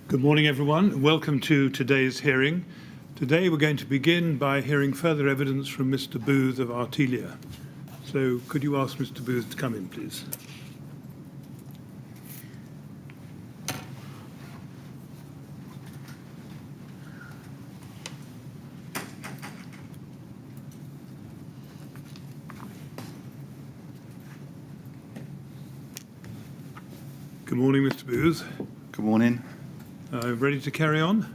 Good morning, everyone. Welcome to today's hearing. Today we're going to begin by hearing further evidence from Mr. Booth of Artelia. So could you ask Mr. Booth to come in, please? Good morning, Mr. Booth. Good morning. Ready to carry on?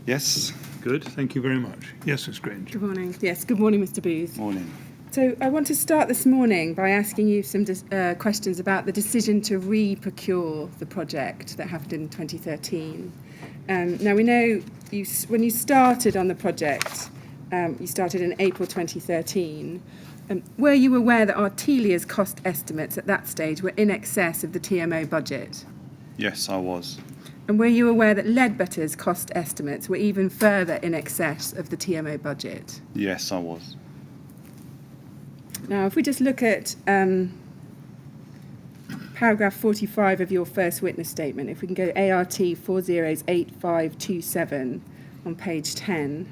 Yes. Good, thank you very much. Yes, Ms. Grange. Good morning. Yes, good morning, Mr. Booth. Morning. So I want to start this morning by asking you some questions about the decision to re-procure the project that happened in 2013. Now, we know when you started on the project, you started in April 2013. Were you aware that Artelia's cost estimates at that stage were in excess of the TMO budget? Yes, I was. And were you aware that Leadbetter's cost estimates were even further in excess of the TMO budget? Yes, I was. Now, if we just look at paragraph 45 of your first witness statement, if we can go to ART 408527 on page 10.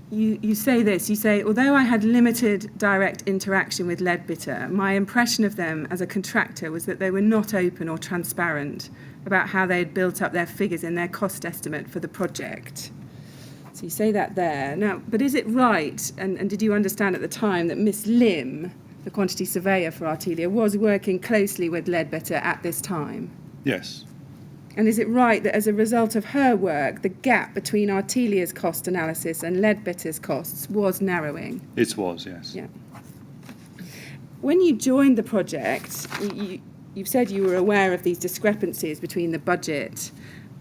You say this, you say, although I had limited direct interaction with Leadbetter, my impression of them as a contractor was that they were not open or transparent about how they had built up their figures in their cost estimate for the project. So you say that there. Now, but is it right, and did you understand at the time that Miss Lim, the quantity surveyor for Artelia, was working closely with Leadbetter at this time? Yes. And is it right that as a result of her work, the gap between Artelia's cost analysis and Leadbetter's costs was narrowing? It was, yes. Yeah. When you joined the project, you've said you were aware of these discrepancies between the budget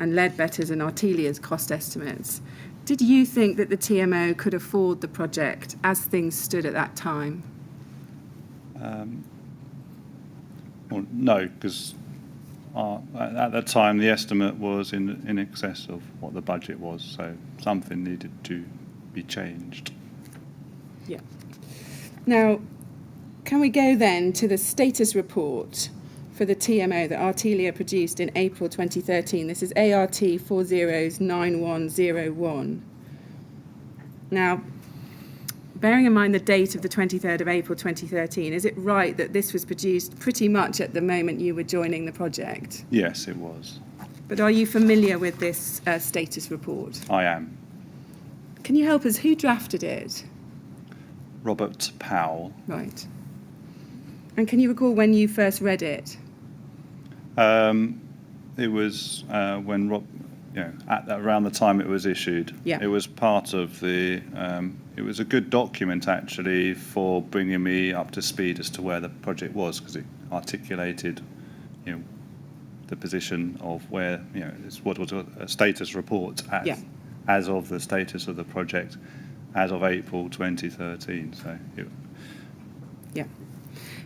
and Leadbetter's and Artelia's cost estimates. Did you think that the TMO could afford the project as things stood at that time? Well, no, because at that time the estimate was in excess of what the budget was, so something needed to be changed. Yeah. Now, can we go then to the status report for the TMO that Artelia produced in April 2013? This is ART 409101. Now, bearing in mind the date of the 23rd of April 2013, is it right that this was produced pretty much at the moment you were joining the project? Yes, it was. But are you familiar with this status report? I am. Can you help us? Who drafted it? Robert Powell. Right. And can you recall when you first read it? It was when around the time it was issued. Yeah. It was part of the. It was a good document actually for bringing me up to speed as to where the project was, because it articulated, the position of where it's what was a status report as of the status of the project as of April 2013. So. Yeah.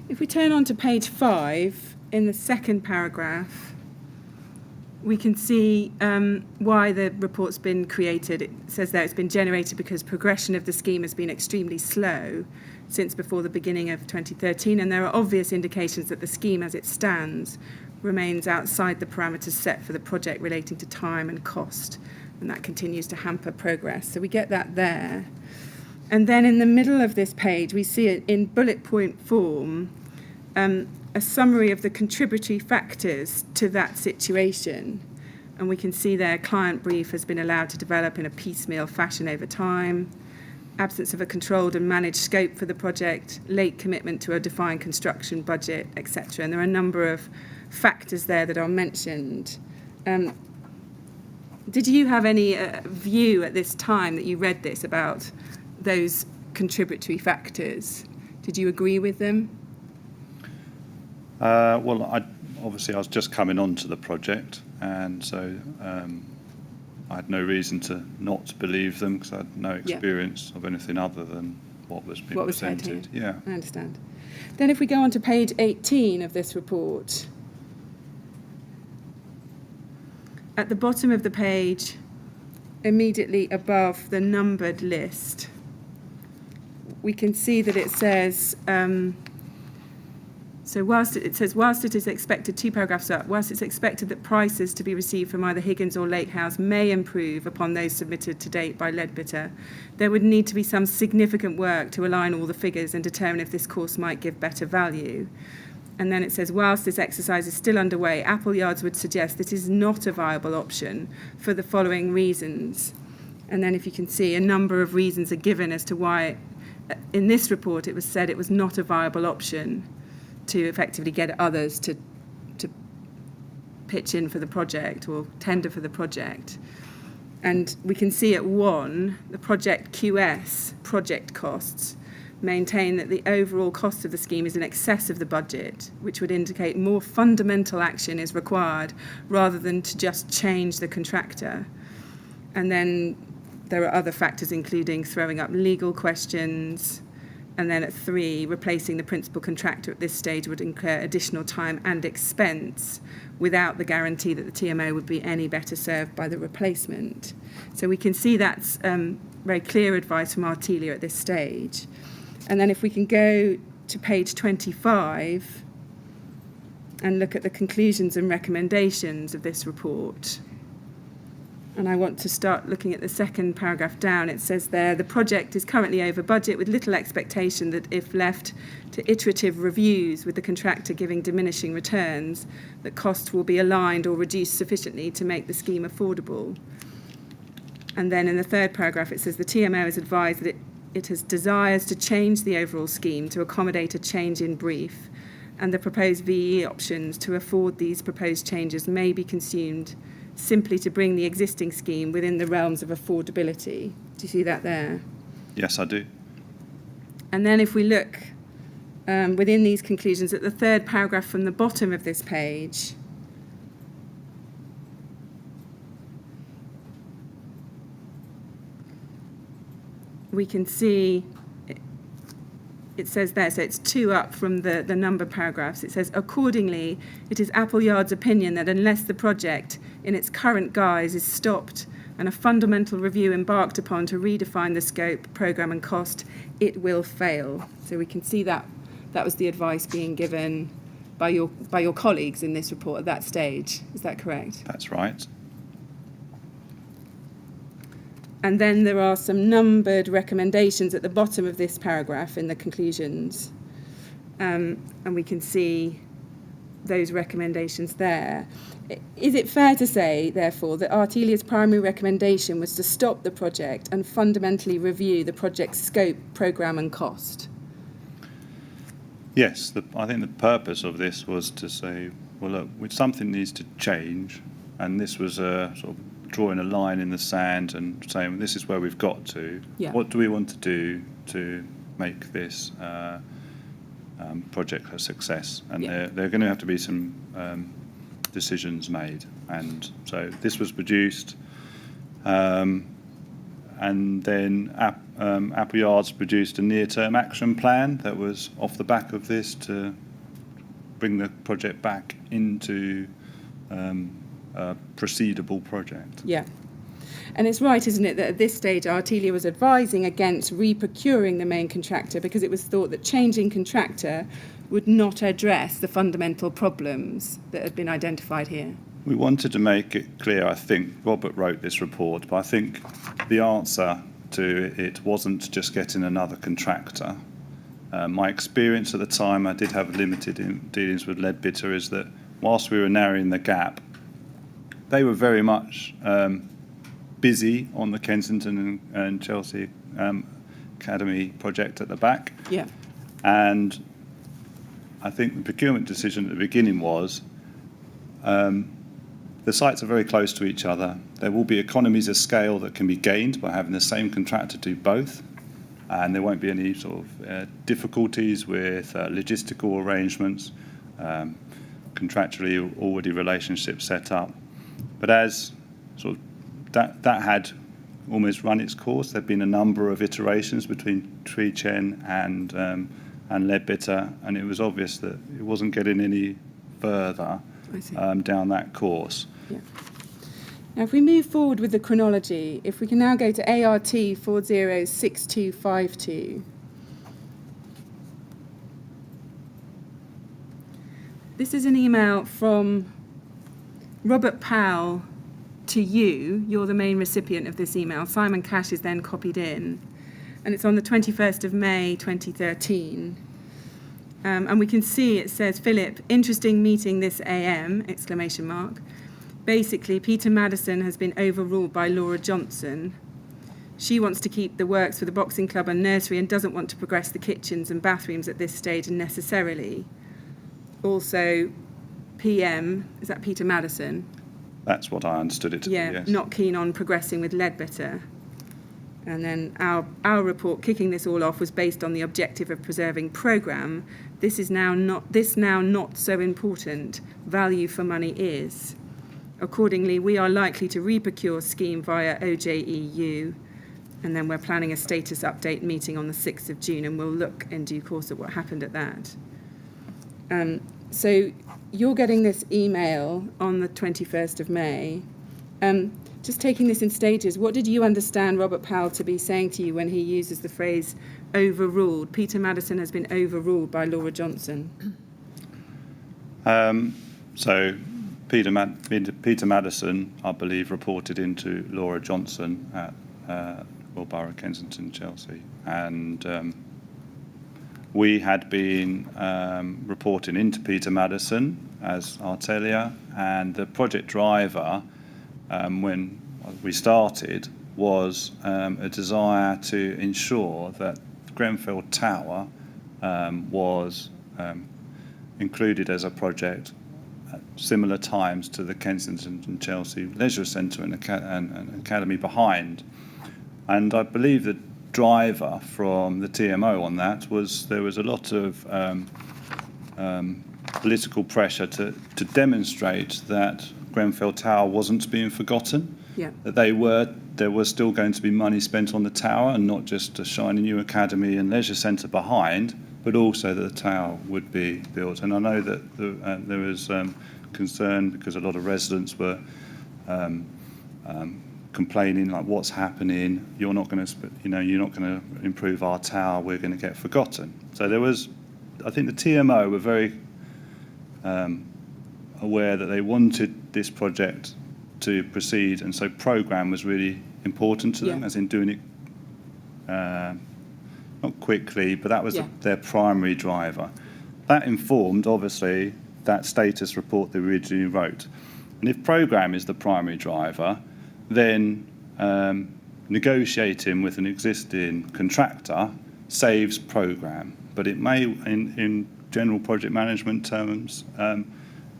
If we turn on to page 5, in the second paragraph, we can see why the report's been created. It says there it's been generated because progression of the scheme has been extremely slow since before the beginning of 2013, and there are obvious indications that the scheme as it stands remains outside the parameters set for the project relating to time and cost, and that continues to hamper progress. So we get that there. And then in the middle of this page, we see it in bullet point form, a summary of the contributory factors to that situation. And we can see their client brief has been allowed to develop in a piecemeal fashion over time, absence of a controlled and managed scope for the project, late commitment to a defined construction budget, etc. And there are a number of factors there that are mentioned. Did you have any view at this time that you read this about those contributory factors? Did you agree with them? Well, I was just coming onto the project, and so I had no reason to not believe them, because I had no experience of anything other than what was being presented. Yeah, I understand. Then if we go on to page 18 of this report, at the bottom of the page, immediately above the numbered list, we can see that it says So whilst it is expected, 2 paragraphs up, whilst it's expected that prices to be received from either Higgins or Lakehouse may improve upon those submitted to date by Leadbitter, there would need to be some significant work to align all the figures and determine if this course might give better value. And then it says, whilst this exercise is still underway, Appleyards would suggest this is not a viable option for the following reasons. And then if you can see, a number of reasons are given as to why, in this report, it was said it was not a viable option to effectively get others to pitch in for the project or tender for the project. And we can see at 1, the project QS, project costs, maintain that the overall cost of the scheme is in excess of the budget, which would indicate more fundamental action is required rather than to just change the contractor. And then there are other factors, including throwing up legal questions. And then at 3, replacing the principal contractor at this stage would incur additional time and expense without the guarantee that the TMO would be any better served by the replacement. So we can see that's very clear advice from Artelia at this stage. And then if we can go to page 25 and look at the conclusions and recommendations of this report. And I want to start looking at the second paragraph down. It says there, the project is currently over budget with little expectation that if left to iterative reviews with the contractor giving diminishing returns, that costs will be aligned or reduced sufficiently to make the scheme affordable. And then in the third paragraph, it says the TMO is advised that it has desires to change the overall scheme to accommodate a change in brief, and the proposed VE options to afford these proposed changes may be consumed simply to bring the existing scheme within the realms of affordability. Do you see that there? Yes, I do. And then if we look within these conclusions at the third paragraph from the bottom of this page, we can see it says there, so it's 2 up from the number paragraphs. It says, accordingly, it is Appleyard's opinion that unless the project in its current guise is stopped and a fundamental review embarked upon to redefine the scope, programme and cost, it will fail. So we can see that was the advice being given by your colleagues in this report at that stage. Is that correct? That's right. And then there are some numbered recommendations at the bottom of this paragraph in the conclusions. And we can see those recommendations there. Is it fair to say, therefore, that Artelia's primary recommendation was to stop the project and fundamentally review the project's scope, programme and cost? Yes, I think the purpose of this was to say, well, look, something needs to change, and this was a sort of drawing a line in the sand and saying, this is where we've got to. Yeah. What do we want to do to make this project a success? And there are going to have to be some decisions made. And so this was produced, and then Appleyards produced a near-term action plan that was off the back of this to bring the project back into a proceedable project. Yeah. And it's right, isn't it, that at this stage Artelia was advising against reprocuring the main contractor because it was thought that changing contractor would not address the fundamental problems that had been identified here. We wanted to make it clear, I think, Robert wrote this report, but I think the answer to it wasn't just getting another contractor. My experience at the time, I did have limited dealings with Leadbitter, is that whilst we were narrowing the gap, they were very much busy on the Kensington and Chelsea Academy project at the back. Yeah. And I think the procurement decision at the beginning was the sites are very close to each other. There will be economies of scale that can be gained by having the same contractor do both. And there won't be any sort of difficulties with logistical arrangements, contractually already relationships set up. But as sort of that had almost run its course, there'd been a number of iterations between Tree Chen and Leadbitter, and it was obvious that it wasn't getting any further down that course. Yeah. Now, if we move forward with the chronology, if we can now go to ART 406252. This is an email from Robert Powell to you. You're the main recipient of this email. Simon Cash is then copied in. And it's on the 21st of May, 2013. And we can see it says, Philip, interesting meeting this AM, exclamation mark. Basically, Peter Madison has been overruled by Laura Johnson. She wants to keep the works for the boxing club and nursery and doesn't want to progress the kitchens and bathrooms at this stage necessarily. Also, PM, is that Peter Madison? That's what I understood it to be, yes. Not keen on progressing with Leadbitter. And then our report kicking this all off was based on the objective of preserving programme. This now not so important. Value for money is. Accordingly, we are likely to reprocure scheme via OJEU. And then we're planning a status update meeting on the 6th of June, and we'll look in due course at what happened at that. So you're getting this email on the 21st of May. Just taking this in stages, what did you understand Robert Powell to be saying to you when he uses the phrase overruled? Peter Madison has been overruled by Laura Johnson. So Peter Madison, I believe, reported into Laura Johnson at Royal Borough, Kensington, Chelsea. And we had been reporting into Peter Madison as Artelia, and the project driver, when we started, was a desire to ensure that Grenfell Tower was included as a project at similar times to the Kensington and Chelsea Leisure Centre and Academy behind. And I believe the driver from the TMO on that was there was a lot of political pressure to demonstrate that Grenfell Tower wasn't being forgotten, that there was still going to be money spent on the tower and not just a shiny new academy and leisure centre behind, but also that the tower would be built. And I know that there was concern because a lot of residents were complaining, like, what's happening? You're not going to improve our tower. We're going to get forgotten. So there was, I think the TMO were very aware that they wanted this project to proceed, and so programme was really important to them, as in doing it not quickly, but that was their primary driver. That informed, obviously, that status report they originally wrote. And if programme is the primary driver, then negotiating with an existing contractor saves programme. But it may, in general project management terms,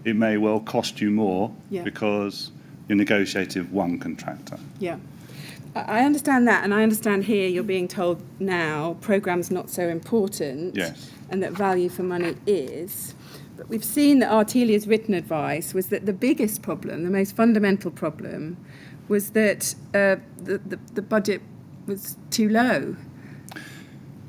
it may well cost you more because you're negotiating with one contractor. Yeah. I understand that, and I understand here you're being told now programme's not so important, and that value for money is. But we've seen that Artelia's written advice was that the biggest problem, the most fundamental problem, was that the budget was too low.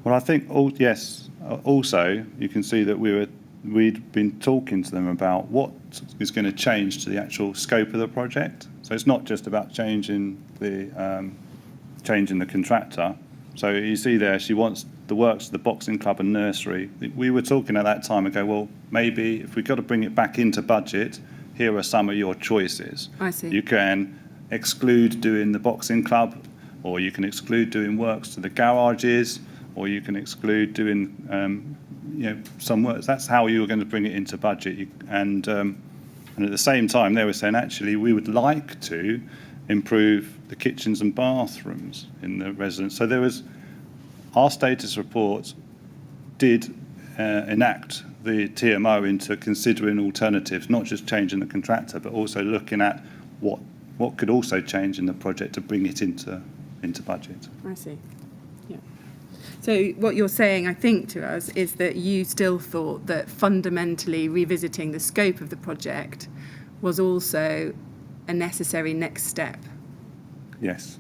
Well, I think, also you can see that we'd been talking to them about what is going to change to the actual scope of the project. So it's not just about changing the contractor. So you see there, she wants the works of the boxing club and nursery. We were talking at that time and go, well, maybe if we've got to bring it back into budget, here are some of your choices. I see. You can exclude doing the boxing club, or you can exclude doing works to the garages, or you can exclude doing some works. That's how you were going to bring it into budget. And at the same time, they were saying, actually, we would like to improve the kitchens and bathrooms in the residence. So there was, our status report did enact the TMO into considering alternatives, not just changing the contractor, but also looking at what could also change in the project to bring it into budget. I see. Yeah. So what you're saying, I think, to us is that you still thought that fundamentally revisiting the scope of the project was also a necessary next step. Yes.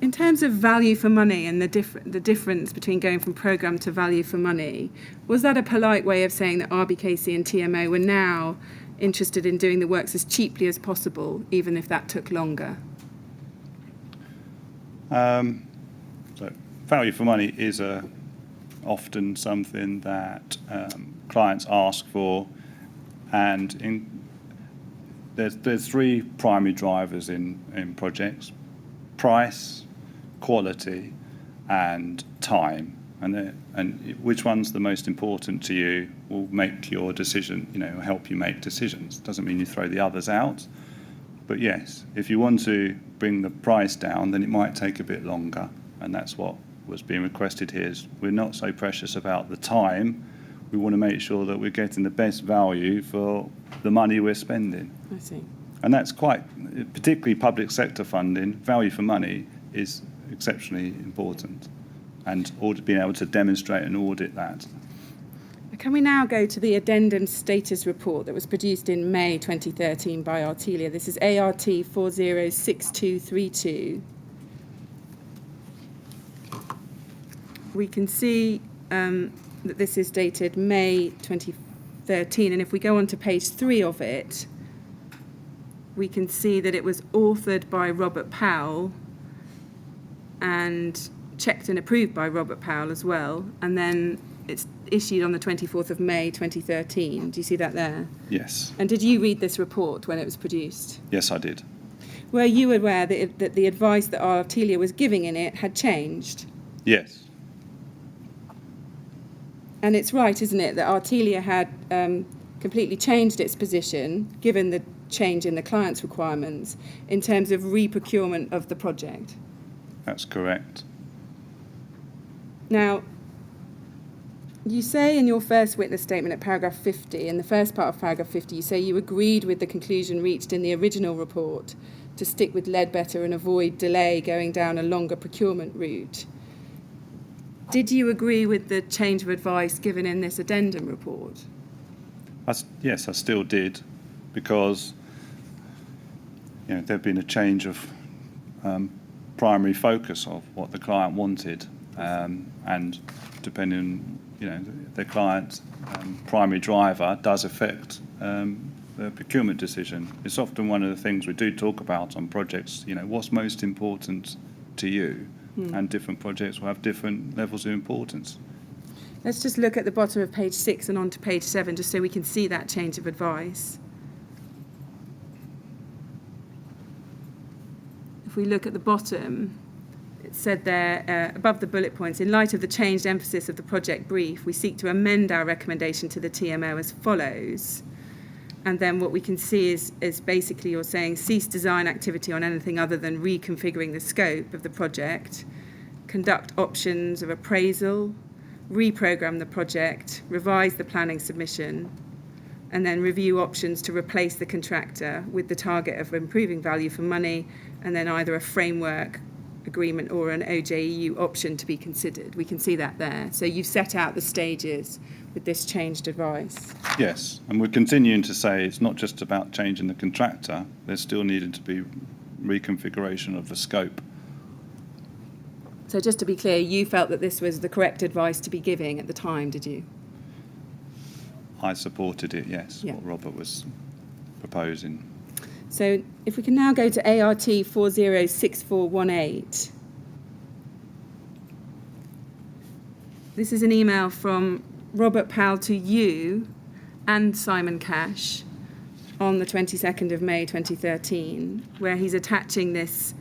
In terms of value for money and the difference between going from programme to value for money, was that a polite way of saying that RBKC and TMO were now interested in doing the works as cheaply as possible, even if that took longer? So value for money is often something that clients ask for, and there's three primary drivers in projects: price, quality, and time. And which one's the most important to you will make your decision, help you make decisions. Doesn't mean you throw the others out. But yes, if you want to bring the price down, then it might take a bit longer. And that's what was being requested here. Is we're not so precious about the time. We want to make sure that we're getting the best value for the money we're spending. I see. And that's particularly public sector funding, value for money is exceptionally important. And being able to demonstrate and audit that. Can we now go to the addendum status report that was produced in May 2013 by Artelia? This is ART 406232. We can see that this is dated May 2013, and if we go on to page 3 of it, we can see that it was authored by Robert Powell and checked and approved by Robert Powell as well, and then it's issued on the 24th of May 2013. Do you see that there? Yes. And did you read this report when it was produced? Yes, I did. Were you aware that the advice that Artelia was giving in it had changed? Yes. And it's right, isn't it, that Artelia had completely changed its position, given the change in the client's requirements, in terms of re-procurement of the project? That's correct. Now, you say in your first witness statement at paragraph 50, in the first part of paragraph 50, you say you agreed with the conclusion reached in the original report to stick with Ledbetter and avoid delay going down a longer procurement route. Did you agree with the change of advice given in this addendum report? Yes, I still did, because there'd been a change of primary focus of what the client wanted, and depending on the client's primary driver does affect the procurement decision. It's often one of the things we do talk about on projects. What's most important to you? And different projects will have different levels of importance. Let's just look at the bottom of page 6 and on to page 7, just so we can see that change of advice. If we look at the bottom, it said there, above the bullet points, in light of the changed emphasis of the project brief, we seek to amend our recommendation to the TMO as follows. And then what we can see is basically you're saying cease design activity on anything other than reconfiguring the scope of the project, conduct options of appraisal, reprogram the project, revise the planning submission, and then review options to replace the contractor with the target of improving value for money, and then either a framework agreement or an OJEU option to be considered. We can see that there. So you've set out the stages with this changed advice. Yes, and we're continuing to say it's not just about changing the contractor. There still needed to be reconfiguration of the scope. So just to be clear, you felt that this was the correct advice to be giving at the time, did you? I supported it, yes, Yeah. what Robert was proposing. So if we can now go to ART 406418. This is an email from Robert Powell to you and Simon Cash on the 22nd of May 2013, where he's attaching this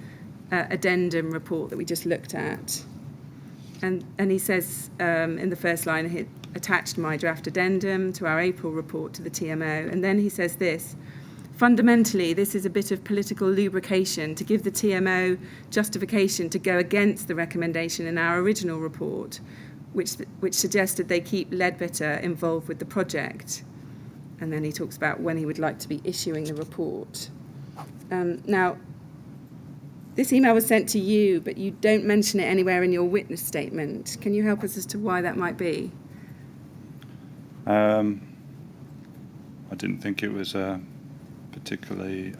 addendum report that we just looked at. And he says in the first line, he attached my draft addendum to our April report to the TMO. And then he says this: fundamentally, this is a bit of political lubrication to give the TMO justification to go against the recommendation in our original report, which suggested they keep Ledbetter involved with the project. And then he talks about when he would like to be issuing the report. Now, this email was sent to you, but you don't mention it anywhere in your witness statement. Can you help us as to why that might be? I didn't think it was particularly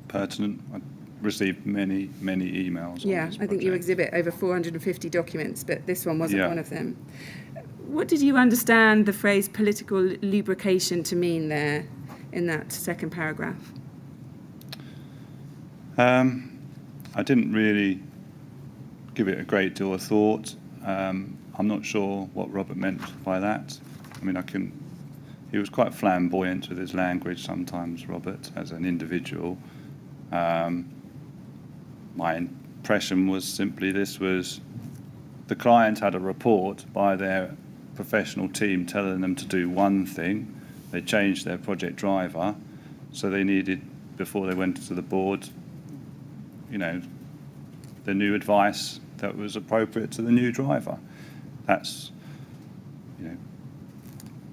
pertinent. I received many emails. Yeah, on this I think you project. exhibit over 450 documents, but this one wasn't Yeah. one of them. What did you understand the phrase political lubrication to mean there in that second paragraph? I didn't really give it a great deal of thought. I'm not sure what Robert meant by that. I mean, he was quite flamboyant with his language sometimes, Robert, as an individual. My impression was simply this was the client had a report by their professional team telling them to do one thing. They changed their project driver, so they needed, before they went to the board, the new advice that was appropriate to the new driver. That's,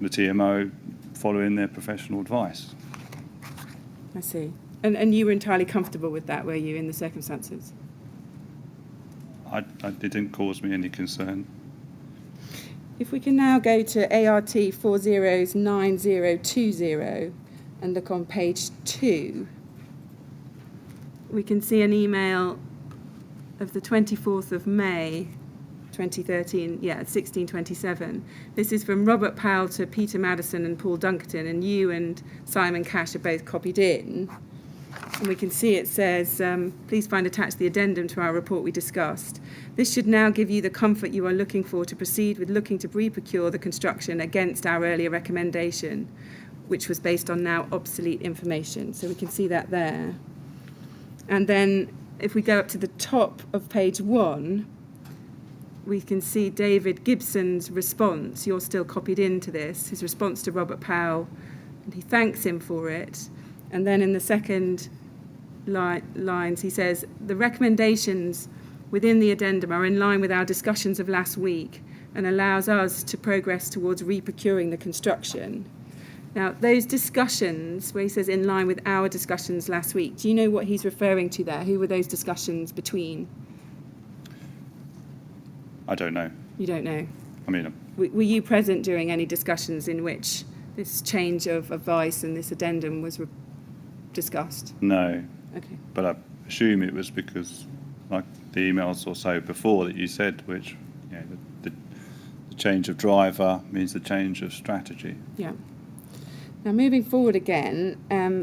the TMO following their professional advice. I see. And you were entirely comfortable with that, were you, in the circumstances? It didn't cause me any concern. If we can now go to ART 409020 and look on page 2, we can see an email of the 24th of May 2013, at 16:27. This is from Robert Powell to Peter Madison and Paul Dunkerton, and you and Simon Cash are both copied in. And we can see it says, please find attached the addendum to our report we discussed. This should now give you the comfort you are looking for to proceed with looking to re-procure the construction against our earlier recommendation, which was based on now obsolete information. So we can see that there. And then if we go up to the top of page 1, we can see David Gibson's response. You're still copied into this, his response to Robert Powell, and he thanks him for it. And then in the second lines, he says, the recommendations within the addendum are in line with our discussions of last week and allows us to progress towards re-procuring the construction. Now, those discussions, where he says in line with our discussions last week, do you know what he's referring to there? Who were those discussions between? I don't know. You don't know? I mean, Were you present during any discussions in which this change of advice and this addendum was discussed? no. Okay. But I assume it was because, like the emails or so before that you said, which the change of driver means the change of strategy. Yeah. Now, moving forward again,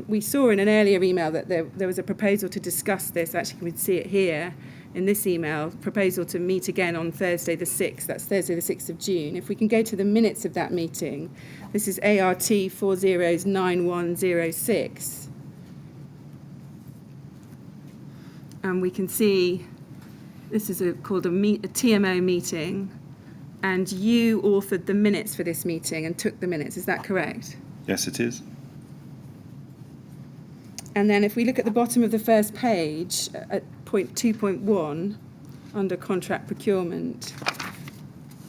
we saw in an earlier email that there was a proposal to discuss this. Actually, we can see it here in this email, proposal to meet again on Thursday the 6th. That's Thursday the 6th of June. If we can go to the minutes of that meeting, this is ART 409106. And we can see this is called a TMO meeting, and you authored the minutes for this meeting and took the minutes. Is that correct? Yes, it is. And then if we look at the bottom of the first page, at point 2.1, under contract procurement,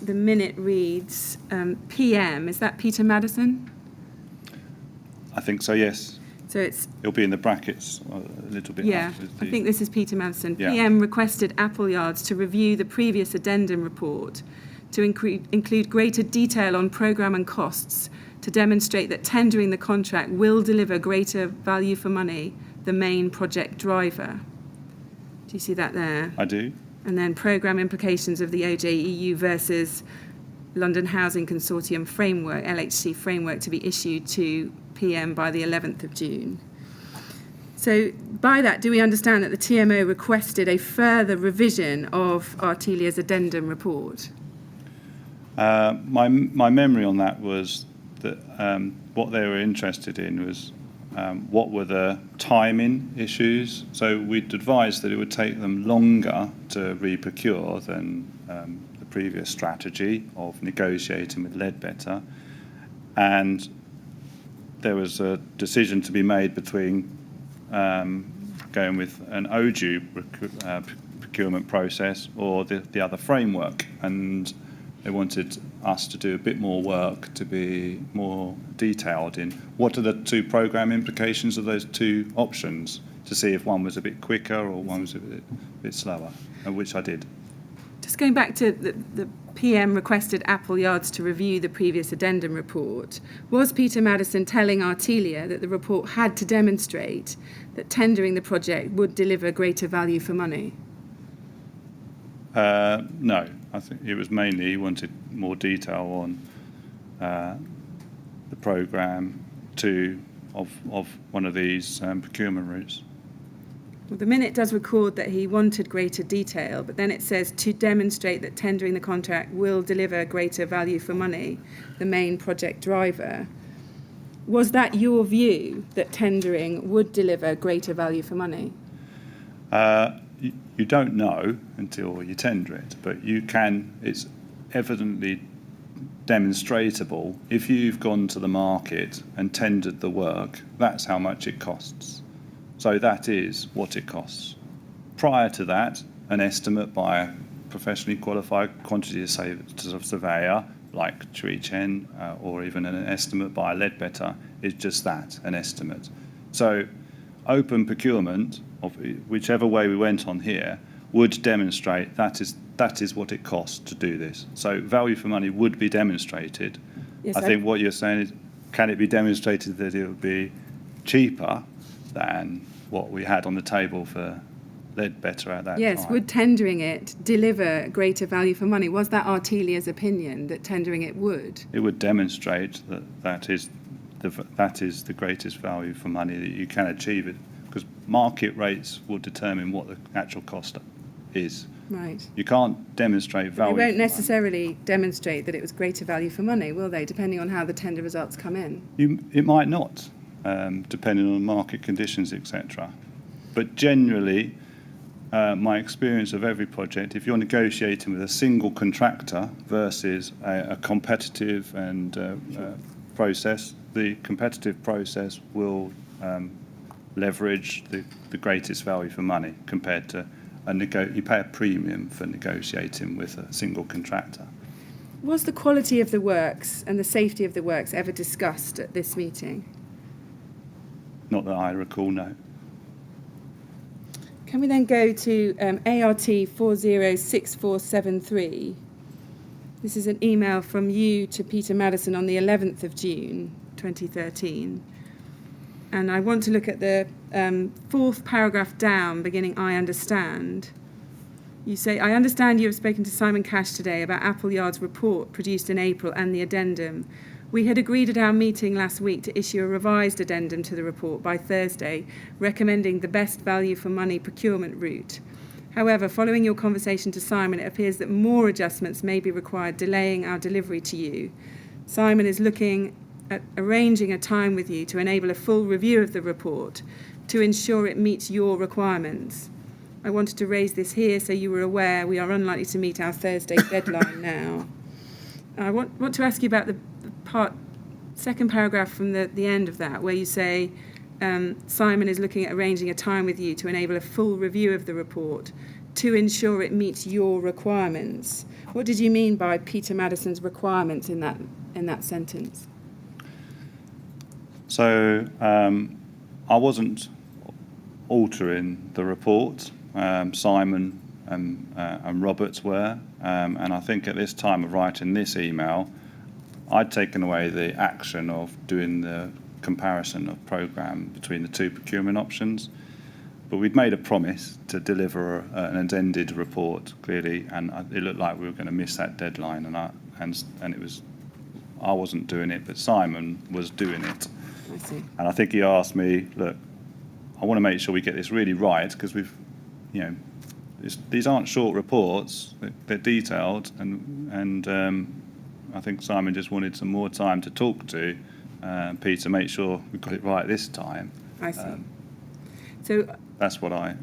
the minute reads PM. Is that Peter Madison? I think so, yes. So It'll be in the brackets a little bit. yeah, after I think this is Peter Madison. Yeah. PM requested Appleyards to review the previous addendum report to include greater detail on programme and costs to demonstrate that tendering the contract will deliver greater value for money, the main project driver. Do you see that there? I do. And then programme implications of the OJEU versus London Housing Consortium framework, LHC framework, to be issued to PM by the 11th of June. So by that, do we understand that the TMO requested a further revision of Artelia's addendum report? My memory on that was that what they were interested in was what were the timing issues. So we'd advised that it would take them longer to re-procure than the previous strategy of negotiating with Ledbetter. And there was a decision to be made between going with an OJEU procurement process or the other framework. And they wanted us to do a bit more work to be more detailed in what are the two programme implications of those two options, to see if one was a bit quicker or one was a bit slower, which I did. Just going back to the PM requested Appleyards to review the previous addendum report, was Peter Madison telling Artelia that the report had to demonstrate that tendering the project would deliver greater value for money? No, I think it was mainly he wanted more detail on the programme of one of these procurement routes. Well, the minute does record that he wanted greater detail, but then it says to demonstrate that tendering the contract will deliver greater value for money, the main project driver. Was that your view, that tendering would deliver greater value for money? You don't know until you tender it, but you can. It's evidently demonstrable. If you've gone to the market and tendered the work, that's how much it costs. So that is what it costs. Prior to that, an estimate by a professionally qualified quantity surveyor like Chui Chen, or even an estimate by a Ledbetter, is just that, an estimate. So open procurement, of whichever way we went on here, would demonstrate that is what it costs to do this. So value for money would be demonstrated. Yes, I think what you're saying is, can it be demonstrated that it would be cheaper than what we had on the table for Ledbetter at that time? Yes, would tendering it deliver greater value for money? Was that Artelia's opinion, that tendering it would? It would demonstrate that is the greatest value for money that you can achieve it, because market rates will determine what the actual cost is. Right. You can't demonstrate value. They won't necessarily demonstrate that it was greater value for money, will they, depending on how the tender results come in? It might not, depending on market conditions, etc. But generally, my experience of every project, if you're negotiating with a single contractor versus a competitive and process, the competitive process will leverage the greatest value for money compared to you pay a premium for negotiating with a single contractor. Was the quality of the works and the safety of the works ever discussed at this meeting? Not that I recall, no. Can we then go to ART 406473? This is an email from you to Peter Madison on the 11th of June 2013. And I want to look at the fourth paragraph down, beginning I understand. You say, I understand you have spoken to Simon Cash today about Appleyard's report produced in April and the addendum. We had agreed at our meeting last week to issue a revised addendum to the report by Thursday, recommending the best value for money procurement route. However, following your conversation to Simon, it appears that more adjustments may be required, delaying our delivery to you. Simon is looking at arranging a time with you to enable a full review of the report to ensure it meets your requirements. I wanted to raise this here so you were aware we are unlikely to meet our Thursday deadline now. I want to ask you about the second paragraph from the end of that, where you say Simon is looking at arranging a time with you to enable a full review of the report to ensure it meets your requirements. What did you mean by Peter Madison's requirements in that sentence? So I wasn't altering the report. Simon and Roberts were, and I think at this time of writing this email, I'd taken away the action of doing the comparison of programme between the two procurement options, but we'd made a promise to deliver an addended report clearly, and it looked like we were going to miss that deadline, and it was I wasn't doing it, but Simon was doing it. I see. And I think he asked me, look, I want to make sure we get this really right, because these aren't short reports; they're detailed, and I think Simon just wanted some more time to talk to Peter, make sure we got it right this time. I see. So that's what I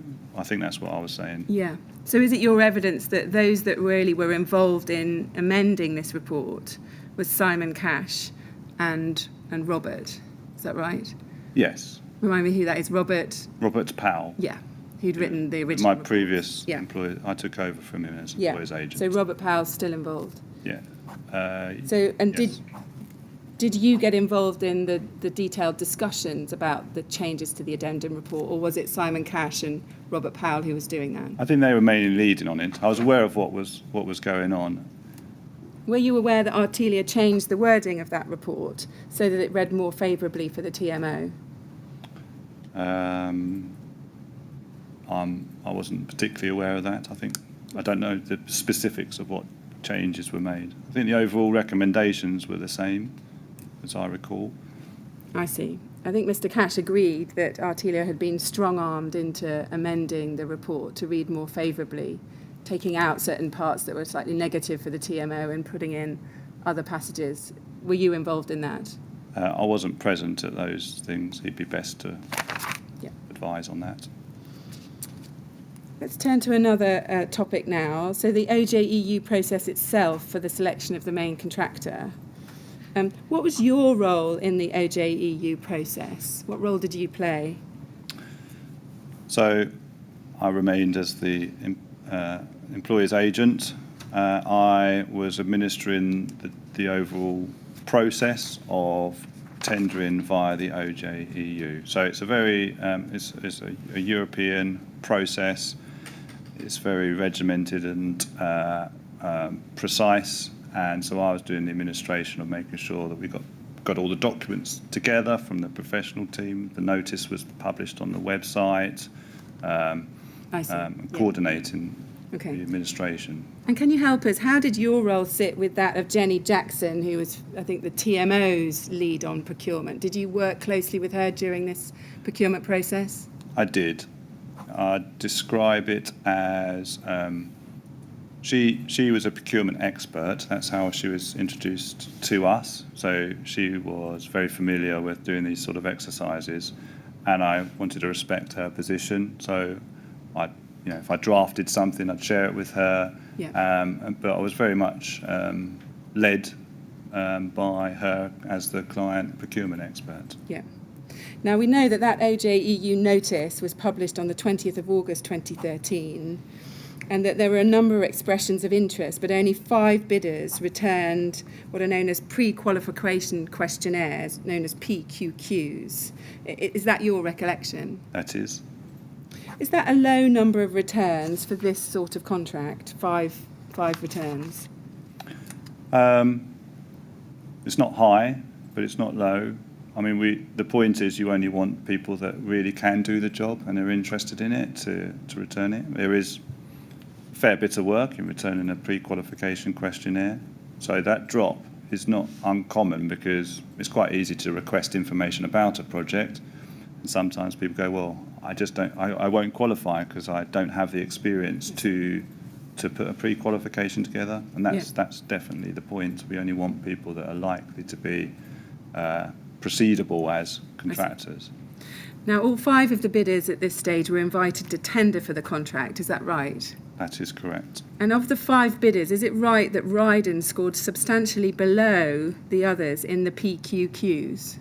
think that's what I was saying. Yeah. So is it your evidence that those that really were involved in amending this report was Simon Cash and Robert? Is that right? Yes. Remind me who that is. Robert Powell. Yeah. Who'd written the original My report. Previous employer, I took over from him as employer's agent. So Robert Powell's still involved. Yeah. Yes. Did you get involved in the detailed discussions about the changes to the addendum report, or was it Simon Cash and Robert Powell who was doing that? I think they were mainly leading on it. I was aware of what was going on. Were you aware that Artelia changed the wording of that report so that it read more favourably for the TMO? I wasn't particularly aware of that. I don't know the specifics of what changes were made. I think the overall recommendations were the same, as I recall. I see. I think Mr. Cash agreed that Artelia had been strong-armed into amending the report to read more favourably, taking out certain parts that were slightly negative for the TMO and putting in other passages. Were you involved in that? I wasn't present at those things. He'd be best to Yeah. advise on that. Let's turn to another topic now. So the OJEU process itself for the selection of the main contractor. What was your role in the OJEU process? What role did you play? So I remained as the employer's agent. I was administering the overall process of tendering via the OJEU. So it's a very it's a European process. It's very regimented and precise, and so I was doing the administration of making sure that we got all the documents together from the professional team. The notice was published on the website, coordinating the administration. And can you help us? How did your role sit with that of Jenny Jackson, who was, I think, the TMO's lead on procurement? Did you work closely with her during this procurement process? I did. I'd describe it as she was a procurement expert. That's how she was introduced to us. So she was very familiar with doing these sort of exercises, and I wanted to respect her position. So if I drafted something, I'd share it with her. Yeah. But I was very much led by her as the client procurement expert. Yeah. Now, we know that OJEU notice was published on the 20th of August 2013, and that there were a number of expressions of interest, but only 5 bidders returned what are known as pre-qualification questionnaires, known as PQQs. Is that your recollection? That is. Is that a low number of returns for this sort of contract, 5 returns? It's not high, but it's not low. I mean, the point is you only want people that really can do the job and are interested in it to return it. There is a fair bit of work in returning a pre-qualification questionnaire. So that drop is not uncommon because it's quite easy to request information about a project. And sometimes people go, well, I won't qualify because I don't have the experience to put a pre-qualification together. And that's definitely the point. We only want people that are likely to be proceedable as contractors. Now, all 5 of the bidders at this stage were invited to tender for the contract, is that right? That is correct. And of the 5 bidders, is it right that Ryden scored substantially below the others in the PQQs,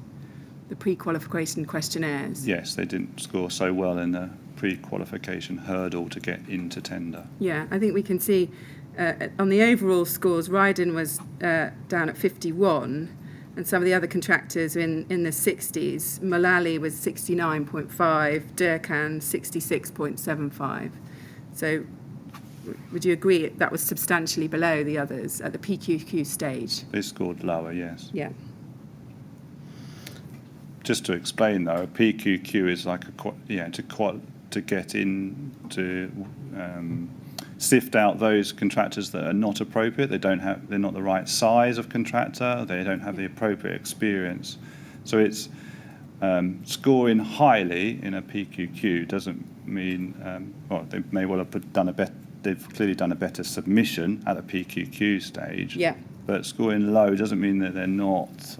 the pre-qualification questionnaires? Yes, they didn't score so well in the pre-qualification hurdle to get into tender. Yeah, I think we can see on the overall scores, Ryden was down at 51, and some of the other contractors in the 60s. Mullally was 69.5, Durkan 66.75. So would you agree that was substantially below the others at the PQQ stage? They scored lower, yes. Yeah. Just to explain, though, a PQQ is like to get in to sift out those contractors that are not appropriate. They're not the right size of contractor. They don't have the appropriate experience. So it's scoring highly in a PQQ doesn't mean they may well have done a better. They've clearly done a better submission at the PQQ stage. Yeah. But scoring low doesn't mean that they're not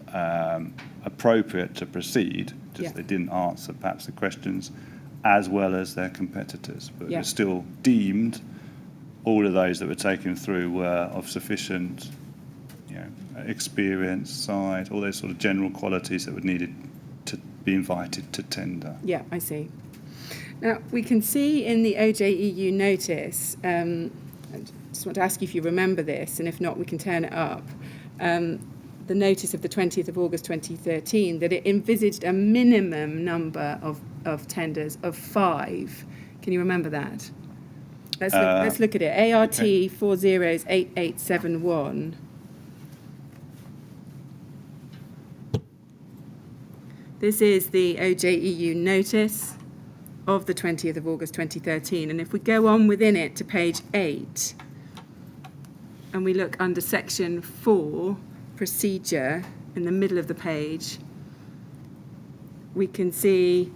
appropriate to proceed. Just they didn't answer perhaps the questions as well as their competitors. But it's still deemed all of those that were taken through were of sufficient, experience, size, all those sort of general qualities that were needed to be invited to tender. Yeah, I see. Now, we can see in the OJEU notice, I just want to ask you if you remember this, and if not, we can turn it up, the notice of the 20th of August 2013, that it envisaged a minimum number of tenders of 5. Can you remember that? Let's look at it. ART 408871. This is the OJEU notice of the 20th of August 2013. And if we go on within it to page 8, and we look under section 4, procedure, in the middle of the page, we can see,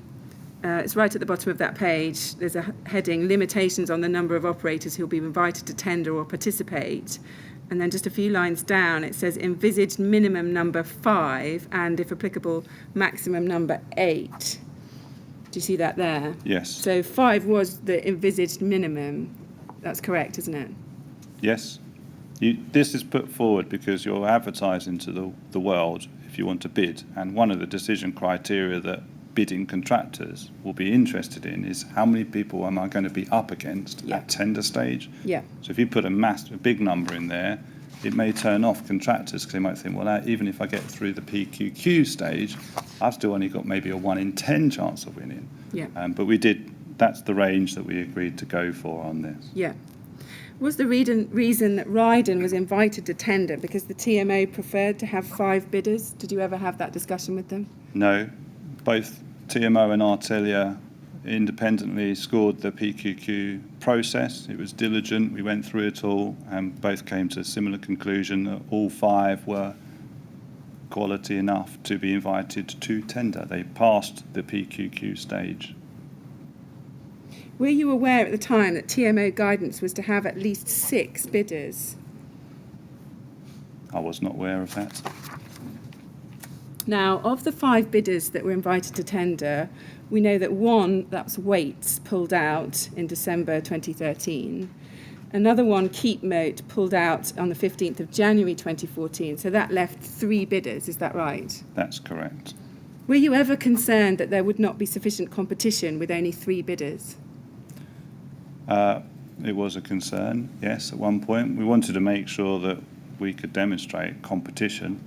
it's right at the bottom of that page, there's a heading, limitations on the number of operators who will be invited to tender or participate. And then just a few lines down, it says envisaged minimum number 5 and, if applicable, maximum number 8. Do you see that there? Yes. So 5 was the envisaged minimum. That's correct, isn't it? Yes. This is put forward because you're advertising to the world if you want to bid. And one of the decision criteria that bidding contractors will be interested in is how many people am I going to be up against at tender stage. Yeah. So if you put a big number in there, it may turn off contractors because they might think, well, even if I get through the PQQ stage, I've still only got maybe a 1 in 10 chance of winning. Yeah. But that's the range that we agreed to go for on this. Yeah. Was the reason that Ryden was invited to tender because the TMO preferred to have 5 bidders? Did you ever have that discussion with them? No. Both TMO and Artelia independently scored the PQQ process. It was diligent. We went through it all and both came to a similar conclusion that all 5 were quality enough to be invited to tender. They passed the PQQ stage. Were you aware at the time that TMO guidance was to have at least 6 bidders? I was not aware of that. Now, of the 5 bidders that were invited to tender, we know that one, that's Waits, pulled out in December 2013. Another one, Keepmoat, pulled out on the 15th of January 2014. So that left 3 bidders, is that right? That's correct. Were you ever concerned that there would not be sufficient competition with only 3 bidders? It was a concern, yes, at one point. We wanted to make sure that we could demonstrate competition.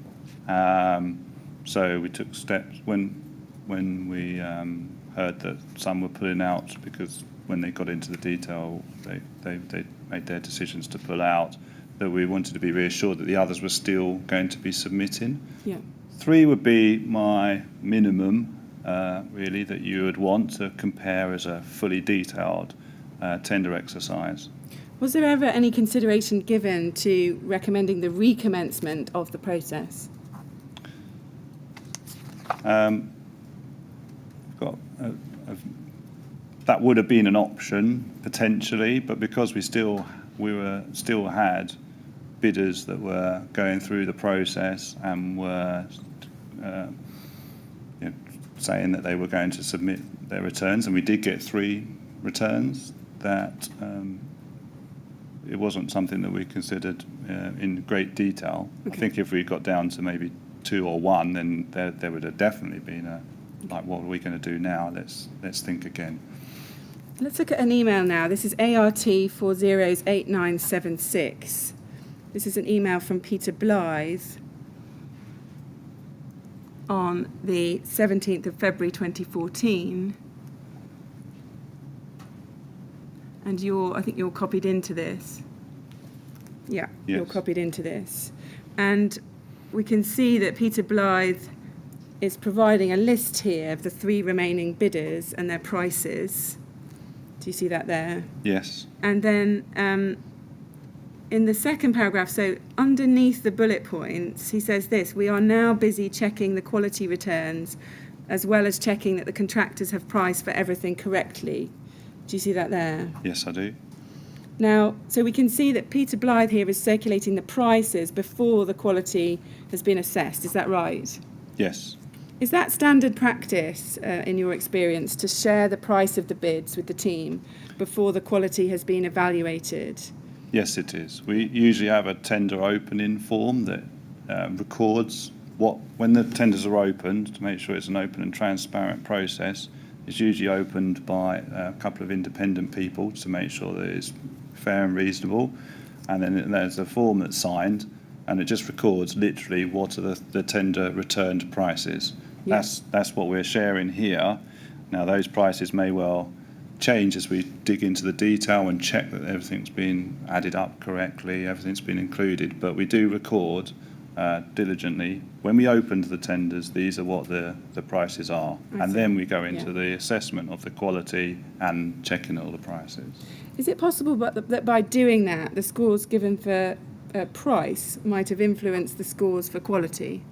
So we took steps when we heard that some were pulling out because when they got into the detail, they made their decisions to pull out, that we wanted to be reassured that the others were still going to be submitting. Yeah. 3 would be my minimum, really, that you would want to compare as a fully detailed tender exercise. Was there ever any consideration given to recommending the recommencement of the process? That would have been an option potentially, but because we still had bidders that were going through the process and were saying that they were going to submit their returns, and we did get 3 returns, that it wasn't something that we considered in great detail. Okay. I think if we got down to maybe 2 or 1, then there would have definitely been what are we going to do now? Let's think again. Let's look at an email now. This is ART408976. This is an email from Peter Blythe on the 17th of February 2014. And I think you're copied into this. Yeah, yes. You're copied into this. And we can see that Peter Blythe is providing a list here of the 3 remaining bidders and their prices. Do you see that there? Yes. And then in the second paragraph, so underneath the bullet points, he says this: we are now busy checking the quality returns as well as checking that the contractors have priced for everything correctly. Do you see that there? Yes, I do. Now, so we can see that Peter Blythe here is circulating the prices before the quality has been assessed. Is that right? Yes. Is that standard practice, in your experience, to share the price of the bids with the team before the quality has been evaluated? Yes, it is. We usually have a tender opening form that records when the tenders are opened, to make sure it's an open and transparent process. It's usually opened by a couple of independent people to make sure that it's fair and reasonable. And then there's a form that's signed, and it just records literally what are the tender returned prices. Yeah. That's what we're sharing here. Now, those prices may well change as we dig into the detail and check that everything's been added up correctly, everything's been included. But we do record diligently. When we opened the tenders, these are what the prices are. And then we go into the assessment of the quality and checking all the prices. Is it possible that by doing that, the scores given for price might have influenced the scores for quality?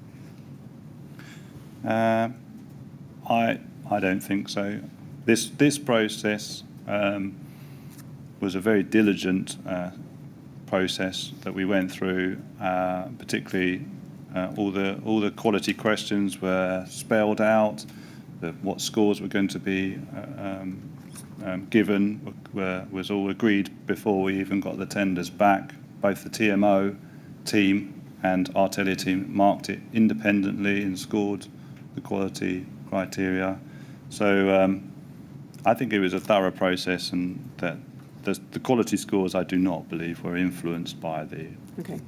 I don't think so. This process was a very diligent process that we went through. Particularly, all the quality questions were spelled out. What scores were going to be given was all agreed before we even got the tenders back. Both the TMO team and Artelia team marked it independently and scored the quality criteria. So I think it was a thorough process, and that the quality scores, I do not believe, were influenced by the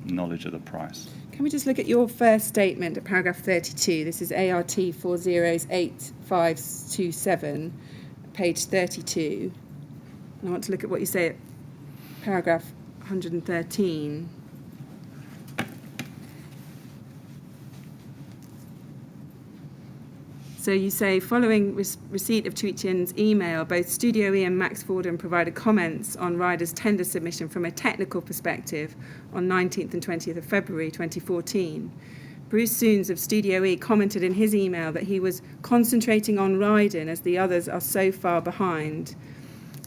knowledge of the price. Can we just look at your first statement at paragraph 32? This is ART 408527, page 32. And I want to look at what you say at paragraph 113. So you say, following receipt of Tweetian's email, both Studio E and Max Forden provided comments on Ryder's tender submission from a technical perspective on 19th and 20th of February 2014. Bruce Soons of Studio E commented in his email that he was concentrating on Ryden as the others are so far behind.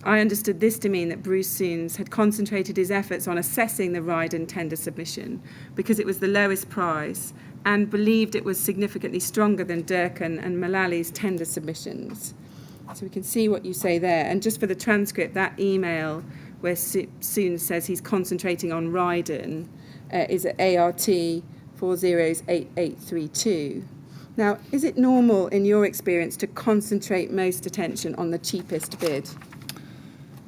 I understood this to mean that Bruce Soons had concentrated his efforts on assessing the Ryden tender submission because it was the lowest price, and believed it was significantly stronger than Durkan and Mullally's tender submissions. So we can see what you say there. And just for the transcript, that email where Soons says he's concentrating on Ryden is at ART 408832. Now, is it normal in your experience to concentrate most attention on the cheapest bid?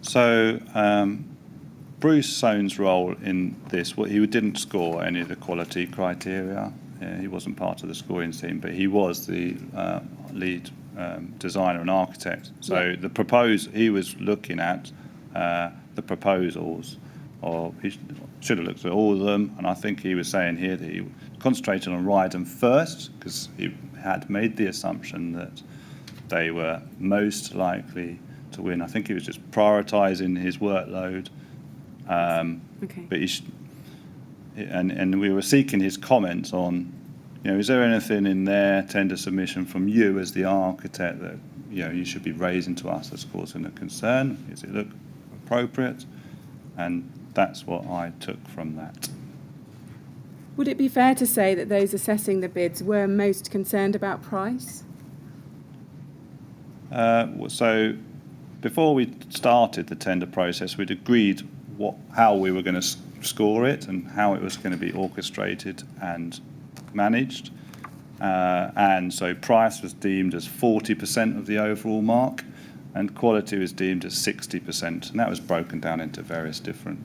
So Bruce Soane's role in this, he didn't score any of the quality criteria. He wasn't part of the scoring team, but he was the lead designer and architect. So he was looking at the proposals, or he should have looked at all of them. And I think he was saying here that he concentrated on Ryden first because he had made the assumption that they were most likely to win. I think he was just prioritising his workload. But and we were seeking his comments on, is there anything in their tender submission from you as the architect that you should be raising to us as causing a concern? Does it look appropriate? And that's what I took from that. Would it be fair to say that those assessing the bids were most concerned about price? So before we started the tender process, we'd agreed how we were going to score it and how it was going to be orchestrated and managed. And so price was deemed as 40% of the overall mark, and quality was deemed as 60%. And that was broken down into various different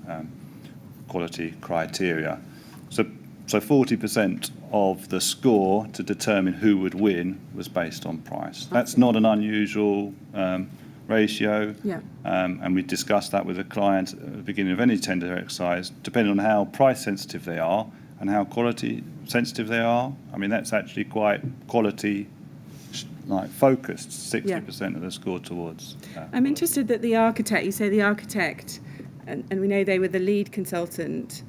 quality criteria. So 40% of the score to determine who would win was based on price. That's not an unusual ratio. And we discussed that with the client at the beginning of any tender exercise, depending on how price sensitive they are and how quality sensitive they are. I mean, that's actually quite quality focused, 60% of the score towards. I'm interested that the architect, you say the architect, and we know they were the lead consultant,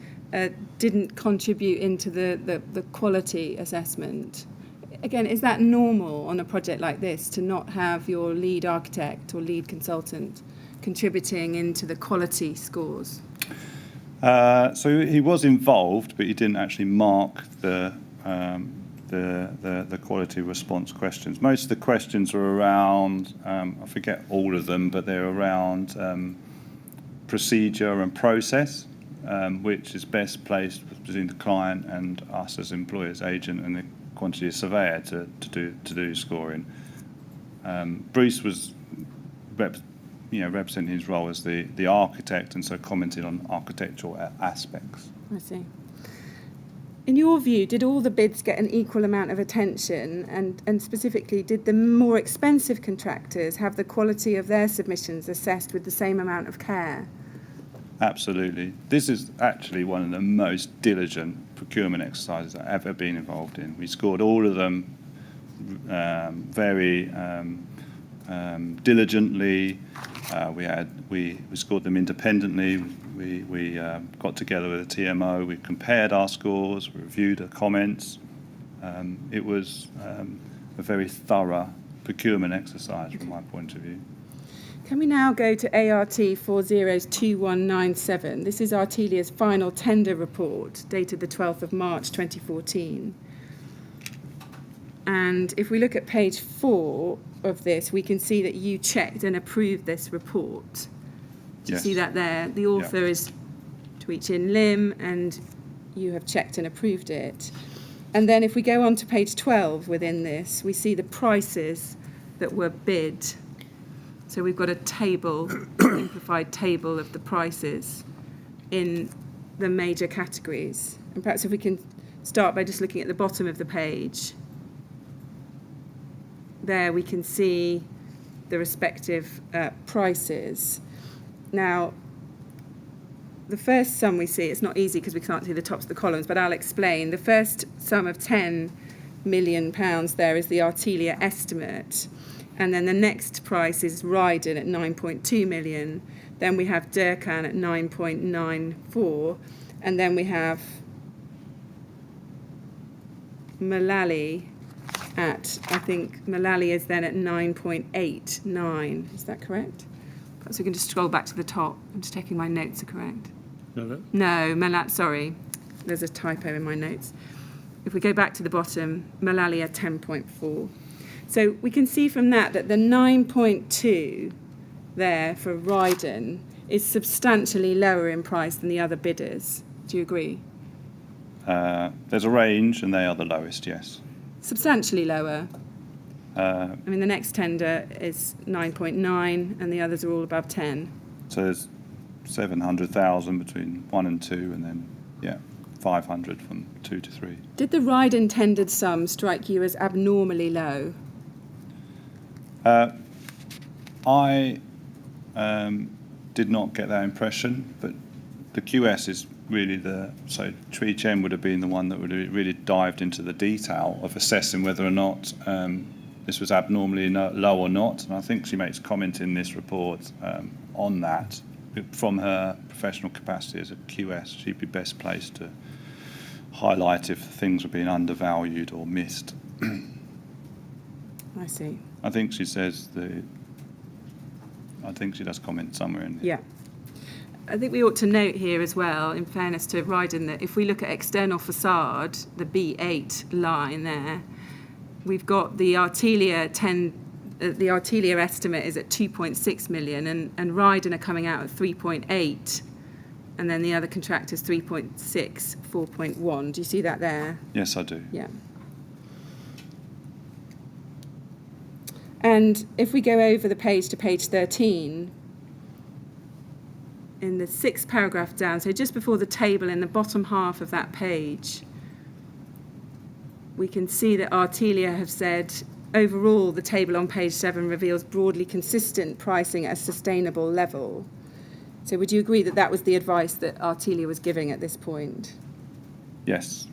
didn't contribute into the quality assessment. Again, is that normal on a project like this to not have your lead architect or lead consultant contributing into the quality scores? So he was involved, but he didn't actually mark the quality response questions. Most of the questions were around, I forget all of them, but they're around procedure and process, which is best placed between the client and us as employer's agent and the quantity surveyor to do scoring. Bruce was representing his role as the architect, and so commented on architectural aspects. I see. In your view, did all the bids get an equal amount of attention, and specifically, did the more expensive contractors have the quality of their submissions assessed with the same amount of care? Absolutely. This is actually one of the most diligent procurement exercises I've ever been involved in. We scored all of them very diligently. We scored them independently. We got together with a TMO. We compared our scores. We reviewed the comments. It was a very thorough procurement exercise from my point of view. Can we now go to ART 402197? This is Artelia's final tender report, dated the 12th of March 2014. And if we look at page 4 of this, we can see that you checked and approved this report. Do you Yes. see that there? The author is Tweet Chin Lim, and you have checked and approved it. And then if we go on to page 12 within this, we see the prices that were bid. So we've got a table, simplified table of the prices in the major categories. And perhaps if we can start by just looking at the bottom of the page. There we can see the respective prices. Now, the first sum we see, it's not easy because we can't see the tops of the columns, but I'll explain. The first sum of £10 million there is the Artelia estimate. And then the next price is Ryden at 9.2 million. Then we have Durkan at 9.94. And then we have Mullally at, I think Mullally is then at 9.89. Is that correct? Perhaps we can just scroll back to the top. I'm just checking my notes are correct. No, sorry. There's a typo in my notes. If we go back to the bottom, Mullally at 10.4. So we can see from that the 9.2 there for Ryden is substantially lower in price than the other bidders. Do you agree? There's a range, and they are the lowest, yes. Substantially lower. I mean, the next tender is 9.9, and the others are all above 10. So there's 700,000 between 1 and 2, and then, 500 from 2 to 3. Did the Ryden tendered sum strike you as abnormally low? I did not get that impression, but the QS is really so Chui Chen would have been the one that would have really dived into the detail of assessing whether or not this was abnormally low or not, and I think she makes comment in this report on that. From her professional capacity as a QS, she'd be best placed to highlight if things were being undervalued or missed. I see. I think she says I think she does comment somewhere in there. Yeah. I think we ought to note here as well, in fairness to Ryden, that if we look at external facade, the B8 line there, we've got the Artelia estimate is at 2.6 million, and Ryden are coming out at 3.8, and then the other contractors 3.6, 4.1. Do you see that there? Yes, I do. Yeah. And if we go over the page to page 13, in the 6th paragraph down, so just before the table in the bottom half of that page, we can see that Artelia have said, overall, the table on page 7 reveals broadly consistent pricing at a sustainable level. So would you agree that that was the advice that Artelia was giving at this point? Yes.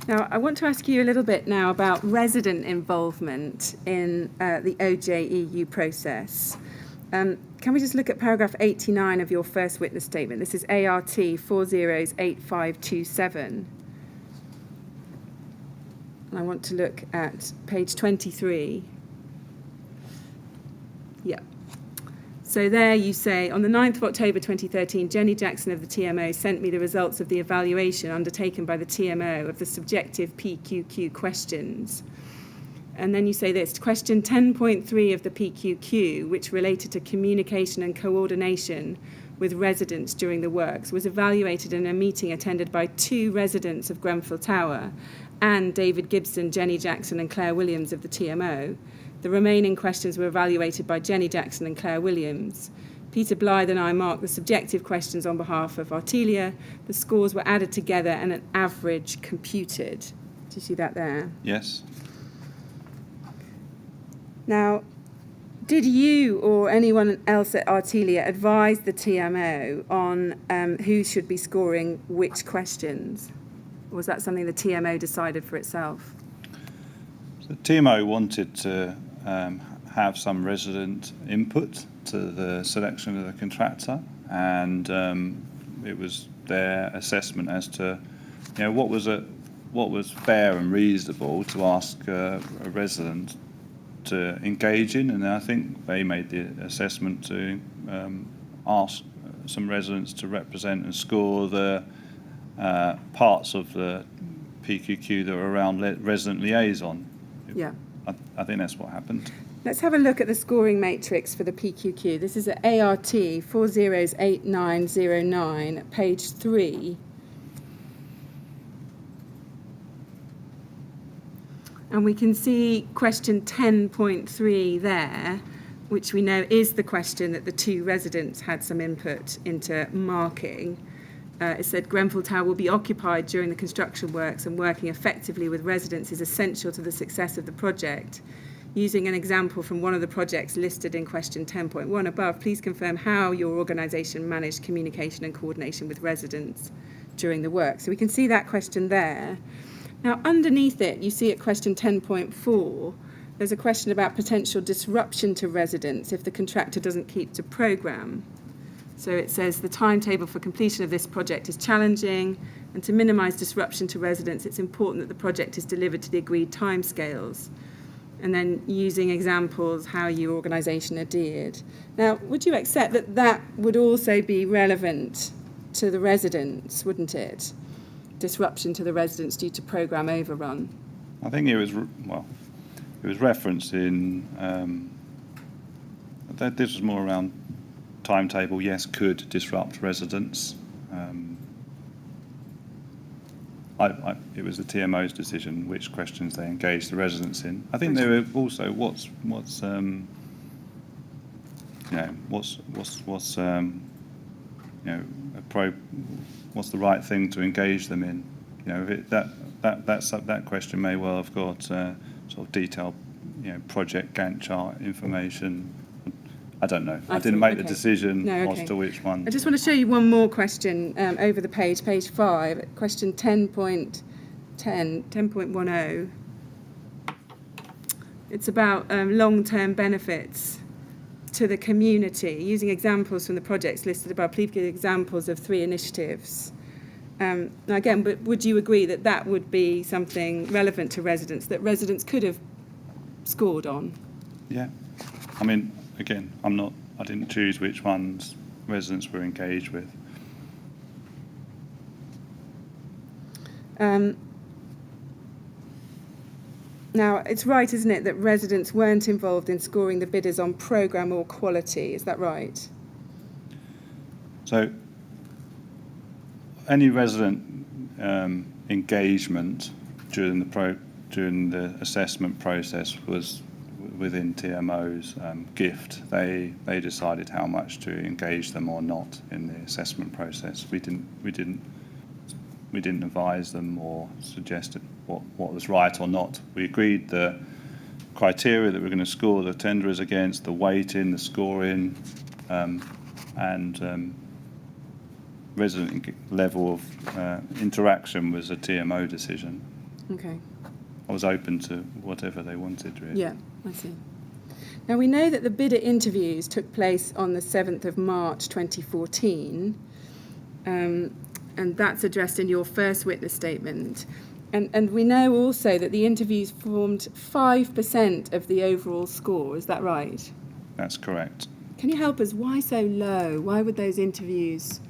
Now, I want to ask you a little bit now about resident involvement in the OJEU process. Can we just look at paragraph 89 of your first witness statement? This is ART 408527. And I want to look at page 23. Yeah. So there you say, on the 9th of October 2013, Jenny Jackson of the TMO sent me the results of the evaluation undertaken by the TMO of the subjective PQQ questions. And then you say this, question 10.3 of the PQQ, which related to communication and coordination with residents during the works, was evaluated in a meeting attended by 2 residents of Grenfell Tower and David Gibson, Jenny Jackson and Claire Williams of the TMO. The remaining questions were evaluated by Jenny Jackson and Claire Williams. Peter Blythe and I marked the subjective questions on behalf of Artelia. The scores were added together and an average computed. Do you see that there? Yes. Now, did you or anyone else at Artelia advise the TMO on who should be scoring which questions? Or was that something the TMO decided for itself? The TMO wanted to have some resident input to the selection of the contractor, and it was their assessment as to, what was what was fair and reasonable to ask a resident to engage in, and I think they made the assessment to ask some residents to represent and score the parts of the PQQ that were around resident liaison. Yeah. I think that's what happened. Let's have a look at the scoring matrix for the PQQ. This is at ART 408909, page 3. And we can see question 10.3 there, which we know is the question that the two residents had some input into marking. It said Grenfell Tower will be occupied during the construction works, and working effectively with residents is essential to the success of the project. Using an example from one of the projects listed in question 10.1 above, please confirm how your organisation managed communication and coordination with residents during the work. So we can see that question there. Now, underneath it, you see at question 10.4, there's a question about potential disruption to residents if the contractor doesn't keep to programme. So it says the timetable for completion of this project is challenging, and to minimise disruption to residents, it's important that the project is delivered to the agreed timescales. And then using examples how your organisation adhered. Now, would you accept that that would also be relevant to the residents, wouldn't it? Disruption to the residents due to programme overrun. I think it was referenced in this was more around timetable. Yes, could disrupt residents. It was the TMO's decision which questions they engaged the residents in. I think there were also what's the right thing to engage them in. That question may well have got sort of detailed project Gantt chart information. I don't know. I didn't make the decision as to which one. I just want to show you one more question over the page 5, question 10.10. It's about long-term benefits to the community. Using examples from the projects listed above, please give examples of 3 initiatives. Now again, but would you agree that that would be something relevant to residents, that residents could have scored on? Yeah. I mean, again, I didn't choose which ones residents were engaged with. Now, it's right, isn't it, that residents weren't involved in scoring the bidders on programme or quality? Is that right? So, any resident engagement during the assessment process was within TMO's gift. They decided how much to engage them or not in the assessment process. We didn't advise them or suggest what was right or not. We agreed the criteria that we're going to score the tenderers against, the weighting, the scoring, and resident level of interaction was a TMO decision. Okay. I was open to whatever they wanted, really. Yeah, I see. Now, we know that the bidder interviews took place on the 7th of March 2014, and that's addressed in your first witness statement. And we know also that the interviews formed 5% of the overall score. Is that right? That's correct. Can you help us? Why so low? Why would those interviews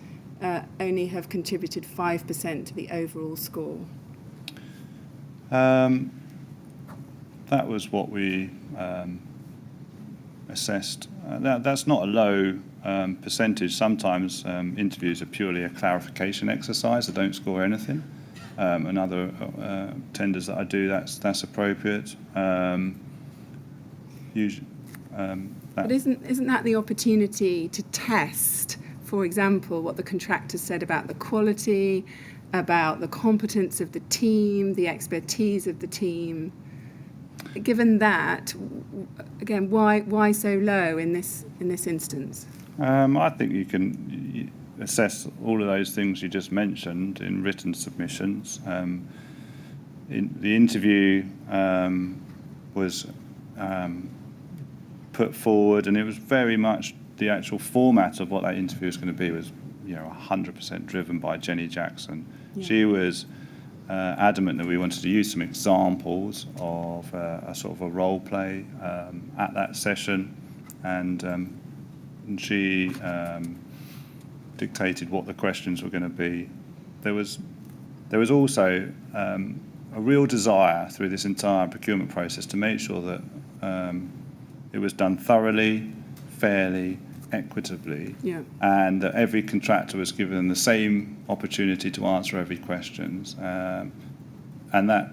only have contributed 5% to the overall score? That was what we assessed. That's not a low percentage. Sometimes interviews are purely a clarification exercise. I don't score anything. And other tenders that I do, that's appropriate. Usually, but isn't that the opportunity to test, for example, what the contractor said about the quality, about the competence of the team, the expertise of the team? Given that, again, why so low in this instance? I think you can assess all of those things you just mentioned in written submissions. The interview was put forward, and it was very much the actual format of what that interview was going to be was 100% driven by Jenny Jackson. Yeah. She was adamant that we wanted to use some examples of a sort of a role play at that session, and she dictated what the questions were going to be. There was also a real desire through this entire procurement process to make sure that it was done thoroughly, fairly, equitably, and that every contractor was given the same opportunity to answer every question. And that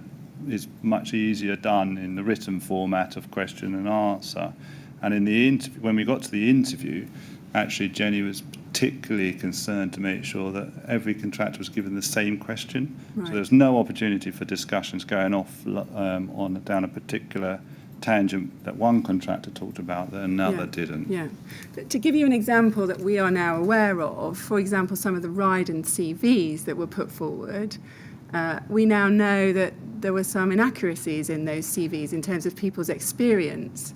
is much easier done in the written format of question and answer. And in the when we got to the interview, actually Jenny was particularly concerned to make sure that every contractor was given the same question. Right. So there was no opportunity for discussions going off down a particular tangent that one contractor talked about that another didn't. Yeah. But to give you an example that we are now aware of, for example, some of the Ryden CVs that were put forward, we now know that there were some inaccuracies in those CVs in terms of people's experience.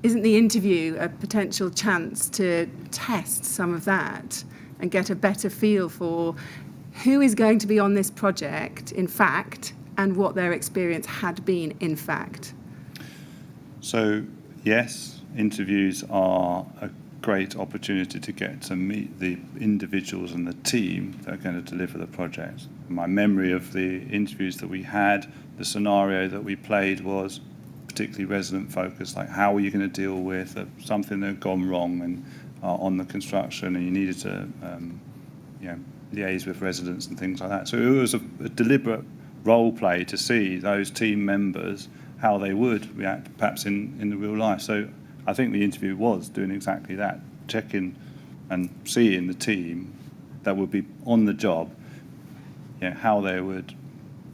Isn't the interview a potential chance to test some of that and get a better feel for who is going to be on this project, in fact, and what their experience had been, in fact? So, yes, interviews are a great opportunity to get to meet the individuals and the team that are going to deliver the project. My memory of the interviews that we had, the scenario that we played was particularly resident focused, like how are you going to deal with something that had gone wrong and on the construction, and you needed to liaise with residents and things like that. So it was a deliberate role play to see those team members how they would react perhaps in the real life. So I think the interview was doing exactly that, checking and seeing the team that would be on the job, how they would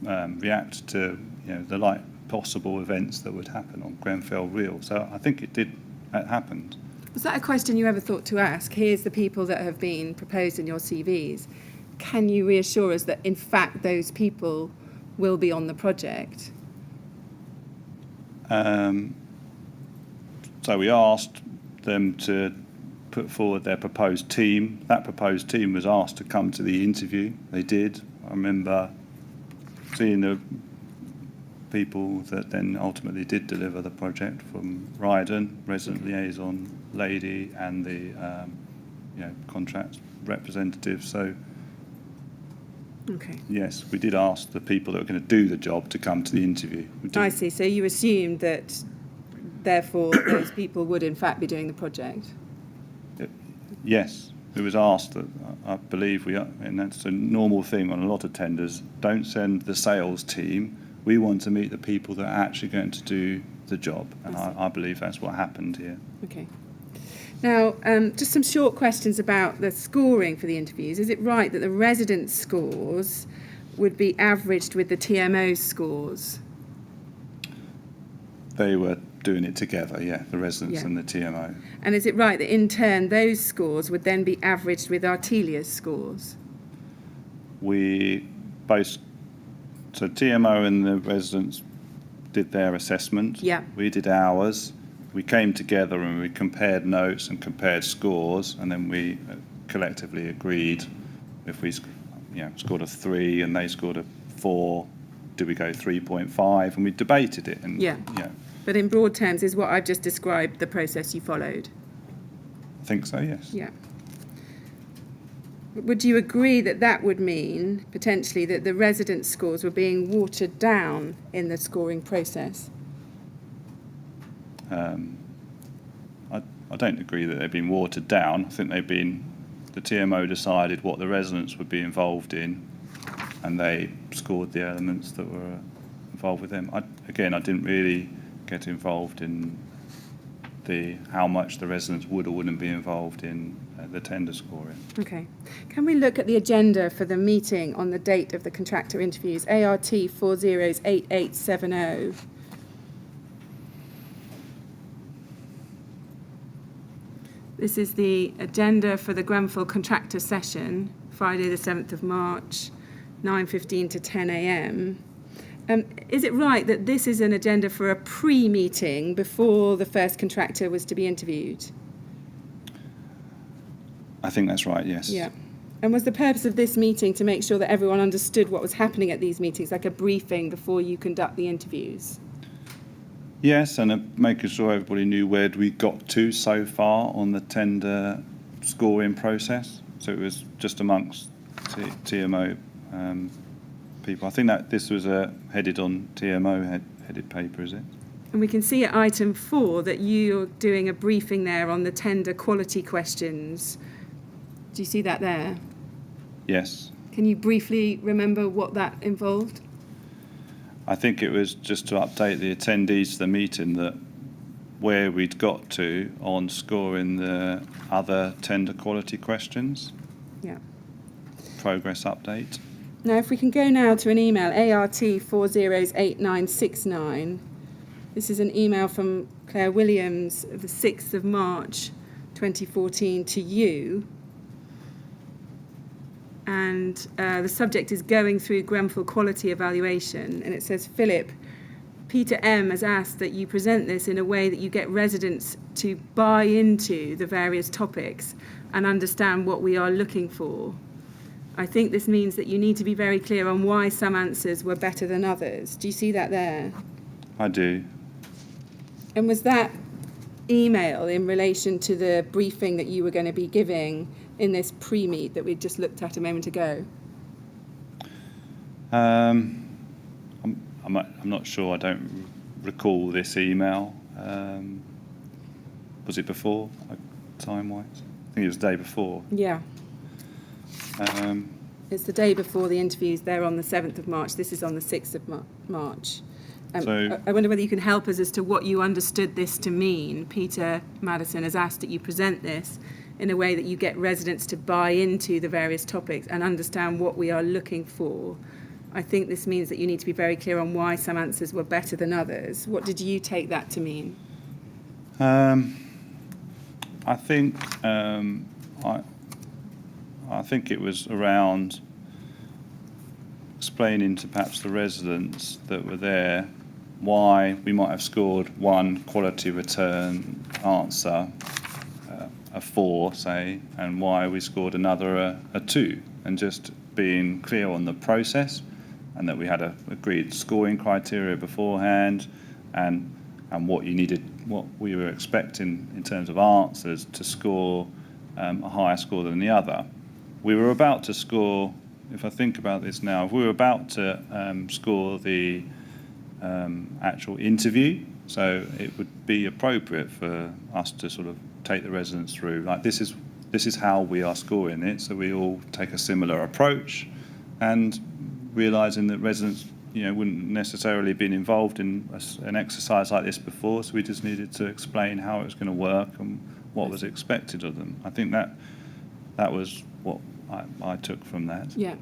react to the possible events that would happen on Grenfell Real. So I think it happened. Was that a question you ever thought to ask? Here's the people that have been proposed in your CVs. Can you reassure us that in fact those people will be on the project? So we asked them to put forward their proposed team. That proposed team was asked to come to the interview. They did. I remember seeing the people that then ultimately did deliver the project from Ryden, resident liaison lady, and the contract representative. So okay. Yes, we did ask the people that were going to do the job to come to the interview. I see. So you assumed that, therefore, those people would in fact be doing the project? Yes, it was asked that. I believe and that's a normal thing on a lot of tenders. Don't send the sales team. We want to meet the people that are actually going to do the job, and I believe that's what happened here. Okay. Now, just some short questions about the scoring for the interviews. Is it right that the resident scores would be averaged with the TMO scores? They were doing it together, the residents and the TMO. And is it right that in turn those scores would then be averaged with Artelia's scores? So TMO and the residents did their assessment. Yeah. We did ours. We came together and we compared notes and compared scores, and then we collectively agreed if we scored a 3 and they scored a 4, do we go 3.5? And we debated it. And But in broad terms, is what I've just described the process you followed? I think so, yes. Yeah. Would you agree that that would mean, potentially, that the resident scores were being watered down in the scoring process? I don't agree that they've been watered down. I think the TMO decided what the residents would be involved in, and they scored the elements that were involved with them. I didn't really get involved in how much the residents would or wouldn't be involved in the tender scoring. Okay. Can we look at the agenda for the meeting on the date of the contractor interviews, ART 408870? This is the agenda for the Grenfell contractor session, Friday the 7th of March, 9:15 to 10 a.m. Is it right that this is an agenda for a pre-meeting before the first contractor was to be interviewed? I think that's right, yes. Yeah. And was the purpose of this meeting to make sure that everyone understood what was happening at these meetings, like a briefing before you conduct the interviews? Yes, and making sure everybody knew where we got to so far on the tender scoring process. So it was just amongst TMO people. I think that this was headed on TMO headed paper, is it? And we can see at item 4 that you're doing a briefing there on the tender quality questions. Do you see that there? Yes. Can you briefly remember what that involved? I think it was just to update the attendees to the meeting that where we'd got to on scoring the other tender quality questions. Yeah. Progress update. Now, if we can go now to an email, ART408969. This is an email from Claire Williams of the 6th of March 2014 to you. And the subject is going through Grenfell quality evaluation. And it says, Philip, Peter M. has asked that you present this in a way that you get residents to buy into the various topics and understand what we are looking for. I think this means that you need to be very clear on why some answers were better than others. Do you see that there? I do. And was that email in relation to the briefing that you were going to be giving in this pre-meet that we just looked at a moment ago? I'm not sure. I don't recall this email. Was it before, time-wise? I think it was the day before. Yeah. It's the day before the interviews. They're on the 7th of March. This is on the 6th of March. So I wonder whether you can help us as to what you understood this to mean. Peter Madison has asked that you present this in a way that you get residents to buy into the various topics and understand what we are looking for. I think this means that you need to be very clear on why some answers were better than others. What did you take that to mean? I think I think it was around explaining to perhaps the residents that were there why we might have scored one quality return answer a 4, say, and why we scored another a 2, and just being clear on the process, and that we had a agreed scoring criteria beforehand, and what you needed, what we were expecting in terms of answers to score a higher score than the other. We were about to score, if I think about this now, if we were about to score the actual interview, so it would be appropriate for us to sort of take the residents through, like this is how we are scoring it, so we all take a similar approach, and realising that residents wouldn't necessarily been involved in an exercise like this before, so we just needed to explain how it was going to work and what was expected of them. I think that was what I took from that. Yeah.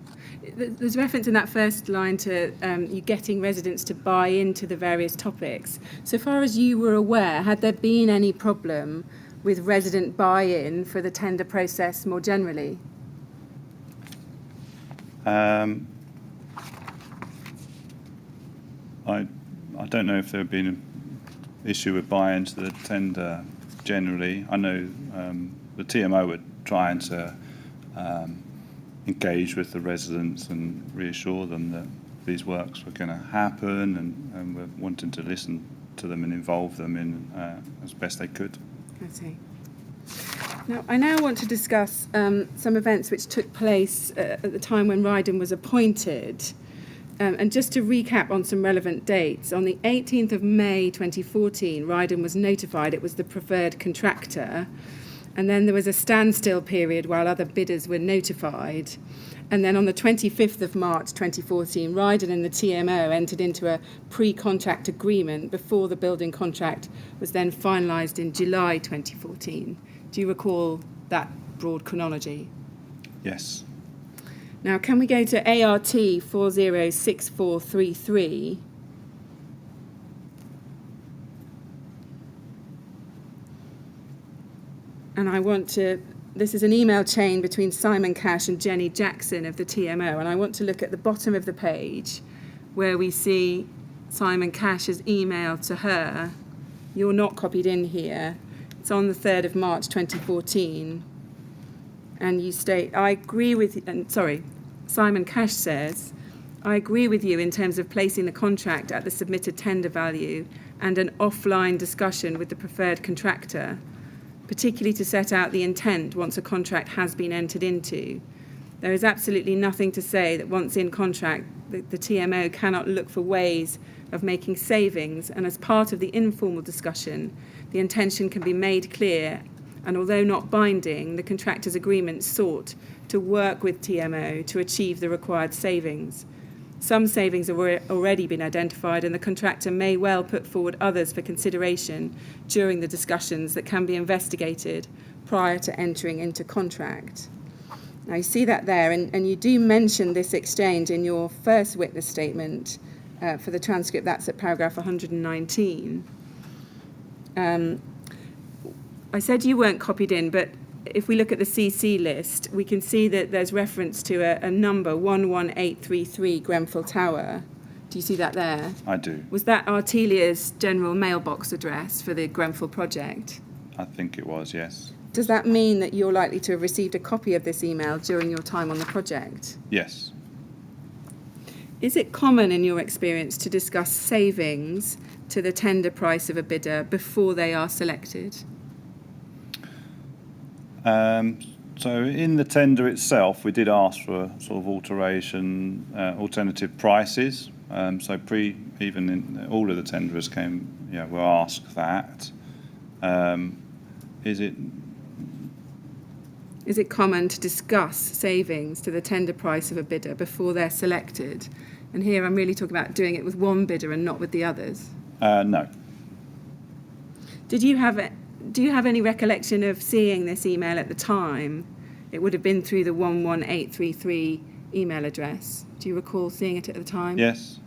There's reference in that first line to you getting residents to buy into the various topics. So far as you were aware, had there been any problem with resident buy-in for the tender process more generally? I don't know if there had been an issue with buy-in to the tender generally. I know the TMO were trying to engage with the residents and reassure them that these works were going to happen, and were wanting to listen to them and involve them in as best they could. I see. Now, I now want to discuss some events which took place at the time when Ryden was appointed. And just to recap on some relevant dates, on the 18th of May 2014, Ryden was notified it was the preferred contractor. And then there was a standstill period while other bidders were notified. And then on the 25th of March 2014, Ryden and the TMO entered into a pre-contract agreement before the building contract was then finalised in July 2014. Do you recall that broad chronology? Yes. Now, can we go to ART 406433? And I want to, this is an email chain between Simon Cash and Jenny Jackson of the TMO, and I want to look at the bottom of the page where we see Simon Cash's email to her. You're not copied in here. It's on the 3rd of March 2014. and you state, Simon Cash says, I agree with you in terms of placing the contract at the submitted tender value and an offline discussion with the preferred contractor, particularly to set out the intent once a contract has been entered into. There is absolutely nothing to say that once in contract, the TMO cannot look for ways of making savings, and as part of the informal discussion, the intention can be made clear, and although not binding, the contractor's agreement sought to work with TMO to achieve the required savings. Some savings have already been identified, and the contractor may well put forward others for consideration during the discussions that can be investigated prior to entering into contract. Now, you see that there, and you do mention this exchange in your first witness statement for the transcript. That's at paragraph 119. I said you weren't copied in, but if we look at the CC list, we can see that there's reference to a number 11833 Grenfell Tower. Do you see that there? I do. Was that Artelia's general mailbox address for the Grenfell project? I think it was, yes. Does that mean that you're likely to have received a copy of this email during your time on the project? Yes. Is it common in your experience to discuss savings to the tender price of a bidder before they are selected? So in the tender itself, we did ask for sort of alternative prices. So even in all of the tenderers were asked that. Is it common to discuss savings to the tender price of a bidder before they're selected? And here I'm really talking about doing it with one bidder and not with the others. No. Do you have any recollection of seeing this email at the time? It would have been through the 11833 email address. Do you recall seeing it at the time? Yes.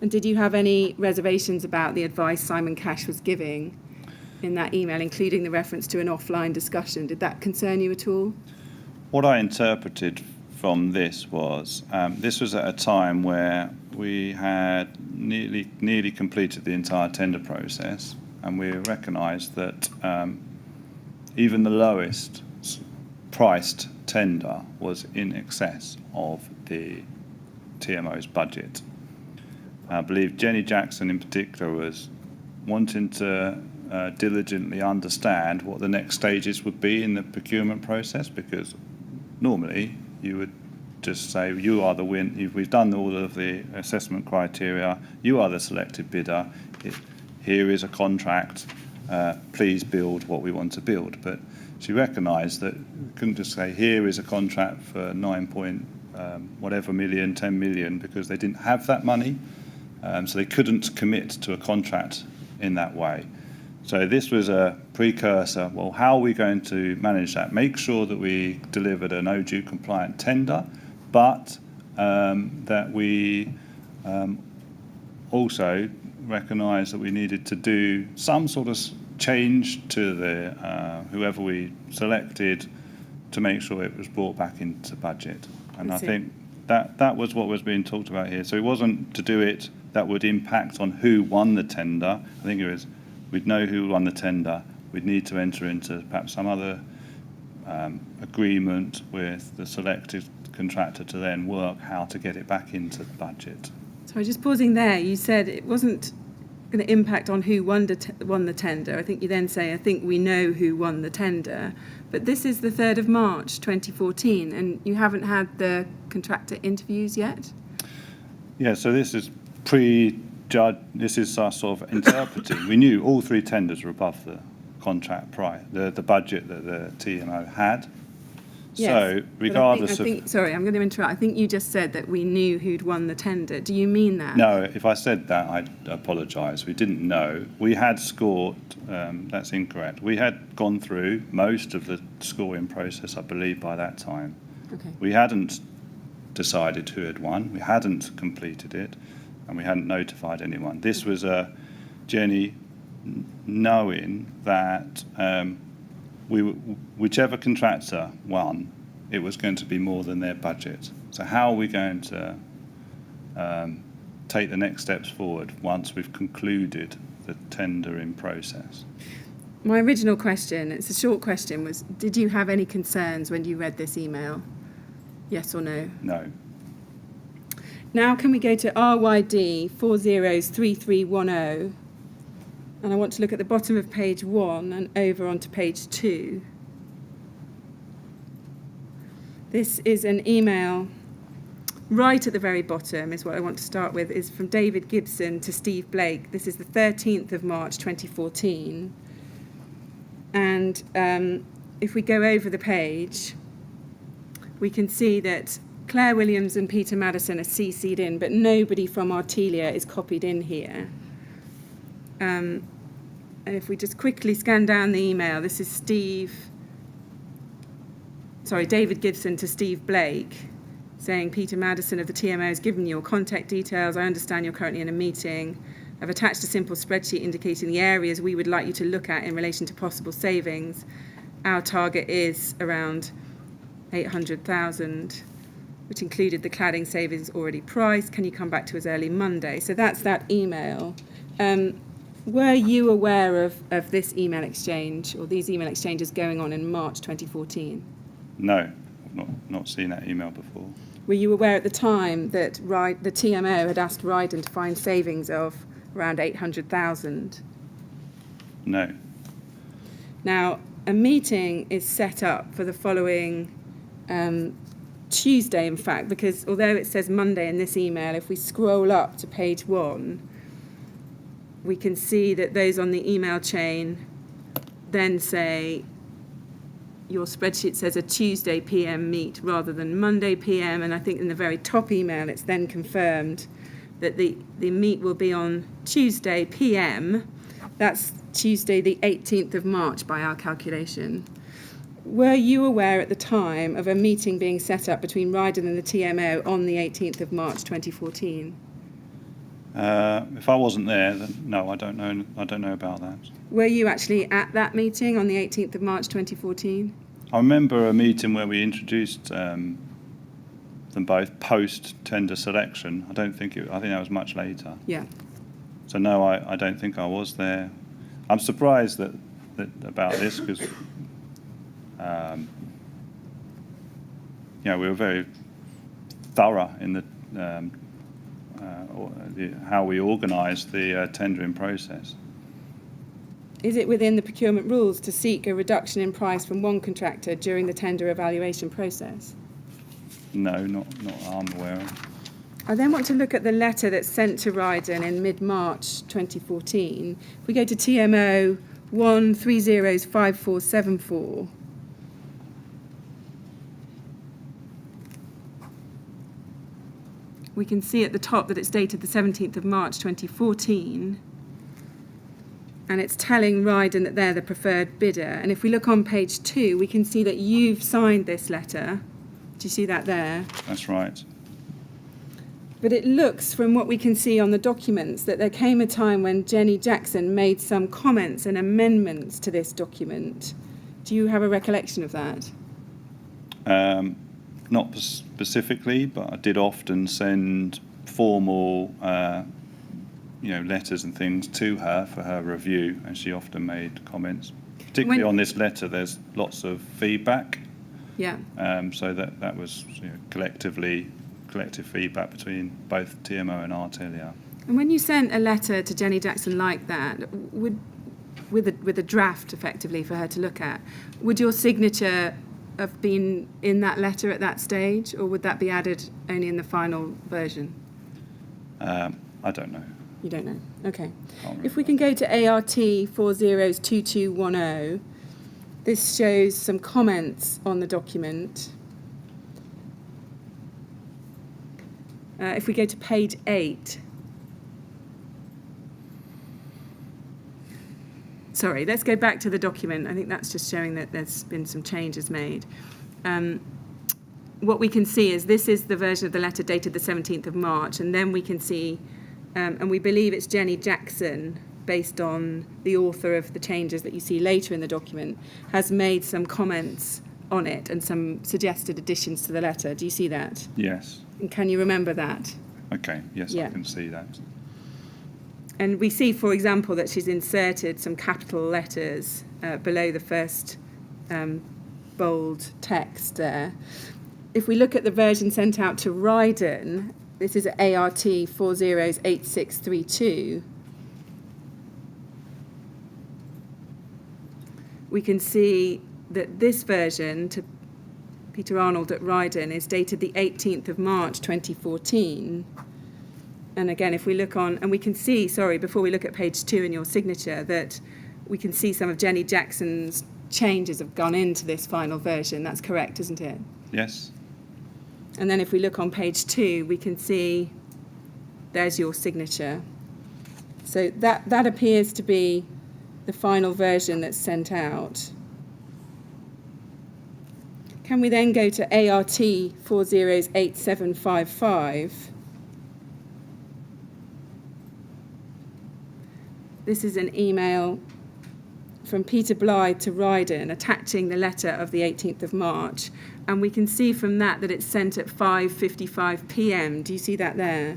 And did you have any reservations about the advice Simon Cash was giving in that email, including the reference to an offline discussion? Did that concern you at all? What I interpreted from this was at a time where we had nearly completed the entire tender process, and we recognised that even the lowest priced tender was in excess of the TMO's budget. I believe Jenny Jackson in particular was wanting to diligently understand what the next stages would be in the procurement process, because normally you would just say, you are the win. We've done all of the assessment criteria. You are the selected bidder. Here is a contract. Please build what we want to build. But she recognised that we couldn't just say, here is a contract for 10 million, because they didn't have that money. So they couldn't commit to a contract in that way. So this was a precursor. Well, how are we going to manage that? Make sure that we delivered an ODU compliant tender, but that we also recognise that we needed to do some sort of change to the whoever we selected to make sure it was brought back into budget. And I think that was what was being talked about here. So it wasn't to do it that would impact on who won the tender. I think it was, we'd know who won the tender. We'd need to enter into perhaps some other agreement with the selected contractor to then work how to get it back into the budget. So just pausing there, you said it wasn't going to impact on who won the tender. I think you then say, I think we know who won the tender. But this is the 3rd of March 2014, and you haven't had the contractor interviews yet? Yeah, so this is pre-judge. This is our sort of interpreting. We knew all 3 tenders were above the contract price, the budget that the TMO had. Yes, so regardless I think, sorry, I'm going to interrupt. I think you just said that we knew who'd won the tender. Do you mean that? No, if I said that, I apologise. We didn't know. We had scored, that's incorrect. We had gone through most of the scoring process, I believe, by that time. Okay. We hadn't decided who had won. We hadn't completed it, and we hadn't notified anyone. This was Jenny knowing that whichever contractor won, it was going to be more than their budget. So how are we going to take the next steps forward once we've concluded the tendering process? My original question, it's a short question, was did you have any concerns when you read this email? Yes or no? No. Now can we go to RYD 403310, and I want to look at the bottom of page 1 and over onto page 2. This is an email right at the very bottom, is what I want to start with, is from David Gibson to Steve Blake. This is the 13th of March 2014. And if we go over the page, we can see that Claire Williams and Peter Madison are CC'd in, but nobody from Artelia is copied in here. And if we just quickly scan down the email, this is David Gibson to Steve Blake, saying, Peter Madison of the TMO has given you your contact details. I understand you're currently in a meeting. I've attached a simple spreadsheet indicating the areas we would like you to look at in relation to possible savings. Our target is around 800,000, which included the cladding savings already priced. Can you come back to us early Monday? So that's that email. Were you aware of this email exchange or these email exchanges going on in March 2014? No, I've not seen that email before. Were you aware at the time that the TMO had asked Ryden to find savings of around 800,000? No. Now, a meeting is set up for the following Tuesday, in fact, because although it says Monday in this email, if we scroll up to page 1, we can see that those on the email chain then say, your spreadsheet says a Tuesday PM meet rather than Monday PM, and I think in the very top email it's then confirmed that the meet will be on Tuesday PM. That's Tuesday the 18th of March by our calculation. Were you aware at the time of a meeting being set up between Ryden and the TMO on the 18th of March 2014? If I wasn't there, then no, I don't know about that. Were you actually at that meeting on the 18th of March 2014? I remember a meeting where we introduced them both post tender selection. I think that was much later. Yeah. So no, I don't think I was there. I'm surprised that about this because we were very thorough in the how we organised the tendering process. Is it within the procurement rules to seek a reduction in price from one contractor during the tender evaluation process? No, not I'm aware of. I then want to look at the letter that's sent to Ryden in mid-March 2014. If we go to TMO 1305474, we can see at the top that it's dated the 17th of March 2014, and it's telling Ryden that they're the preferred bidder. And if we look on page 2, we can see that you've signed this letter. Do you see that there? That's right. But it looks, from what we can see on the documents, that there came a time when Jenny Jackson made some comments and amendments to this document. Do you have a recollection of that? Not specifically, but I did often send formal, letters and things to her for her review, and she often made comments. Particularly on this letter, there's lots of feedback. Yeah. So that was collective feedback between both TMO and Artelia. And when you sent a letter to Jenny Jackson like that, with a draft effectively for her to look at, would your signature have been in that letter at that stage, or would that be added only in the final version? I don't know. You don't know? Okay. If we can go to ART 402210, this shows some comments on the document. If we go to page 8. Sorry, let's go back to the document. I think that's just showing that there's been some changes made. What we can see is this is the version of the letter dated the 17th of March, and then we can see, and we believe it's Jenny Jackson, based on the author of the changes that you see later in the document, has made some comments on it and some suggested additions to the letter. Do you see that? Yes. And can you remember that? Okay, yes, yeah. I can see that. And we see, for example, that she's inserted some capital letters below the first bold text there. If we look at the version sent out to Ryden, this is ART 408632. We can see that this version to Peter Arnold at Ryden is dated the 18th of March 2014. And again, if we look on, and we can see, sorry, before we look at page 2 in your signature, that we can see some of Jenny Jackson's changes have gone into this final version. That's correct, isn't it? Yes. And then if we look on page 2, we can see there's your signature. So that appears to be the final version that's sent out. Can we then go to ART 408755? This is an email from Peter Blythe to Ryden attaching the letter of the 18th of March. And we can see from that it's sent at 5:55 p.m. Do you see that there?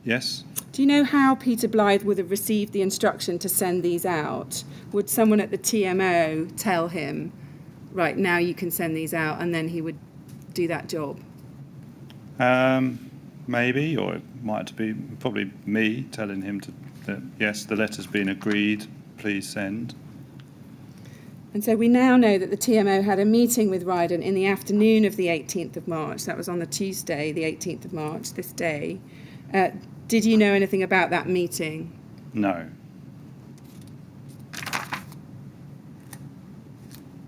Yes. Do you know how Peter Blythe would have received the instruction to send these out? Would someone at the TMO tell him, right, now you can send these out, and then he would do that job? Maybe, or it might be probably me telling him that yes, the letter's been agreed, please send. And so we now know that the TMO had a meeting with Ryden in the afternoon of the 18th of March. That was on the Tuesday, the 18th of March, this day. Did you know anything about that meeting? No.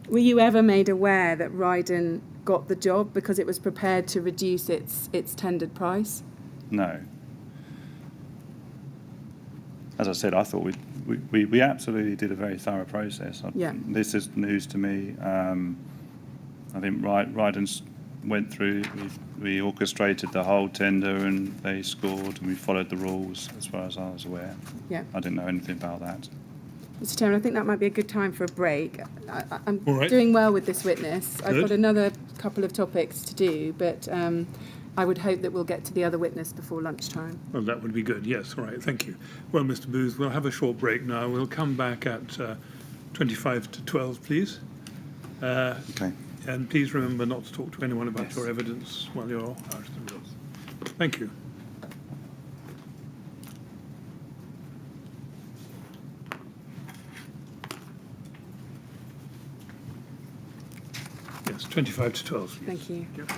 Were you ever made aware that Ryden got the job because it was prepared to reduce its tendered price? No. As I said, I thought we absolutely did a very thorough process. Yeah. This is news to me. I think Ryden went through, we orchestrated the whole tender and they scored and we followed the rules as far as I was aware. Yeah. I didn't know anything about that. Mr. Chairman, I think that might be a good time for a break. I'm All right. doing well with this witness. I've Good. got another couple of topics to do, but I would hope that we'll get to the other witness before lunchtime. Well, that would be good. Yes, all right. Thank you. Well, Mr. Booth, we'll have a short break now. We'll come back at 25 to 12, please. Okay. And please remember not to talk to anyone about your evidence while you're out of the room. Thank you. Yes, 25 to 12. Please. Thank you. Yep.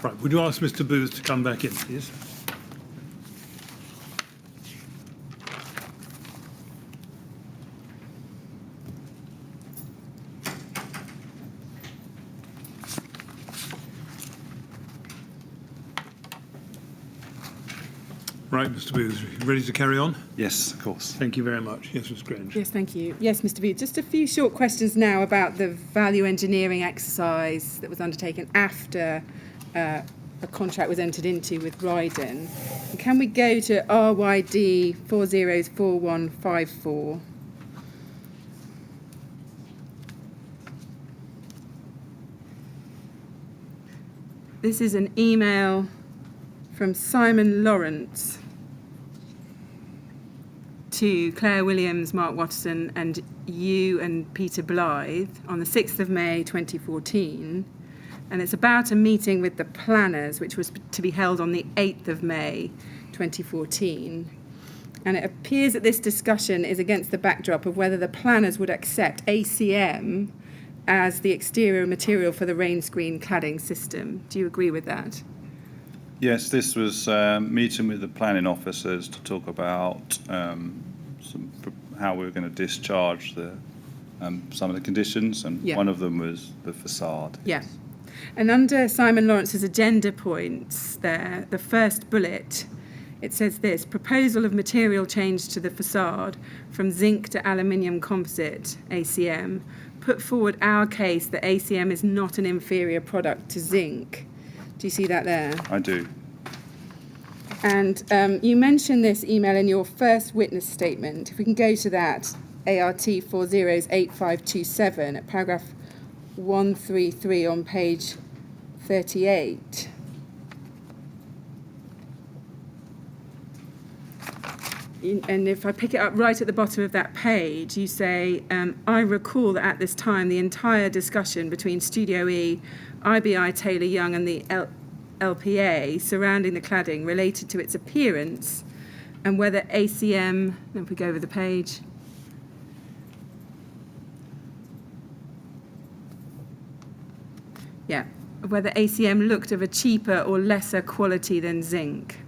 Right, would you ask Mr. Booth to come back in, please? Right, Mr. Booth, ready to carry on? Yes, of course. Thank you very much. Yes, Ms. Grange. Yes, thank you. Yes, Mr. Booth, just a few short questions now about the value engineering exercise that was undertaken after a contract was entered into with Ryden. And can we go to RYD 404154? This is an email from Simon Lawrence to Claire Williams, Mark Watterson, and you and Peter Blythe on the 6th of May 2014. And it's about a meeting with the planners, which was to be held on the 8th of May 2014. And it appears that this discussion is against the backdrop of whether the planners would accept ACM as the exterior material for the rain screen cladding system. Do you agree with that? Yes, this was meeting with the planning officers to talk about how we were going to discharge some of the conditions, and Yeah. one of them was the facade. Yeah. And under Simon Lawrence's agenda points there, the first bullet, it says this: proposal of material change to the facade from zinc to aluminium composite, ACM. Put forward our case that ACM is not an inferior product to zinc. Do you see that there? I do. And you mentioned this email in your first witness statement. If we can go to that, ART 408527 at paragraph 133 on page 38. And if I pick it up right at the bottom of that page, you say, I recall that at this time the entire discussion between Studio E, IBI, Taylor Young and the LPA surrounding the cladding related to its appearance and whether ACM, if we go over the page, whether ACM looked of a cheaper or lesser quality than zinc.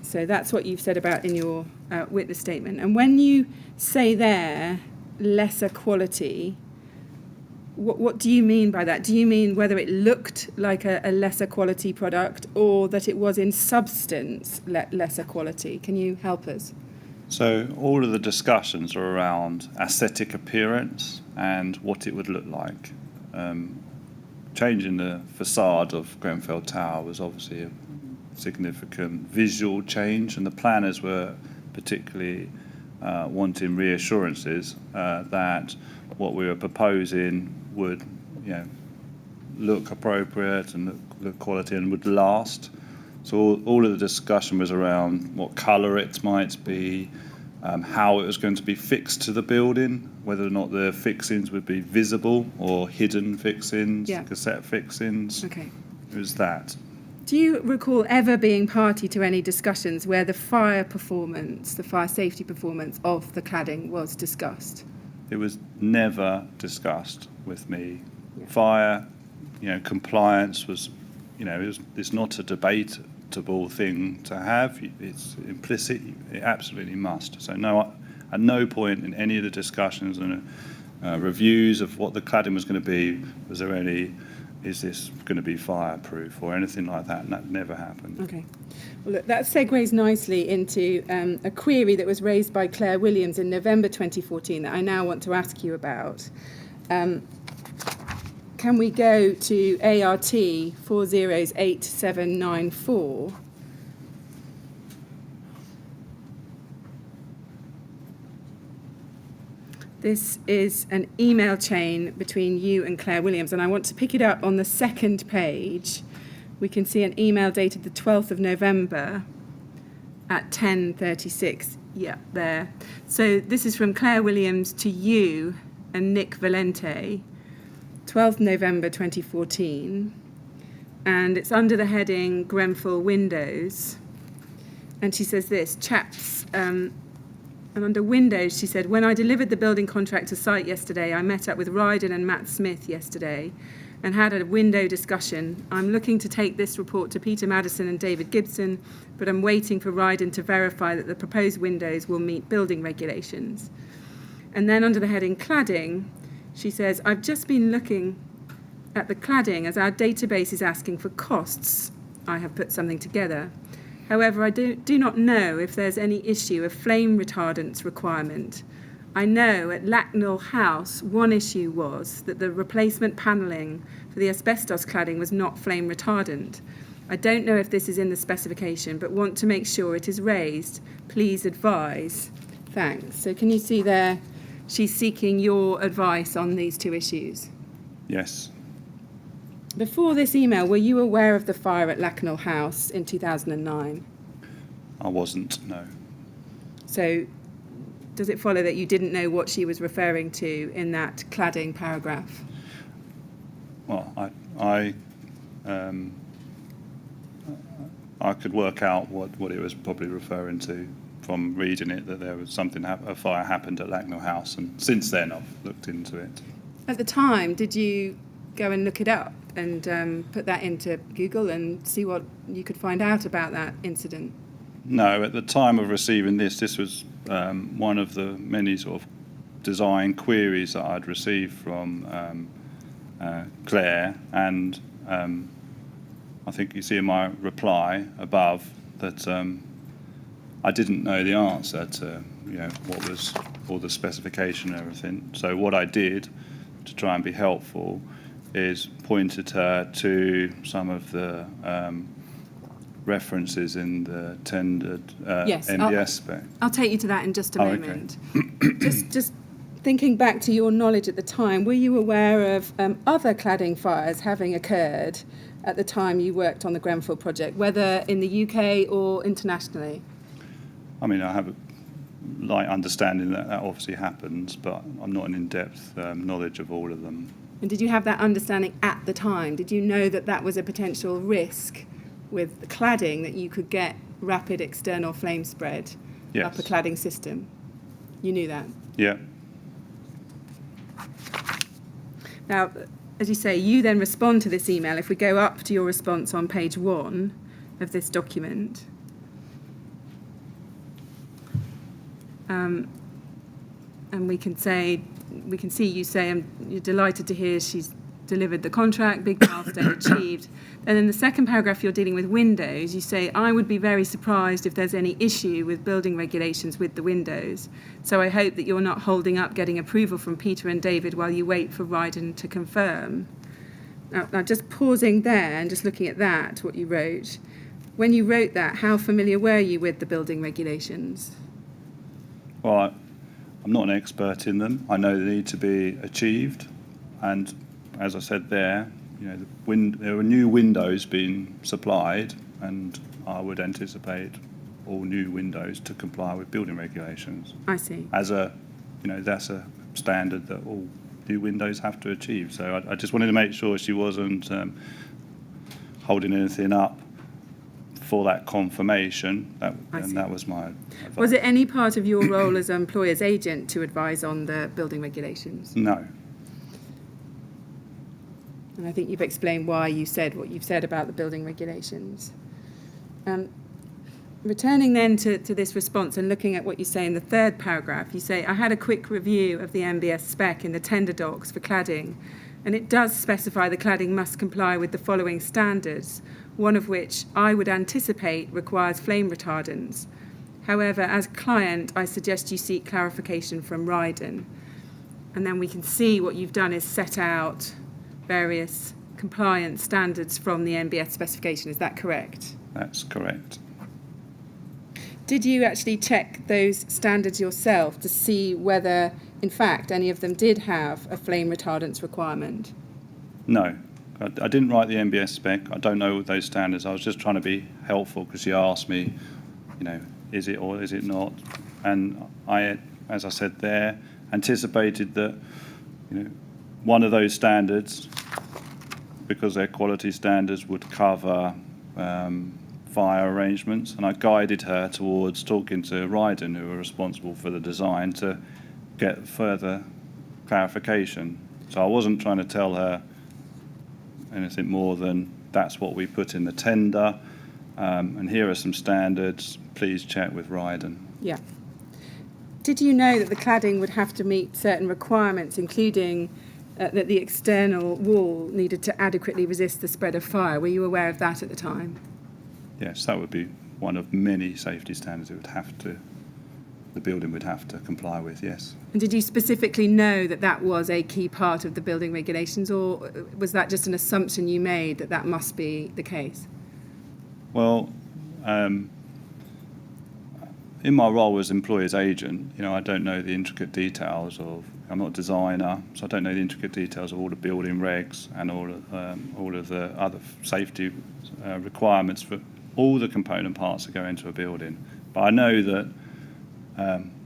So that's what you've said about in your witness statement. And when you say there, lesser quality, what do you mean by that? Do you mean whether it looked like a lesser quality product or that it was in substance lesser quality? Can you help us? So all of the discussions are around aesthetic appearance and what it would look like. Changing the facade of Grenfell Tower was obviously a significant visual change, and the planners were particularly wanting reassurances that what we were proposing would, look appropriate and look quality and would last. So all of the discussion was around what colour it might be, how it was going to be fixed to the building, whether or not the fixings would be visible or hidden fixings, cassette fixings. Okay. It was that. Do you recall ever being party to any discussions where the fire performance, the fire safety performance of the cladding was discussed? It was never discussed with me. Yeah. Fire, compliance was, it's not a debatable thing to have. It's implicit. It absolutely must. So no, at no point in any of the discussions and reviews of what the cladding was going to be was there any, is this going to be fireproof or anything like that? And that never happened. Okay. Well, look, that segues nicely into a query that was raised by Claire Williams in November 2014 that I now want to ask you about. Can we go to ART 408794? This is an email chain between you and Claire Williams, and I want to pick it up on the second page. We can see an email dated the 12th of November at 10:36. Yeah, there. So this is from Claire Williams to you and Nick Valente, 12th November 2014. And it's under the heading Grenfell Windows. And she says this, chaps, and under Windows, she said, when I delivered the building contract to site yesterday, I met up with Ryden and Matt Smith yesterday, and had a window discussion. I'm looking to take this report to Peter Madison and David Gibson, but I'm waiting for Ryden to verify that the proposed windows will meet building regulations. And then under the heading cladding, she says, I've just been looking at the cladding as our database is asking for costs. I have put something together. However, I do not know if there's any issue of flame retardance requirement. I know at Lacknell House, one issue was that the replacement panelling for the asbestos cladding was not flame retardant. I don't know if this is in the specification, but want to make sure it is raised. Please advise. Thanks. So can you see there, she's seeking your advice on these two issues? Yes. Before this email, were you aware of the fire at Lacknell House in 2009? I wasn't, no. So does it follow that you didn't know what she was referring to in that cladding paragraph? Well, I could work out what it was probably referring to from reading it, that there was something, a fire happened at Lacknell House, and since then I've looked into it. At the time, did you go and look it up and put that into Google and see what you could find out about that incident? No, at the time of receiving this was one of the many sort of design queries that I'd received from Claire, and I think you see in my reply above that I didn't know the answer to what was all the specification and everything. So what I did to try and be helpful is pointed her to some of the references in the tendered Yes, MBS spec. I'll take you to that in just a Oh, okay. moment. just thinking back to your knowledge at the time, were you aware of other cladding fires having occurred at the time you worked on the Grenfell project, whether in the UK or internationally? I mean, I have a light understanding that obviously happens, but I'm not an in-depth knowledge of all of them. And did you have that understanding at the time? Did you know that that was a potential risk with the cladding, that you could get rapid external flame spread Yes. up a cladding system? You knew that? Yeah. Now, as you say, you then respond to this email. If we go up to your response on page 1 of this document, and we can see you say, you're delighted to hear she's delivered the contract, big milestone achieved. And in the second paragraph, you're dealing with windows. You say, I would be very surprised if there's any issue with building regulations with the windows. So I hope that you're not holding up getting approval from Peter and David while you wait for Ryden to confirm. Now, just pausing there and just looking at that, what you wrote. When you wrote that, how familiar were you with the building regulations? Well, I'm not an expert in them. I know they need to be achieved, and as I said there, there were new windows being supplied, and I would anticipate all new windows to comply with building regulations. I see. As that's a standard that all new windows have to achieve. So I just wanted to make sure she wasn't holding anything up for that confirmation, that was my advice. Was it any part of your role as employer's agent to advise on the building regulations? No. And I think you've explained why you said what you've said about the building regulations. Returning then to this response and looking at what you say in the third paragraph, you say, I had a quick review of the MBS spec in the tender docs for cladding, and it does specify the cladding must comply with the following standards, one of which I would anticipate requires flame retardants. However, as client, I suggest you seek clarification from Ryden. And then we can see what you've done is set out various compliance standards from the MBS specification. Is that correct? That's correct. Did you actually check those standards yourself to see whether, in fact, any of them did have a flame retardance requirement? No. I didn't write the MBS spec. I don't know those standards. I was just trying to be helpful because she asked me, is it or is it not? And I, as I said there, anticipated that, one of those standards, because they're quality standards, would cover fire arrangements. And I guided her towards talking to Ryden, who are responsible for the design, to get further clarification. So I wasn't trying to tell her anything more than that's what we put in the tender, and here are some standards, please check with Ryden. Yeah. Did you know that the cladding would have to meet certain requirements, including that the external wall needed to adequately resist the spread of fire? Were you aware of that at the time? Yes, that would be one of many safety standards the building would have to comply with, yes. And did you specifically know that that was a key part of the building regulations, or was that just an assumption you made that that must be the case? Well, in my role as employer's agent, I don't know the intricate details I'm not a designer, so I don't know the intricate details of all the building regs and all of the other safety requirements for all the component parts that go into a building. But I know that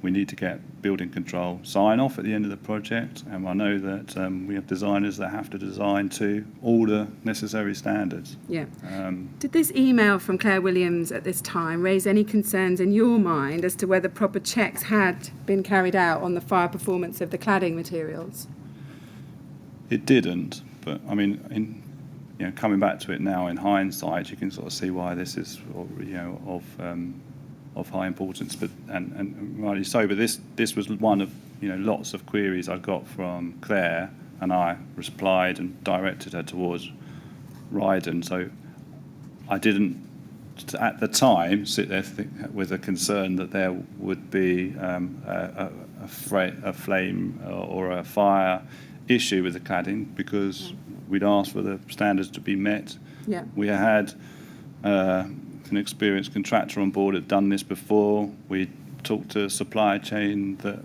we need to get building control sign off at the end of the project, and I know that we have designers that have to design to all the necessary standards. Yeah. Did this email from Claire Williams at this time raise any concerns in your mind as to whether proper checks had been carried out on the fire performance of the cladding materials? It didn't, but I mean, coming back to it now in hindsight, you can sort of see why this is, of high importance, but and rightly so. But this was one of lots of queries I got from Claire, and I replied and directed her towards Ryden. So I didn't at the time sit there with a concern that there would be a flame or a fire issue with the cladding, because we'd asked for the standards to be met. Yeah. We had an experienced contractor on board had done this before. We talked to a supply chain that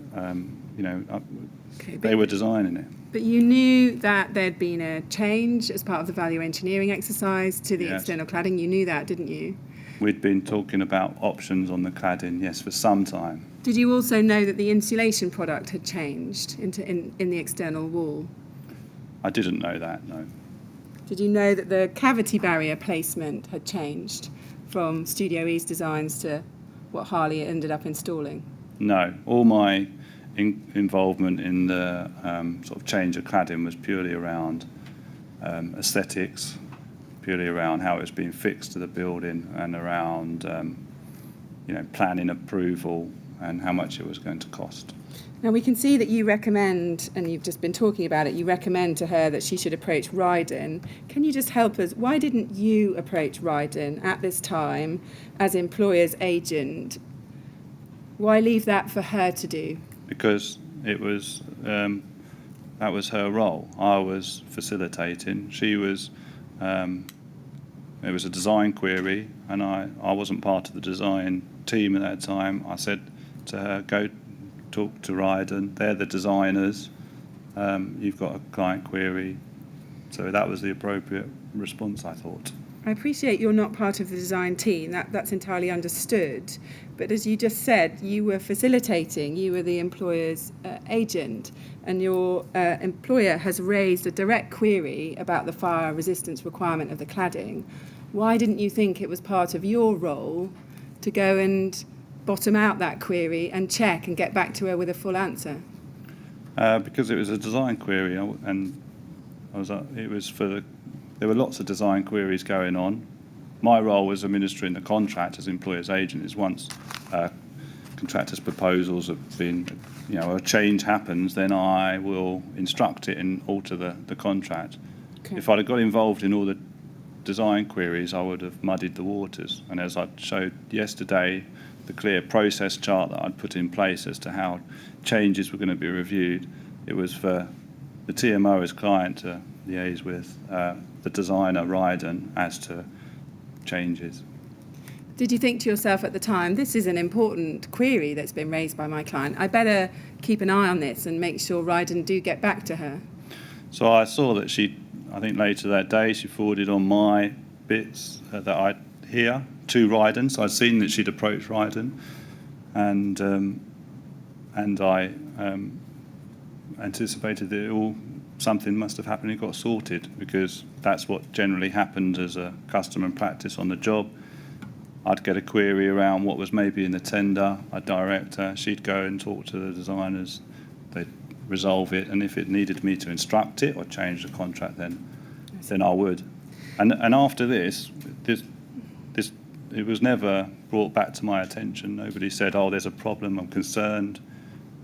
they were designing it. But you knew that there'd been a change as part of the value engineering exercise to the Yes. external cladding. You knew that, didn't you? We'd been talking about options on the cladding, yes, for some time. Did you also know that the insulation product had changed in the external wall? I didn't know that, no. Did you know that the cavity barrier placement had changed from Studio E's designs to what Harley ended up installing? No. All my involvement in the sort of change of cladding was purely around aesthetics, purely around how it was being fixed to the building, and around planning approval and how much it was going to cost. Now, we can see that you recommend, and you've just been talking about it, you recommend to her that she should approach Ryden. Can you just help us? Why didn't you approach Ryden at this time as employer's agent? Why leave that for her to do? Because it was that was her role. I was facilitating. She was. It was a design query, and I wasn't part of the design team at that time. I said to her, go talk to Ryden, they're the designers, you've got a client query. So that was the appropriate response, I thought. I appreciate you're not part of the design team, that's entirely understood, but as you just said, you were facilitating, you were the employer's agent, and your employer has raised a direct query about the fire resistance requirement of the cladding. Why didn't you think it was part of your role to go and bottom out that query and check and get back to her with a full answer? Because it was a design query, and it was there were lots of design queries going on. My role as administering the contract as employer's agent is once contractors' proposals have been, a change happens, then I will instruct it and alter the contract. Okay. If I'd have got involved in all the design queries, I would have muddied the waters. And as I showed yesterday, the clear process chart that I'd put in place as to how changes were going to be reviewed, it was for the TMO as client to liaise with the designer, Ryden, as to changes. Did you think to yourself at the time, this is an important query that's been raised by my client, I better keep an eye on this and make sure Ryden do get back to her? So I saw that I think later that day, she forwarded on my bits that I'd hear to Ryden. So I'd seen that she'd approached Ryden, and I anticipated that something must have happened and got sorted, because that's what generally happened as a custom and practice on the job. I'd get a query around what was maybe in the tender, I'd direct her, she'd go and talk to the designers, they'd resolve it, and if it needed me to instruct it or change the contract, then then I would. And after this, it was never brought back to my attention. Nobody said, "Oh, there's a problem. I'm concerned."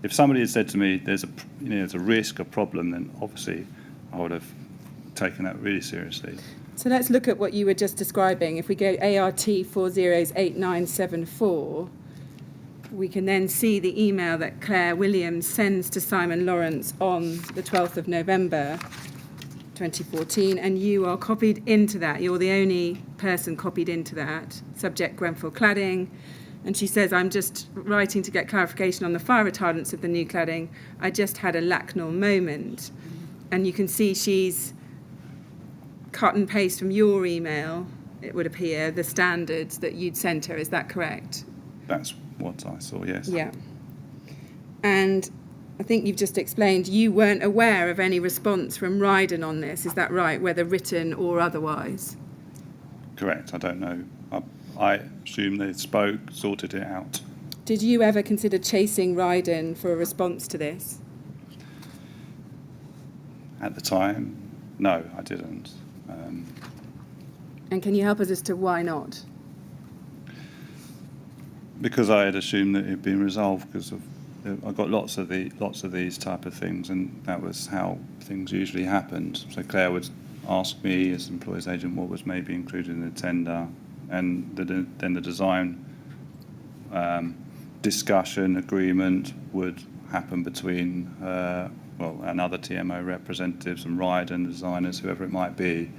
If somebody had said to me, "There's a risk, a problem," then obviously I would have taken that really seriously. So let's look at what you were just describing. If we go ART 408974, we can then see the email that Claire Williams sends to Simon Lawrence on the 12th of November 2014, and you are copied into that. You're the only person copied into that. Subject Grenfell cladding. And she says, "I'm just writing to get clarification on the fire retardants of the new cladding. I just had a Lacknall moment." And you can see she's cut and paste from your email, it would appear, the standards that you'd sent her. Is that correct? That's what I saw, yes. Yeah. And I think you've just explained you weren't aware of any response from Ryden on this. Is that right, whether written or otherwise? Correct. I don't know. I assume they spoke, sorted it out. Did you ever consider chasing Ryden for a response to this? At the time, no, I didn't. And can you help us as to why not? Because I had assumed that it had been resolved, because I got lots of these type of things, and that was how things usually happened. So Claire would ask me as employer's agent what was maybe included in the tender, and then the design discussion agreement would happen between another TMO representatives and Ryden designers, whoever it might be,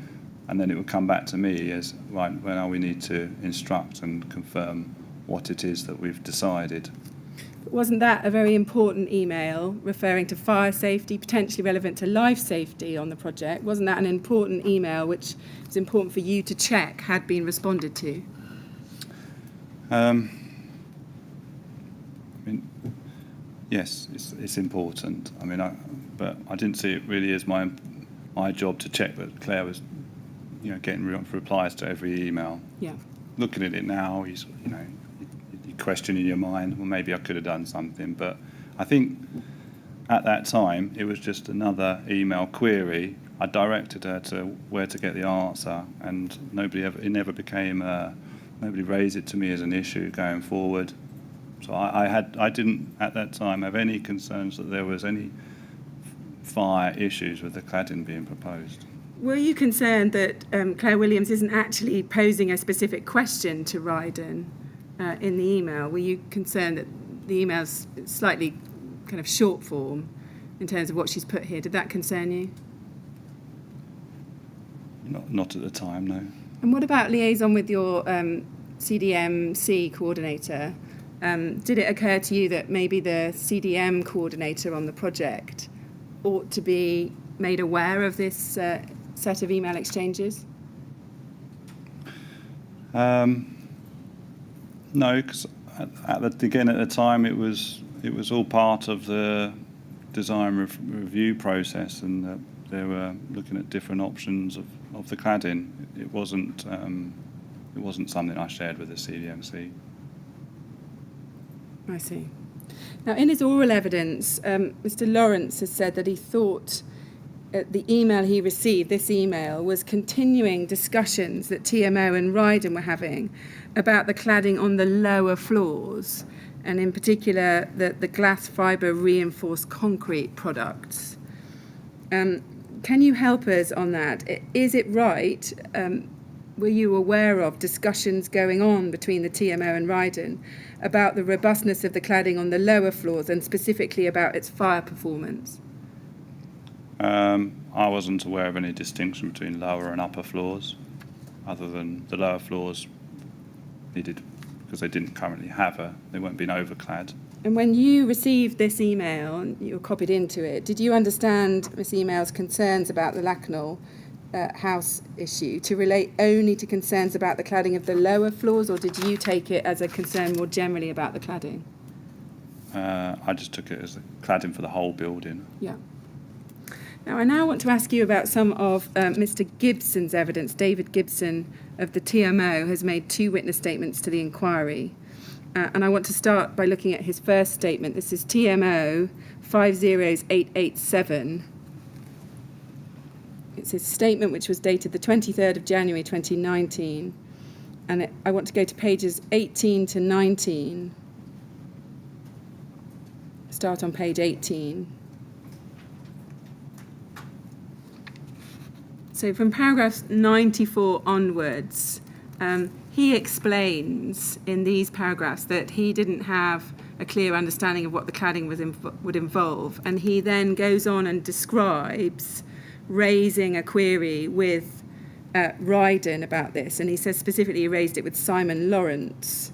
and then it would come back to me as, right, well, now we need to instruct and confirm what it is that we've decided. Wasn't that a very important email referring to fire safety, potentially relevant to life safety on the project? Wasn't that an important email which was important for you to check had been responded to? Yes, it's important. But I didn't see it really as my job to check that Claire was, getting replies to every email. Yeah. Looking at it now, you question in your mind, well, maybe I could have done something. But I think at that time, it was just another email query. I directed her to where to get the answer, and nobody raised it to me as an issue going forward. So I didn't at that time have any concerns that there was any fire issues with the cladding being proposed. Were you concerned that Claire Williams isn't actually posing a specific question to Ryden in the email? Were you concerned that the email's slightly kind of short form in terms of what she's put here? Did that concern you? Not at the time, no. And what about liaison with your CDMC coordinator? Did it occur to you that maybe the CDM coordinator on the project ought to be made aware of this set of email exchanges? No, because at the time it was all part of the design review process, and they were looking at different options of the cladding. It wasn't something I shared with the CDMC. I see. Now, in his oral evidence, Mr. Lawrence has said that he thought the email he received, this email, was continuing discussions that TMO and Ryden were having about the cladding on the lower floors, and in particular the glass fibre reinforced concrete products. Can you help us on that? Is it right? Were you aware of discussions going on between the TMO and Ryden about the robustness of the cladding on the lower floors, and specifically about its fire performance? I wasn't aware of any distinction between lower and upper floors, other than the lower floors needed, because they didn't currently they weren't being overclad. And when you received this email, and you were copied into it, did you understand this email's concerns about the Lacknall house issue to relate only to concerns about the cladding of the lower floors, or did you take it as a concern more generally about the cladding? I just took it as the cladding for the whole building. Yeah. Now, I want to ask you about some of Mr. Gibson's evidence. David Gibson of the TMO has made 2 witness statements to the inquiry. And I want to start by looking at his first statement. This is TMO 50887. it's his statement which was dated the 23rd of January 2019. And I want to go to pages 18 to 19. Start on page 18. So from paragraphs 94 onwards, he explains in these paragraphs that he didn't have a clear understanding of what the cladding would involve. And he then goes on and describes raising a query with Ryden about this. And he says specifically he raised it with Simon Lawrence.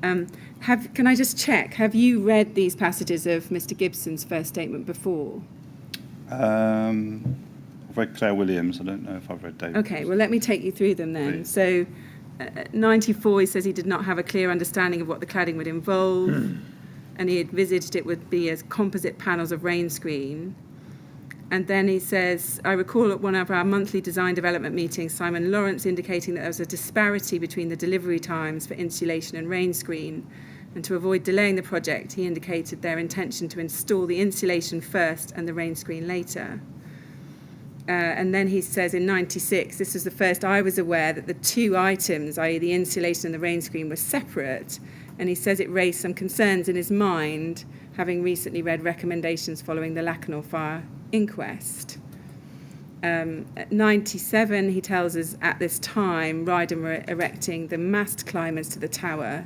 Can I just check, have you read these passages of Mr. Gibson's first statement before? I've read Claire Williams. I don't know if I've read David. Okay, well, let me take you through them then. Please. So, 94, he says he did not have a clear understanding of what the cladding would involve, and he envisaged it would be as composite panels of rain screen. And then he says, I recall at one of our monthly design development meetings, Simon Lawrence indicating that there was a disparity between the delivery times for insulation and rain screen. And to avoid delaying the project, he indicated their intention to install the insulation first and the rain screen later. And then he says in 96, this was the first I was aware that the two items, i.e. the insulation and the rain screen, were separate. And he says it raised some concerns in his mind, having recently read recommendations following the Lacanau fire inquest. At 97, he tells us at this time, Ryden were erecting the mast climbers to the tower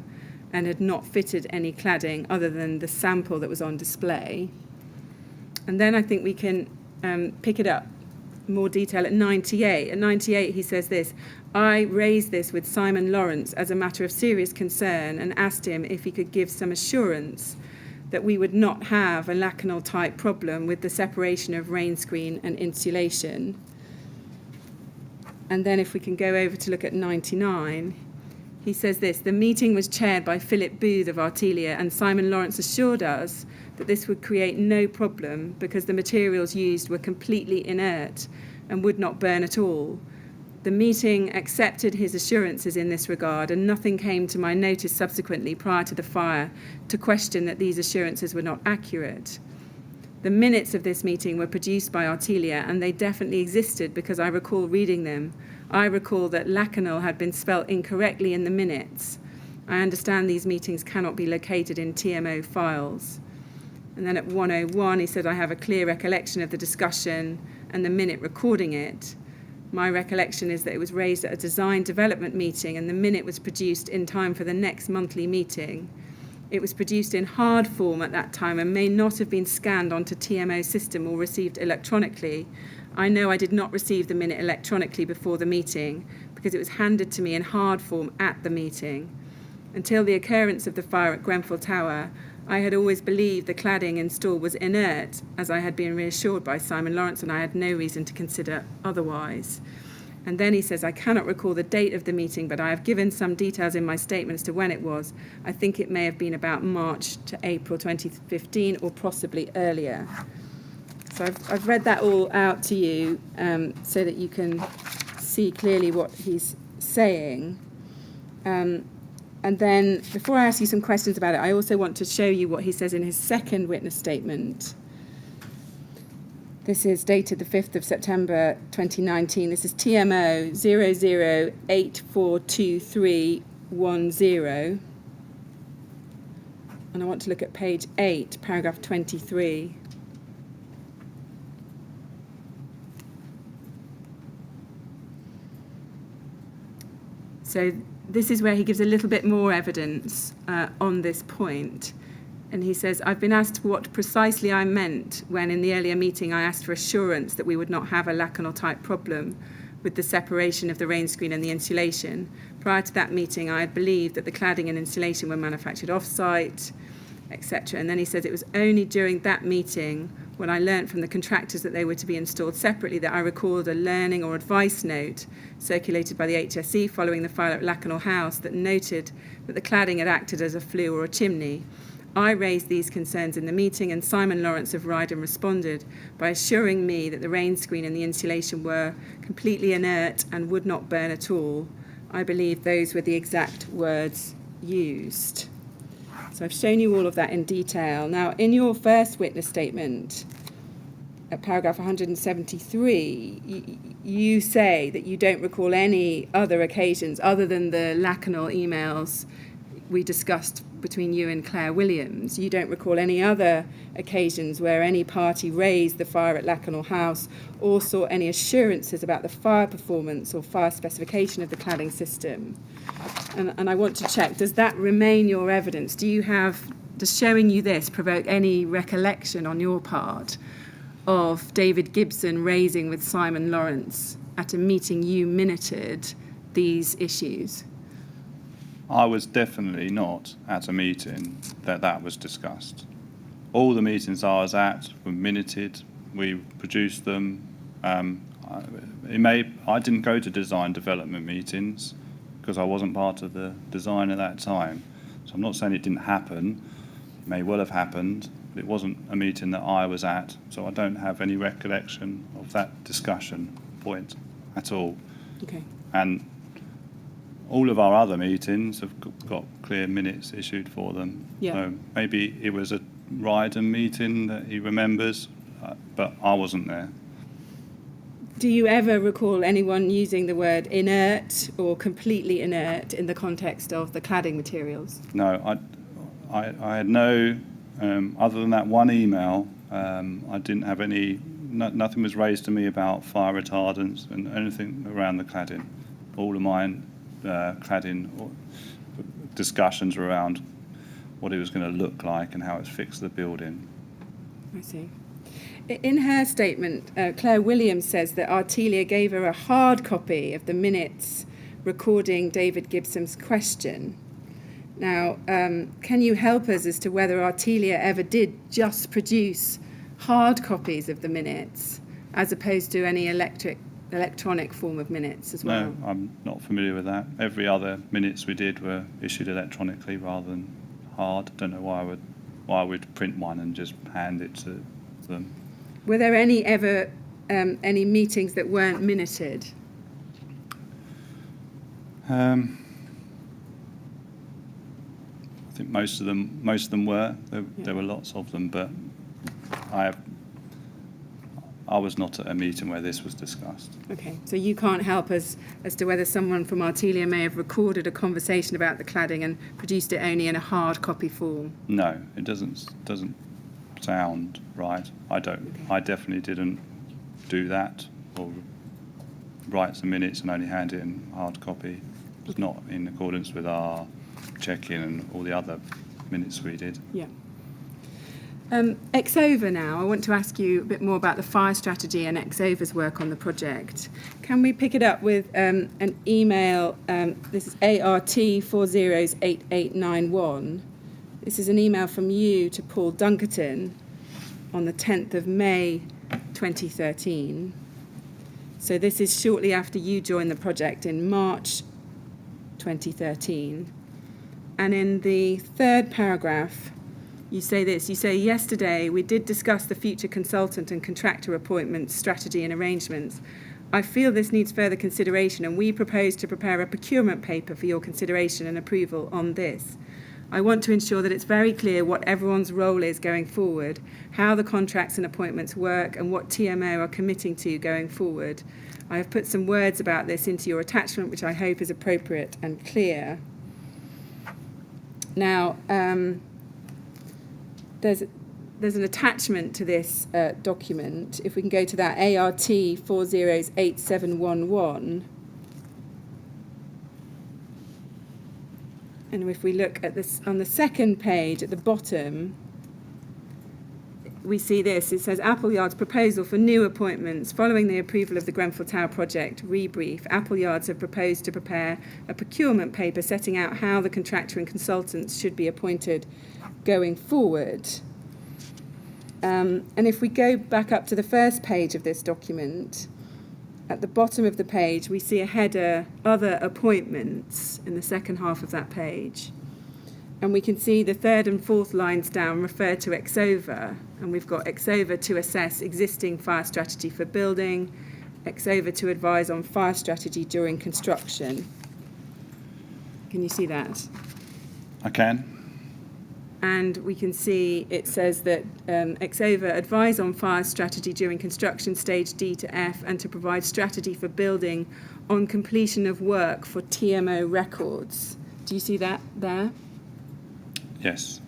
and had not fitted any cladding other than the sample that was on display. And then I think we can pick it up more detail at 98. At 98, he says this, I raised this with Simon Lawrence as a matter of serious concern and asked him if he could give some assurance that we would not have a Lacanau type problem with the separation of rain screen and insulation. And then if we can go over to look at 99, he says this, the meeting was chaired by Phillip Booth of Artelia, and Simon Lawrence assured us that this would create no problem because the materials used were completely inert and would not burn at all. The meeting accepted his assurances in this regard, and nothing came to my notice subsequently prior to the fire to question that these assurances were not accurate. The minutes of this meeting were produced by Artelia, and they definitely existed because I recall reading them. I recall that Lacanau had been spelt incorrectly in the minutes. I understand these meetings cannot be located in TMO files. And then at 101, he said, I have a clear recollection of the discussion and the minute recording it. My recollection is that it was raised at a design development meeting and the minute was produced in time for the next monthly meeting. It was produced in hard form at that time and may not have been scanned onto TMO system or received electronically. I know I did not receive the minute electronically before the meeting because it was handed to me in hard form at the meeting. Until the occurrence of the fire at Grenfell Tower, I had always believed the cladding installed was inert, as I had been reassured by Simon Lawrence, and I had no reason to consider otherwise. And then he says, I cannot recall the date of the meeting, but I have given some details in my statement as to when it was. I think it may have been about March to April 2015, or possibly earlier. So I've read that all out to you so that you can see clearly what he's saying. And then, before I ask you some questions about it, I also want to show you what he says in his second witness statement. This is dated the 5th of September 2019. This is TMO 00842310. And I want to look at page 8, paragraph 23. So this is where he gives a little bit more evidence on this point. And he says, I've been asked what precisely I meant when in the earlier meeting I asked for assurance that we would not have a Lacanau type problem with the separation of the rain screen and the insulation. Prior to that meeting, I had believed that the cladding and insulation were manufactured off-site, etc. And then he says it was only during that meeting when I learnt from the contractors that they were to be installed separately that I recalled a learning or advice note circulated by the HSE following the fire at Lacanau House that noted that the cladding had acted as a flue or a chimney. I raised these concerns in the meeting, and Simon Lawrence of Ryden responded by assuring me that the rain screen and the insulation were completely inert and would not burn at all. I believe those were the exact words used. So I've shown you all of that in detail. Now, in your first witness statement, at paragraph 173, you say that you don't recall any other occasions other than the Lacanal emails we discussed between you and Claire Williams. You don't recall any other occasions where any party raised the fire at Lacanal House or sought any assurances about the fire performance or fire specification of the cladding system. And I want to check, does that remain your evidence? Does showing you this provoke any recollection on your part of David Gibson raising with Simon Lawrence at a meeting you minuted these issues? I was definitely not at a meeting that was discussed. All the meetings I was at were minuted. We produced them. I didn't go to design development meetings because I wasn't part of the design at that time. So I'm not saying it didn't happen. It may well have happened, but it wasn't a meeting that I was at. So I don't have any recollection of that discussion point at all. Okay. And all of our other meetings have got clear minutes issued for them. Yeah. So maybe it was a Ryden meeting that he remembers, but I wasn't there. Do you ever recall anyone using the word inert or completely inert in the context of the cladding materials? No, I had no, other than that one email, I didn't have nothing was raised to me about fire retardants and anything around the cladding. All of mine cladding discussions around what it was going to look like and how it's fixed the building. I see. In her statement, Claire Williams says that Artelia gave her a hard copy of the minutes recording David Gibson's question. Now, can you help us as to whether Artelia ever did just produce hard copies of the minutes as opposed to any electronic form of minutes as well? No, I'm not familiar with that. Every other minutes we did were issued electronically rather than hard. Don't know why I would print one and just hand it to them. Were there any meetings that weren't minuted? I think most of them were. There were lots of them, but I was not at a meeting where this was discussed. Okay, so you can't help us as to whether someone from Artelia may have recorded a conversation about the cladding and produced it only in a hard copy form? No, it doesn't sound right. I definitely didn't do that or write some minutes and only hand it in hard copy. It's not in accordance with our check-in and all the other minutes we did. Yeah. Exova now, I want to ask you a bit more about the fire strategy and Exova's work on the project. Can we pick it up with an email? This is ART408891. This is an email from you to Paul Dunkerton on the 10th of May 2013. So this is shortly after you joined the project in March 2013. And in the third paragraph, you say this, you say, yesterday we did discuss the future consultant and contractor appointments, strategy and arrangements. I feel this needs further consideration and we propose to prepare a procurement paper for your consideration and approval on this. I want to ensure that it's very clear what everyone's role is going forward, how the contracts and appointments work and what TMO are committing to going forward. I have put some words about this into your attachment, which I hope is appropriate and clear. Now, there's an attachment to this document. If we can go to that, ART408711. And if we look at this on the second page at the bottom, we see this. It says Appleyard's proposal for new appointments following the approval of the Grenfell Tower project rebrief. Appleyards have proposed to prepare a procurement paper setting out how the contractor and consultants should be appointed going forward. And if we go back up to the first page of this document, at the bottom of the page, we see a header, Other Appointments, in the second half of that page. And we can see the third and fourth lines down refer to Exova. And we've got Exova to assess existing fire strategy for building, Exova to advise on fire strategy during construction. Can you see that? I can. and we can see it says that Exova advise on fire strategy during construction stage D to F and to provide strategy for building on completion of work for TMO records. Do you see that there? Yes.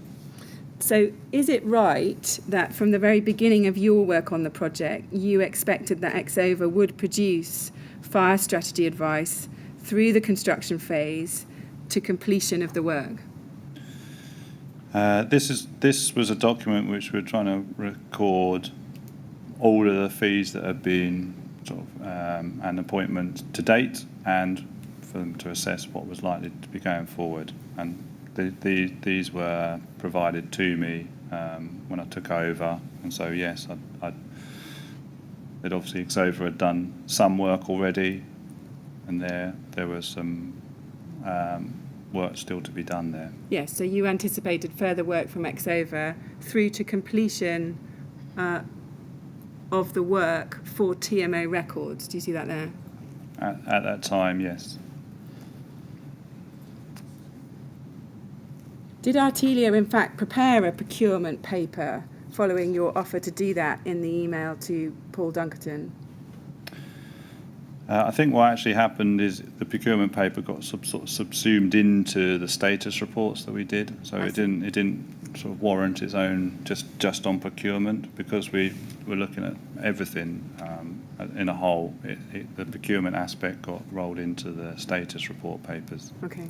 So is it right that from the very beginning of your work on the project, you expected that Exova would produce fire strategy advice through the construction phase to completion of the work? This was a document which we're trying to record all of the fees that have been sort of an appointment to date, and for them to assess what was likely to be going forward. And these were provided to me when I took over, and so yes, it obviously Exova had done some work already, and there was some work still to be done there. Yes, so you anticipated further work from Exova through to completion of the work for TMO records. Do you see that there? At that time, yes. Did Artelia, in fact, prepare a procurement paper following your offer to do that in the email to Paul Dunkerton? I think what actually happened is the procurement paper got sort of subsumed into the status reports that we did, so it didn't sort of warrant its own just on procurement, because we were looking at everything in a whole. The procurement aspect got rolled into the status report papers. Okay.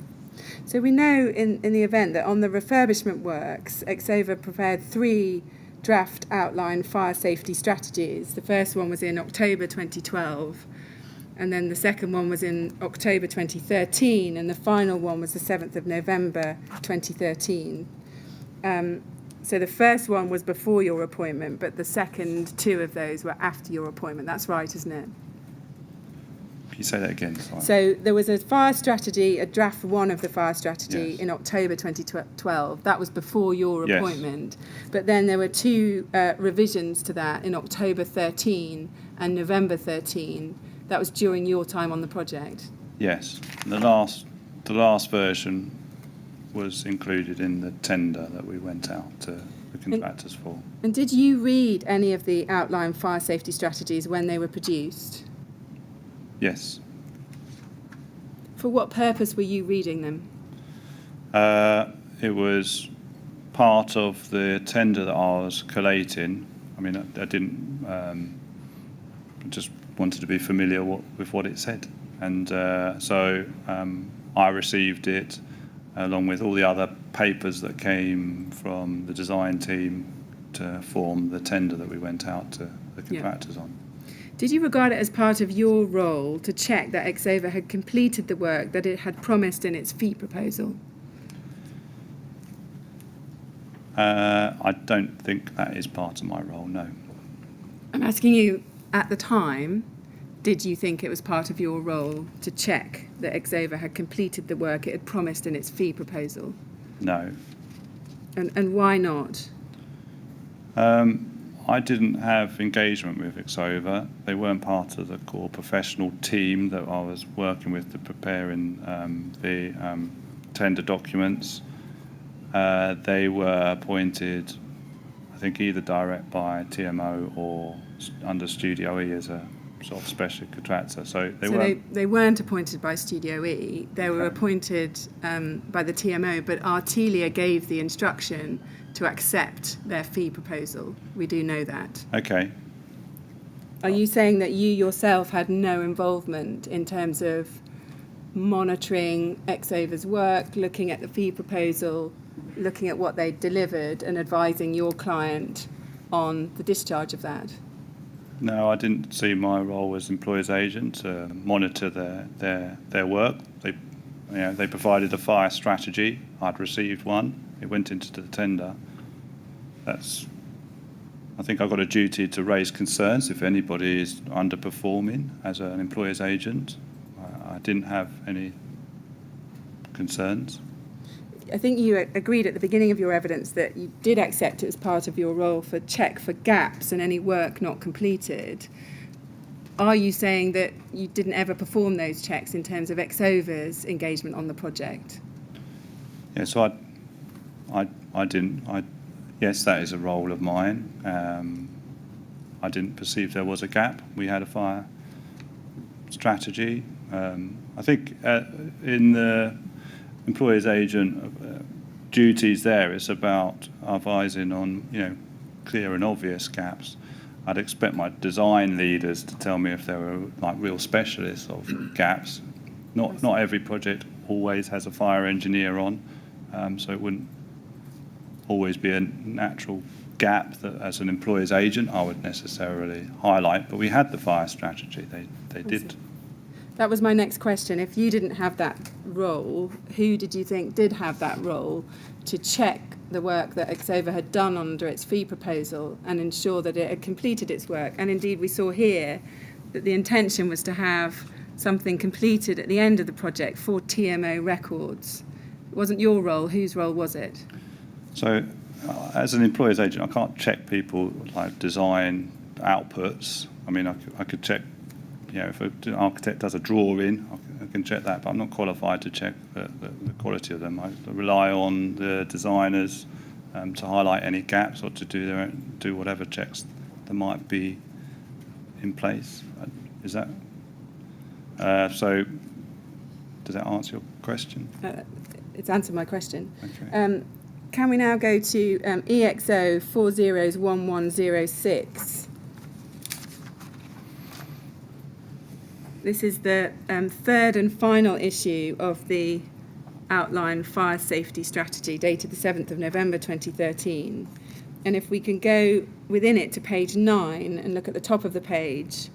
So we know in the event that on the refurbishment works, Exova prepared 3 draft outline fire safety strategies. The first one was in October 2012, and then the second one was in October 2013, and the final one was the 7th of November 2013. So the first one was before your appointment, but the second 2 of those were after your appointment. That's right, isn't it? Can you say that again? Sorry. So there was a fire strategy, a draft 1 of the fire strategy Yes. in October 2012. That was before your Yes. appointment. But then there were 2 revisions to that in October 13 and November 13. That was during your time on the project. Yes. The last version was included in the tender that we went out to the contractors for. And did you read any of the outline fire safety strategies when they were produced? Yes. For what purpose were you reading them? It was part of the tender that I was collating. I mean, I didn't. I just wanted to be familiar with what it said, and so I received it along with all the other papers that came from the design team to form the tender that we went out to the contractors on. Did you regard it as part of your role to check that Exova had completed the work that it had promised in its fee proposal? I don't think that is part of my role, no. I'm asking you, at the time, did you think it was part of your role to check that Exova had completed the work it had promised in its fee proposal? No. And why not? I didn't have engagement with Exova. They weren't part of the core professional team that I was working with to preparing the tender documents. They were appointed, I think, either direct by TMO or under Studio E as a sort of special contractor. So they weren't appointed by Studio E. They were appointed by the TMO, but Artelia gave the instruction to accept their fee proposal. We do know that. Okay. Are you saying that you yourself had no involvement in terms of monitoring Exova's work, looking at the fee proposal, looking at what they delivered and advising your client on the discharge of that? No, I didn't see my role as employer's agent to monitor their work. They provided a fire strategy. I'd received one. It went into the tender. I think I've got a duty to raise concerns if anybody is underperforming as an employer's agent. I didn't have any concerns. I think you agreed at the beginning of your evidence that you did accept it as part of your role for check for gaps and any work not completed. Are you saying that you didn't ever perform those checks in terms of Exova's engagement on the project? Yeah, so Yes, that is a role of mine. I didn't perceive there was a gap. We had a fire strategy. I think in the employer's agent duties there, it's about advising on, clear and obvious gaps. I'd expect my design leaders to tell me if there were like real specialists of gaps. Not every project always has a fire engineer on, so it wouldn't always be a natural gap that as an employer's agent I would necessarily highlight, but we had the fire strategy. They did. That was my next question. If you didn't have that role, who did you think did have that role to check the work that Exova had done under its fee proposal and ensure that it had completed its work? And indeed, we saw here that the intention was to have something completed at the end of the project for TMO records. It wasn't your role. Whose role was it? So, as an employer's agent, I can't check people like design outputs. I mean, I could check, if an architect does a drawing, I can check that, but I'm not qualified to check the quality of them. I rely on the designers to highlight any gaps or to do whatever checks that might be in place. Is that so? Does that answer your question? It's answered my question. Okay. Can we now go to EXO 401106? This is the third and final issue of the outline fire safety strategy dated the 7th of November 2013. And if we can go within it to page 9 and look at the top of the page,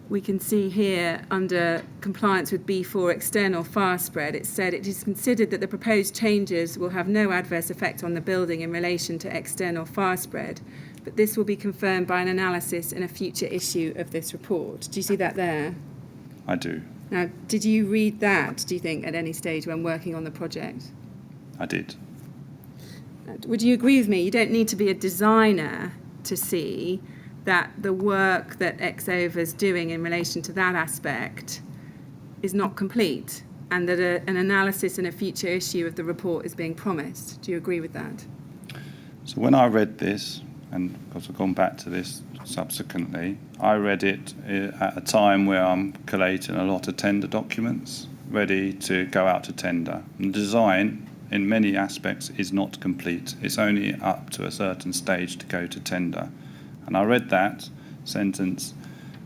we can see here under compliance with B4 external fire spread, it said it is considered that the proposed changes will have no adverse effect on the building in relation to external fire spread, but this will be confirmed by an analysis in a future issue of this report. Do you see that there? I do. Now, did you read that, do you think, at any stage when working on the project? I did. Would you agree with me? You don't need to be a designer to see that the work that Exova is doing in relation to that aspect is not complete, and that an analysis in a future issue of the report is being promised. Do you agree with that? So when I read this, and of course I've gone back to this subsequently, I read it at a time where I'm collating a lot of tender documents, ready to go out to tender. And design, in many aspects, is not complete. It's only up to a certain stage to go to tender. And I read that sentence,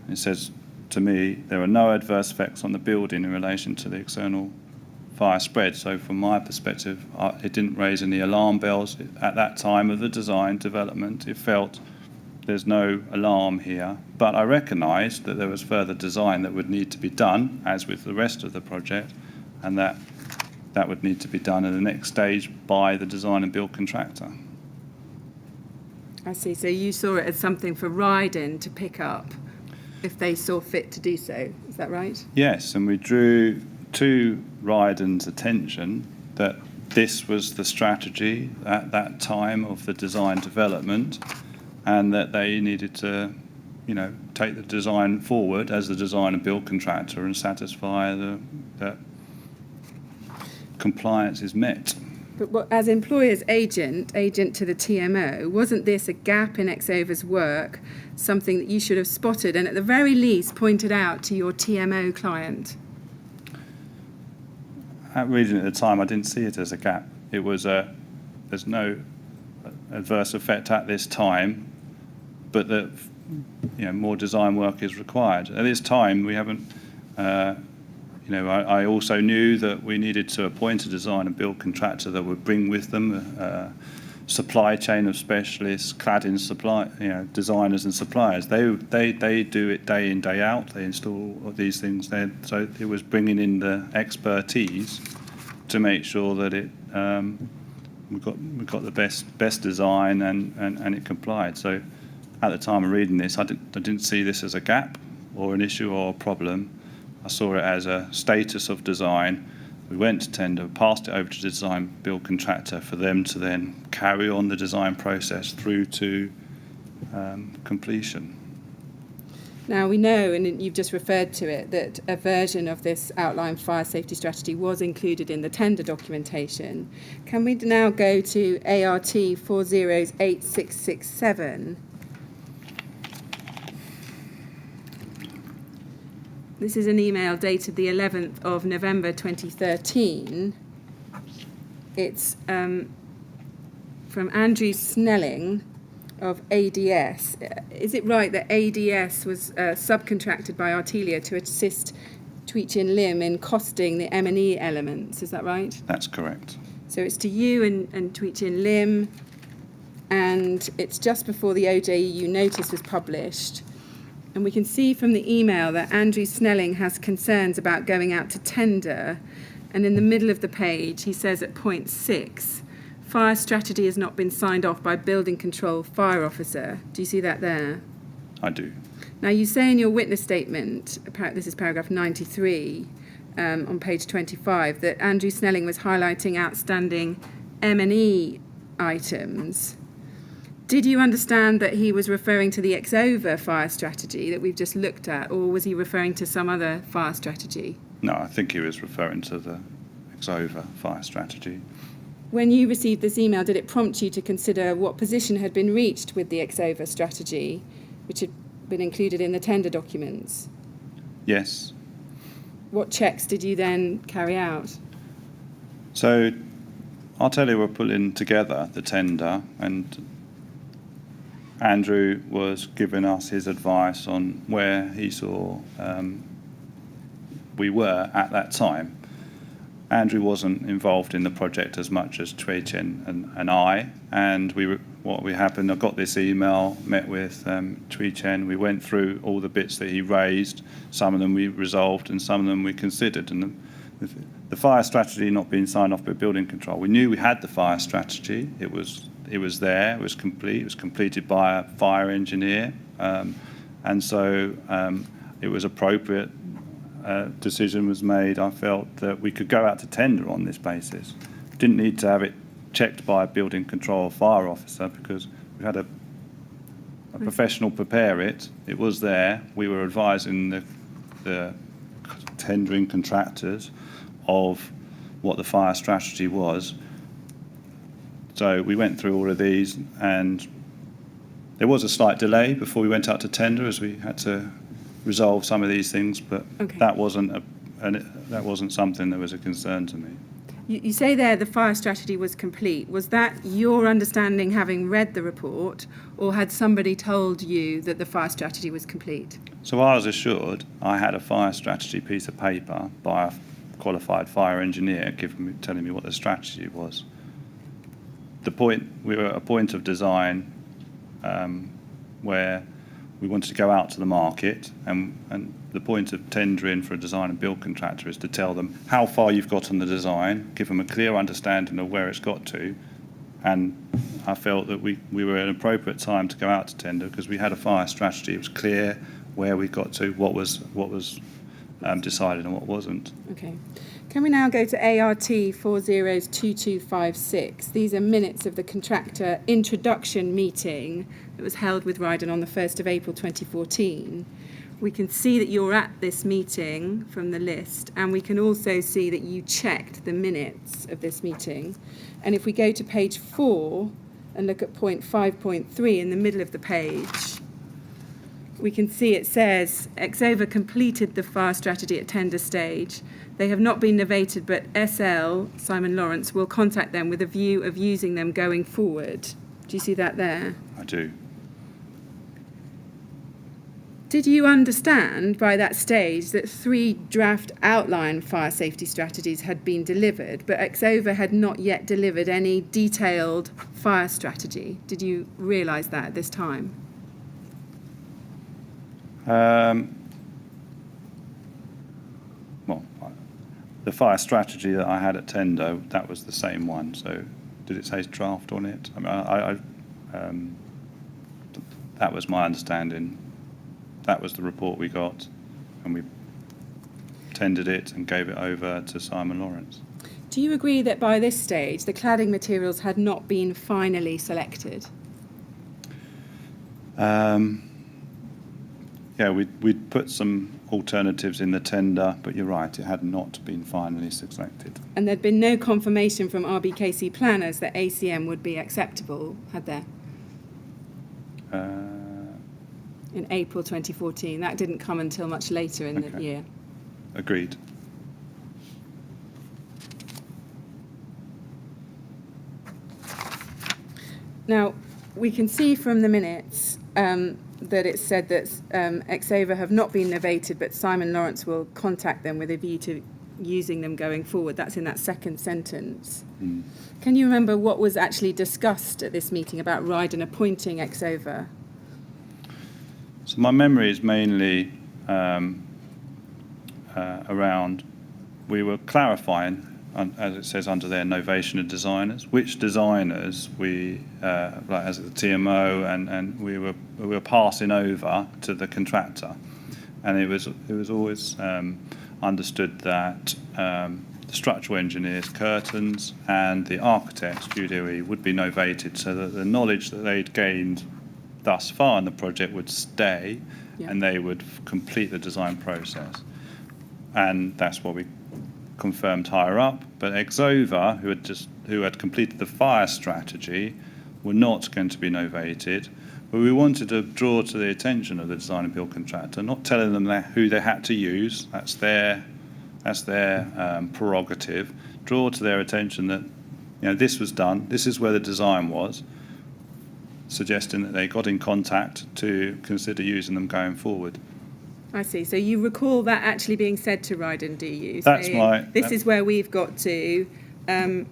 and it says to me, there are no adverse effects on the building in relation to the external fire spread. So from my perspective, it didn't raise any alarm bells. At that time of the design development, it felt there's no alarm here. But I recognised that there was further design that would need to be done, as with the rest of the project, and that would need to be done in the next stage by the design and build contractor. I see. So you saw it as something for Ryden to pick up if they saw fit to do so. Is that right? Yes, and we drew to Ryden's attention that this was the strategy at that time of the design development, and that they needed to, take the design forward as the design and build contractor and satisfy that compliance is met. But as employer's agent to the TMO, wasn't this a gap in Exova's work, something that you should have spotted and at the very least pointed out to your TMO client? At reading it at the time, I didn't see it as a gap. It was there's no adverse effect at this time, but that more design work is required. At this time, we haven't. I also knew that we needed to appoint a design and build contractor that would bring with them a supply chain of specialists, cladding supply, designers and suppliers. They do it day in, day out. They install these things there. So it was bringing in the expertise to make sure that we got the best design and it complied. So at the time of reading this, I didn't see this as a gap or an issue or a problem. I saw it as a status of design. We went to tender, passed it over to the design build contractor for them to then carry on the design process through to completion. Now, we know, and you've just referred to it, that a version of this outline fire safety strategy was included in the tender documentation. Can we now go to ART 408667? This is an email dated the 11th of November 2013. It's from Andrew Snelling of ADS. Is it right that ADS was subcontracted by Artelia to assist Tweechin Lim in costing the M&E elements? Is that right? That's correct. So it's to you and Tweechin Lim, and it's just before the OJEU notice was published. And we can see from the email that Andrew Snelling has concerns about going out to tender. And in the middle of the page, he says at point 6, fire strategy has not been signed off by building control fire officer. Do you see that there? I do. Now, you say in your witness statement, this is paragraph 93 on page 25, that Andrew Snelling was highlighting outstanding M&E items. Did you understand that he was referring to the Exova fire strategy that we've just looked at, or was he referring to some other fire strategy? No, I think he was referring to the Exova fire strategy. When you received this email, did it prompt you to consider what position had been reached with the Exova strategy, which had been included in the tender documents? Yes. What checks did you then carry out? So Artelia were pulling together the tender, and Andrew was giving us his advice on where he saw we were at that time. Andrew wasn't involved in the project as much as Tweechin and I, and I got this email, met with Tweechin, we went through all the bits that he raised, some of them we resolved and some of them we considered, and the fire strategy not being signed off by building control. We knew we had the fire strategy, it was there, it was complete, it was completed by a fire engineer, and so it was appropriate. Decision was made, I felt, that we could go out to tender on this basis. Didn't need to have it checked by a building control fire officer because we had a professional prepare it. It was there. We were advising the tendering contractors of what the fire strategy was. So we went through all of these, and there was a slight delay before we went out to tender as we had to resolve some of these things, but okay. that wasn't something that was a concern to me. You say there the fire strategy was complete. Was that your understanding having read the report, or had somebody told you that the fire strategy was complete? So I was assured I had a fire strategy piece of paper by a qualified fire engineer telling me what the strategy was. We were at a point of design where we wanted to go out to the market, and the point of tendering for a design and build contractor is to tell them how far you've got on the design, give them a clear understanding of where it's got to, and I felt that we were at an appropriate time to go out to tender because we had a fire strategy. It was clear where we got to, what was decided and what wasn't. Okay. Can we now go to ART 402256? These are minutes of the contractor introduction meeting that was held with Ryden on the 1st of April 2014. We can see that you're at this meeting from the list, and we can also see that you checked the minutes of this meeting. And if we go to page 4 and look at point 5.3 in the middle of the page, we can see it says, Exova completed the fire strategy at tender stage. They have not been novated, but SL, Simon Lawrence, will contact them with a view of using them going forward. Do you see that there? I do. Did you understand by that stage that 3 draft outline fire safety strategies had been delivered, but Exova had not yet delivered any detailed fire strategy? Did you realise that at this time? Well, the fire strategy that I had at tender, that was the same one. So did it say draft on it? I mean, that was my understanding. That was the report we got, and we tendered it and gave it over to Simon Lawrence. Do you agree that by this stage the cladding materials had not been finally selected? Yeah, we'd put some alternatives in the tender, but you're right, it had not been finally selected. And there'd been no confirmation from RBKC planners that ACM would be acceptable, had there? In April 2014. That didn't come until much later in the year. Agreed. Now, we can see from the minutes that it said that Exova have not been novated, but Simon Lawrence will contact them with a view to using them going forward. That's in that second sentence. Can you remember what was actually discussed at this meeting about Ryden appointing Exova? So my memory is mainly around, we were clarifying, as it says under there, novation of designers, which designers we, like as the TMO, and we were passing over to the contractor, and it was always understood that the structural engineers, Curtains, and the architects, Studio E, would be novated, so that the knowledge that they'd gained thus far in the project would stay, and they would complete the design process, and that's what we confirmed higher up. But Exova, who had completed the fire strategy, were not going to be novated. But we wanted to draw to the attention of the design and build contractor, not telling them who they had to use. That's their prerogative. Draw to their attention that this was done. This is where the design was, suggesting that they got in contact to consider using them going forward. I see. So you recall that actually being said to Ryden, do you? That's This is where we've got to, and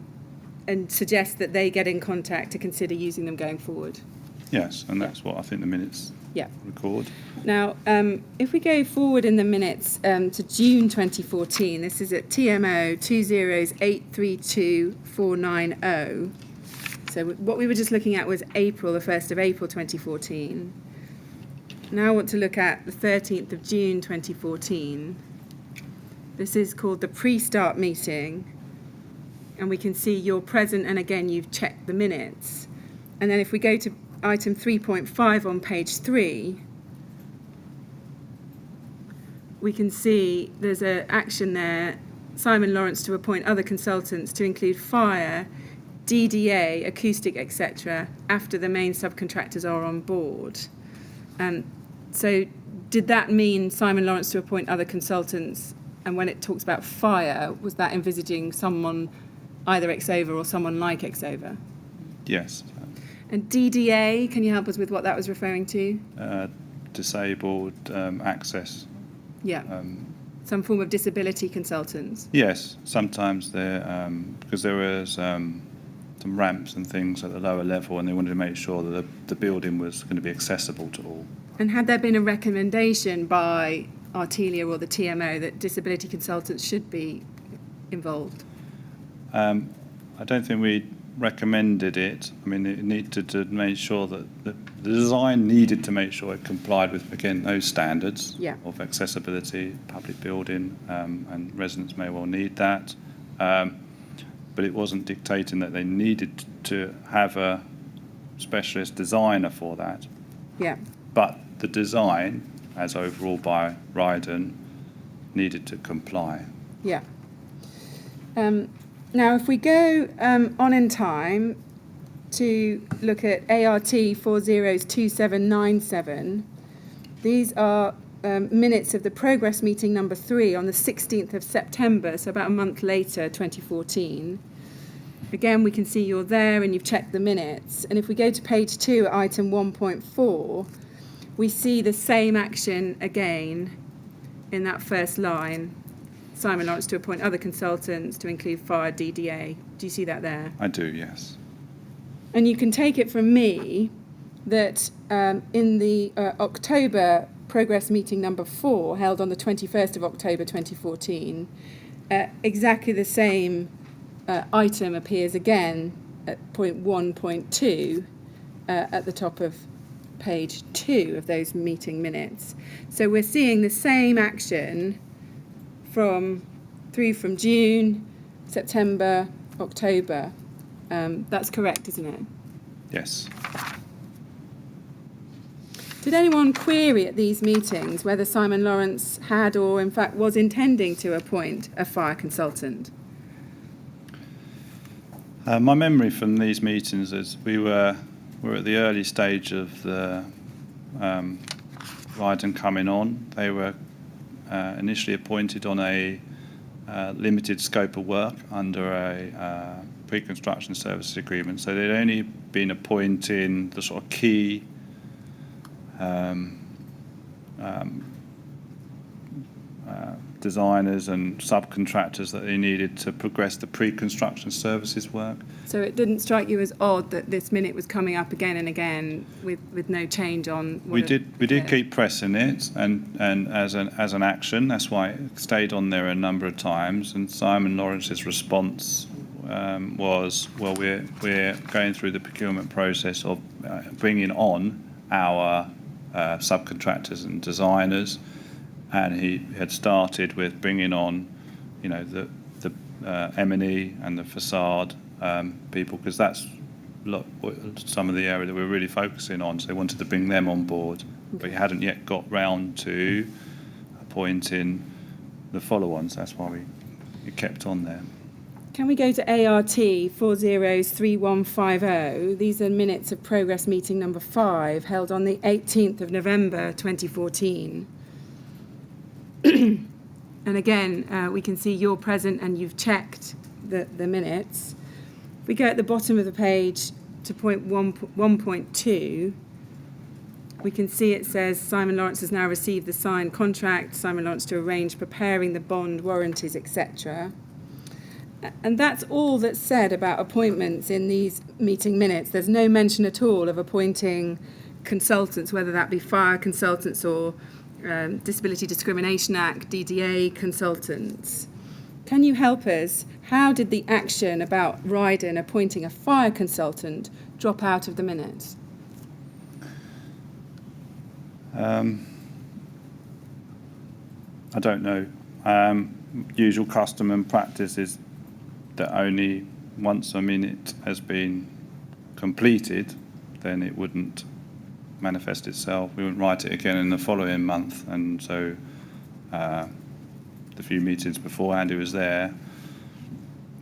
suggest that they get in contact to consider using them going forward. Yes, and that's what I think the minutes record. Now, if we go forward in the minutes to June 2014, this is at TMO 208324990. So what we were just looking at was April, the 1st of April 2014. Now I want to look at the 13th of June 2014. This is called the pre-start meeting, and we can see you're present, and again you've checked the minutes. And then if we go to item 3.5 on page 3, we can see there's an action there, Simon Lawrence to appoint other consultants to include fire, DDA, acoustic, etc., after the main subcontractors are on board. So did that mean Simon Lawrence to appoint other consultants? And when it talks about fire, was that envisaging someone, either Exova or someone like Exova? Yes. And DDA, can you help us with what that was referring to? Disabled access. Yeah. Some form of disability consultants. Yes, sometimes they're, because there was some ramps and things at the lower level, and they wanted to make sure that the building was going to be accessible to all. And had there been a recommendation by Artelia or the TMO that disability consultants should be involved? I don't think we recommended it. I mean, it needed to make sure that the design needed to make sure it complied with, again, those standards of accessibility, public building, and residents may well need that. But it wasn't dictating that they needed to have a specialist designer for that. Yeah. But the design, as overall by Ryden, needed to comply. Yeah. Now, if we go on in time to look at ART 402797, these are minutes of the progress meeting number 3 on the 16th of September, so about a month later, 2014. Again, we can see you're there and you've checked the minutes. And if we go to page 2, item 1.4, we see the same action again in that first line. Simon Lawrence to appoint other consultants to include fire, DDA. Do you see that there? I do, yes. And you can take it from me that in the October progress meeting number 4, held on the 21st of October 2014, exactly the same item appears again at point 1.2 at the top of page 2 of those meeting minutes. So we're seeing the same action through from June, September, October. That's correct, isn't it? Yes. Did anyone query at these meetings whether Simon Lawrence had or in fact was intending to appoint a fire consultant? My memory from these meetings is we were at the early stage of the Ryden coming on. They were initially appointed on a limited scope of work under a pre-construction services agreement. So they'd only been appointing the sort of key designers and subcontractors that they needed to progress the pre-construction services work. So it didn't strike you as odd that this minute was coming up again and again with no change on what We did keep pressing it and as an action. That's why it stayed on there a number of times. And Simon Lawrence's response was, well, we're going through the procurement process of bringing on our subcontractors and designers, and he had started with bringing on, the M&E and the facade people, because that's some of the area that we're really focusing on. So they wanted to bring them on board, but he hadn't yet got round to appointing the follow-ons. That's why we kept on there. Can we go to ART 403150? These are minutes of progress meeting number 5, held on the 18th of November 2014. And again, we can see you're present and you've checked the minutes. If we go at the bottom of the page to point 1.2, we can see it says Simon Lawrence has now received the signed contract, Simon Lawrence to arrange preparing the bond, warranties, etc. And that's all that's said about appointments in these meeting minutes. There's no mention at all of appointing consultants, whether that be fire consultants or Disability Discrimination Act, DDA consultants. Can you help us? How did the action about Ryden appointing a fire consultant drop out of the minutes? I don't know. Usual custom and practice is that only once a minute has been completed, then it wouldn't manifest itself. We wouldn't write it again in the following month. And so the few meetings beforehand he was there.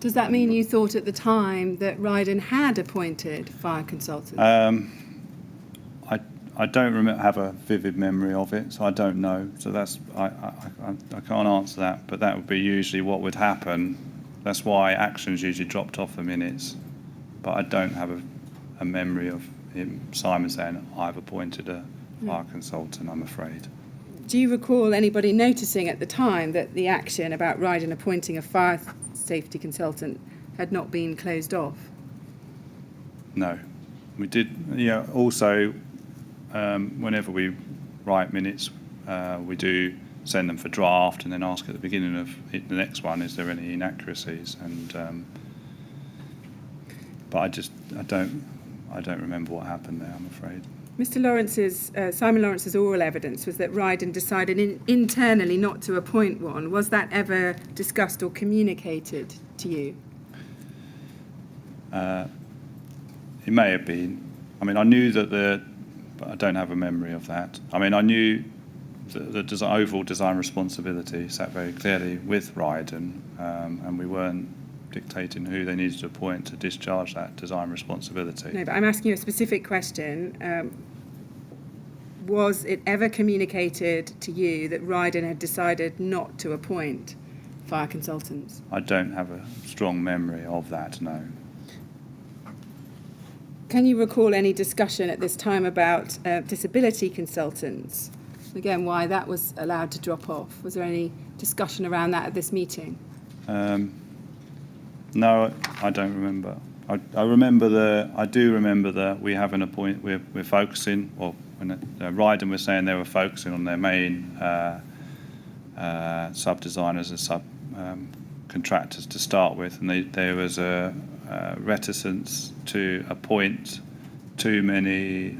Does that mean you thought at the time that Ryden had appointed fire consultants? I don't have a vivid memory of it, so I don't know. So that's I can't answer that, but that would be usually what would happen. That's why actions usually dropped off the minutes. But I don't have a memory of Simon saying, I've appointed a fire consultant, I'm afraid. Do you recall anybody noticing at the time that the action about Ryden appointing a fire safety consultant had not been closed off? No. We did, also, whenever we write minutes, we do send them for draft and then ask at the beginning of the next one, is there any inaccuracies? And but I don't remember what happened there, I'm afraid. Simon Lawrence's oral evidence was that Ryden decided internally not to appoint one. Was that ever discussed or communicated to you? It may have been. I mean, I knew that but I don't have a memory of that. I mean, I knew the overall design responsibility sat very clearly with Ryden, and we weren't dictating who they needed to appoint to discharge that design responsibility. No, but I'm asking you a specific question. Was it ever communicated to you that Ryden had decided not to appoint fire consultants? I don't have a strong memory of that, no. Can you recall any discussion at this time about disability consultants? Again, why that was allowed to drop off? Was there any discussion around that at this meeting? No, I don't remember. I do remember that we have we're focusing, or when Ryden was saying they were focusing on their main sub-designers and sub-contractors to start with, and there was a reticence to appoint too many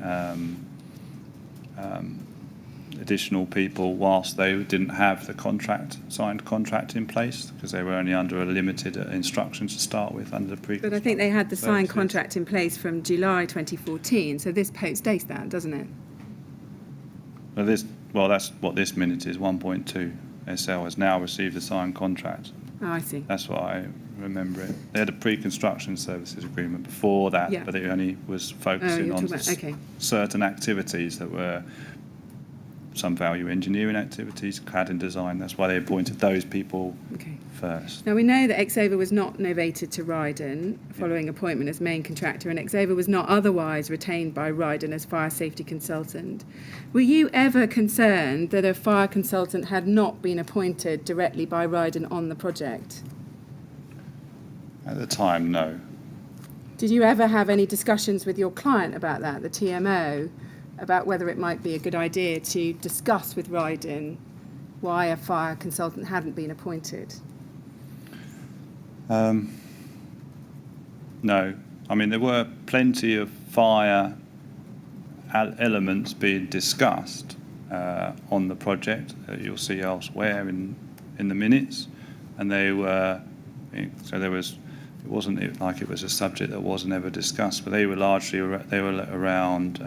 additional people whilst they didn't have the signed contract in place, because they were only under a limited instruction to start with under the pre-construction. But I think they had the signed contract in place from July 2014, so this postdates that, doesn't it? That's what this minute is. 1.2 SL has now received a signed contract. Oh, I see. That's what I remember it. They had a pre-construction services agreement before that, Yeah. but it only was Oh, focusing you're on talking about, okay. certain activities that were some value engineering activities, cladding design. That's why they appointed those people Okay. first. Now, we know that Exova was not novated to Ryden following appointment as main contractor, and Exova was not otherwise retained by Ryden as fire safety consultant. Were you ever concerned that a fire consultant had not been appointed directly by Ryden on the project? At the time, no. Did you ever have any discussions with your client about that, the TMO, about whether it might be a good idea to discuss with Ryden why a fire consultant hadn't been appointed? No. I mean, there were plenty of fire elements being discussed on the project that you'll see elsewhere in the minutes, and they were, so there was, it wasn't like it was a subject that wasn't ever discussed, but they were largely around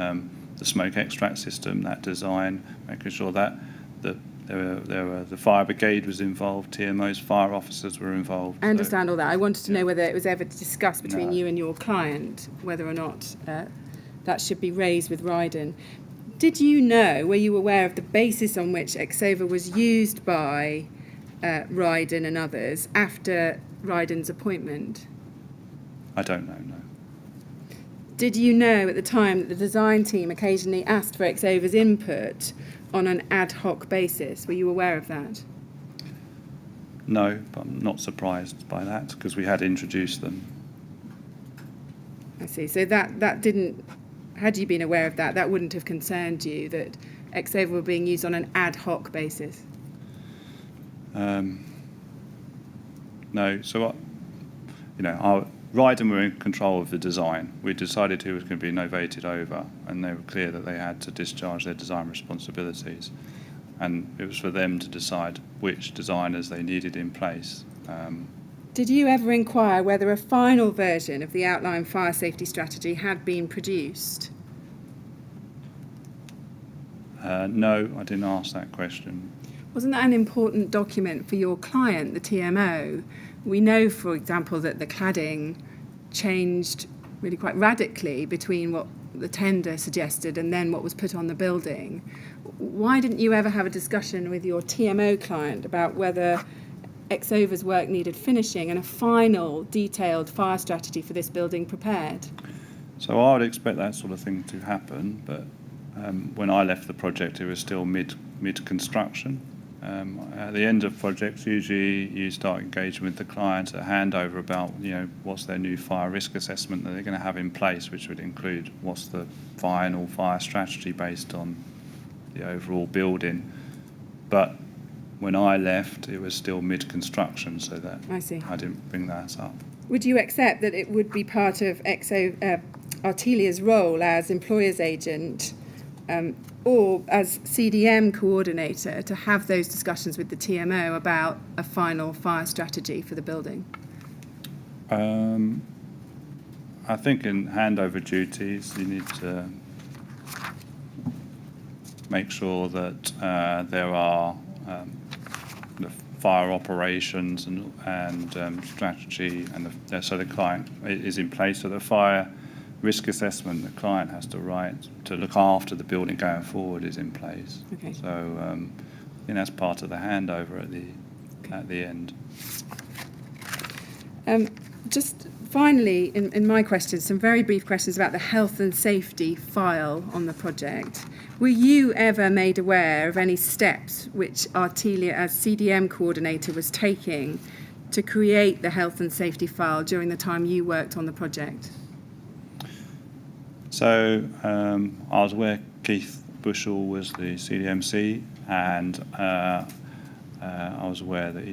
the smoke extract system, that design, making sure that the fire brigade was involved, TMOs, fire officers were involved. I understand all that. I wanted to know whether it was ever discussed between No. you and your client, whether or not that should be raised with Ryden. Did you know, were you aware of the basis on which Exova was used by Ryden and others after Ryden's appointment? I don't know, no. Did you know at the time that the design team occasionally asked for Exova's input on an ad hoc basis? Were you aware of that? No, but I'm not surprised by that because we had introduced them. I see. So that didn't, had you been aware of that, that wouldn't have concerned you that Exova were being used on an ad hoc basis? No, so our Ryden were in control of the design. We decided who was going to be novated over, and they were clear that they had to discharge their design responsibilities, and it was for them to decide which designers they needed in place. Did you ever inquire whether a final version of the outline fire safety strategy had been produced? No, I didn't ask that question. Wasn't that an important document for your client, the TMO? We know, for example, that the cladding changed really quite radically between what the tender suggested and then what was put on the building. Why didn't you ever have a discussion with your TMO client about whether Exova's work needed finishing and a final detailed fire strategy for this building prepared? So I would expect that sort of thing to happen, but when I left the project, it was still mid-construction. At the end of projects, usually you start engaging with the client at handover about, what's their new fire risk assessment that they're going to have in place, which would include what's the final fire strategy based on the overall building. But when I left, it was still mid-construction, so that I see. I didn't bring that up. Would you accept that it would be part of Artelia's role as employer's agent or as CDM coordinator to have those discussions with the TMO about a final fire strategy for the building? I think in handover duties, you need to make sure that there are the fire operations and strategy, and so the client is in place. So the fire risk assessment the client has to write to look after the building going forward is in place. Okay. So that's part of the handover at the end. Just finally, in my questions, some very brief questions about the health and safety file on the project. Were you ever made aware of any steps which Artelia, as CDM coordinator, was taking to create the health and safety file during the time you worked on the project? So I was aware Keith Bushell was the CDMC, and I was aware that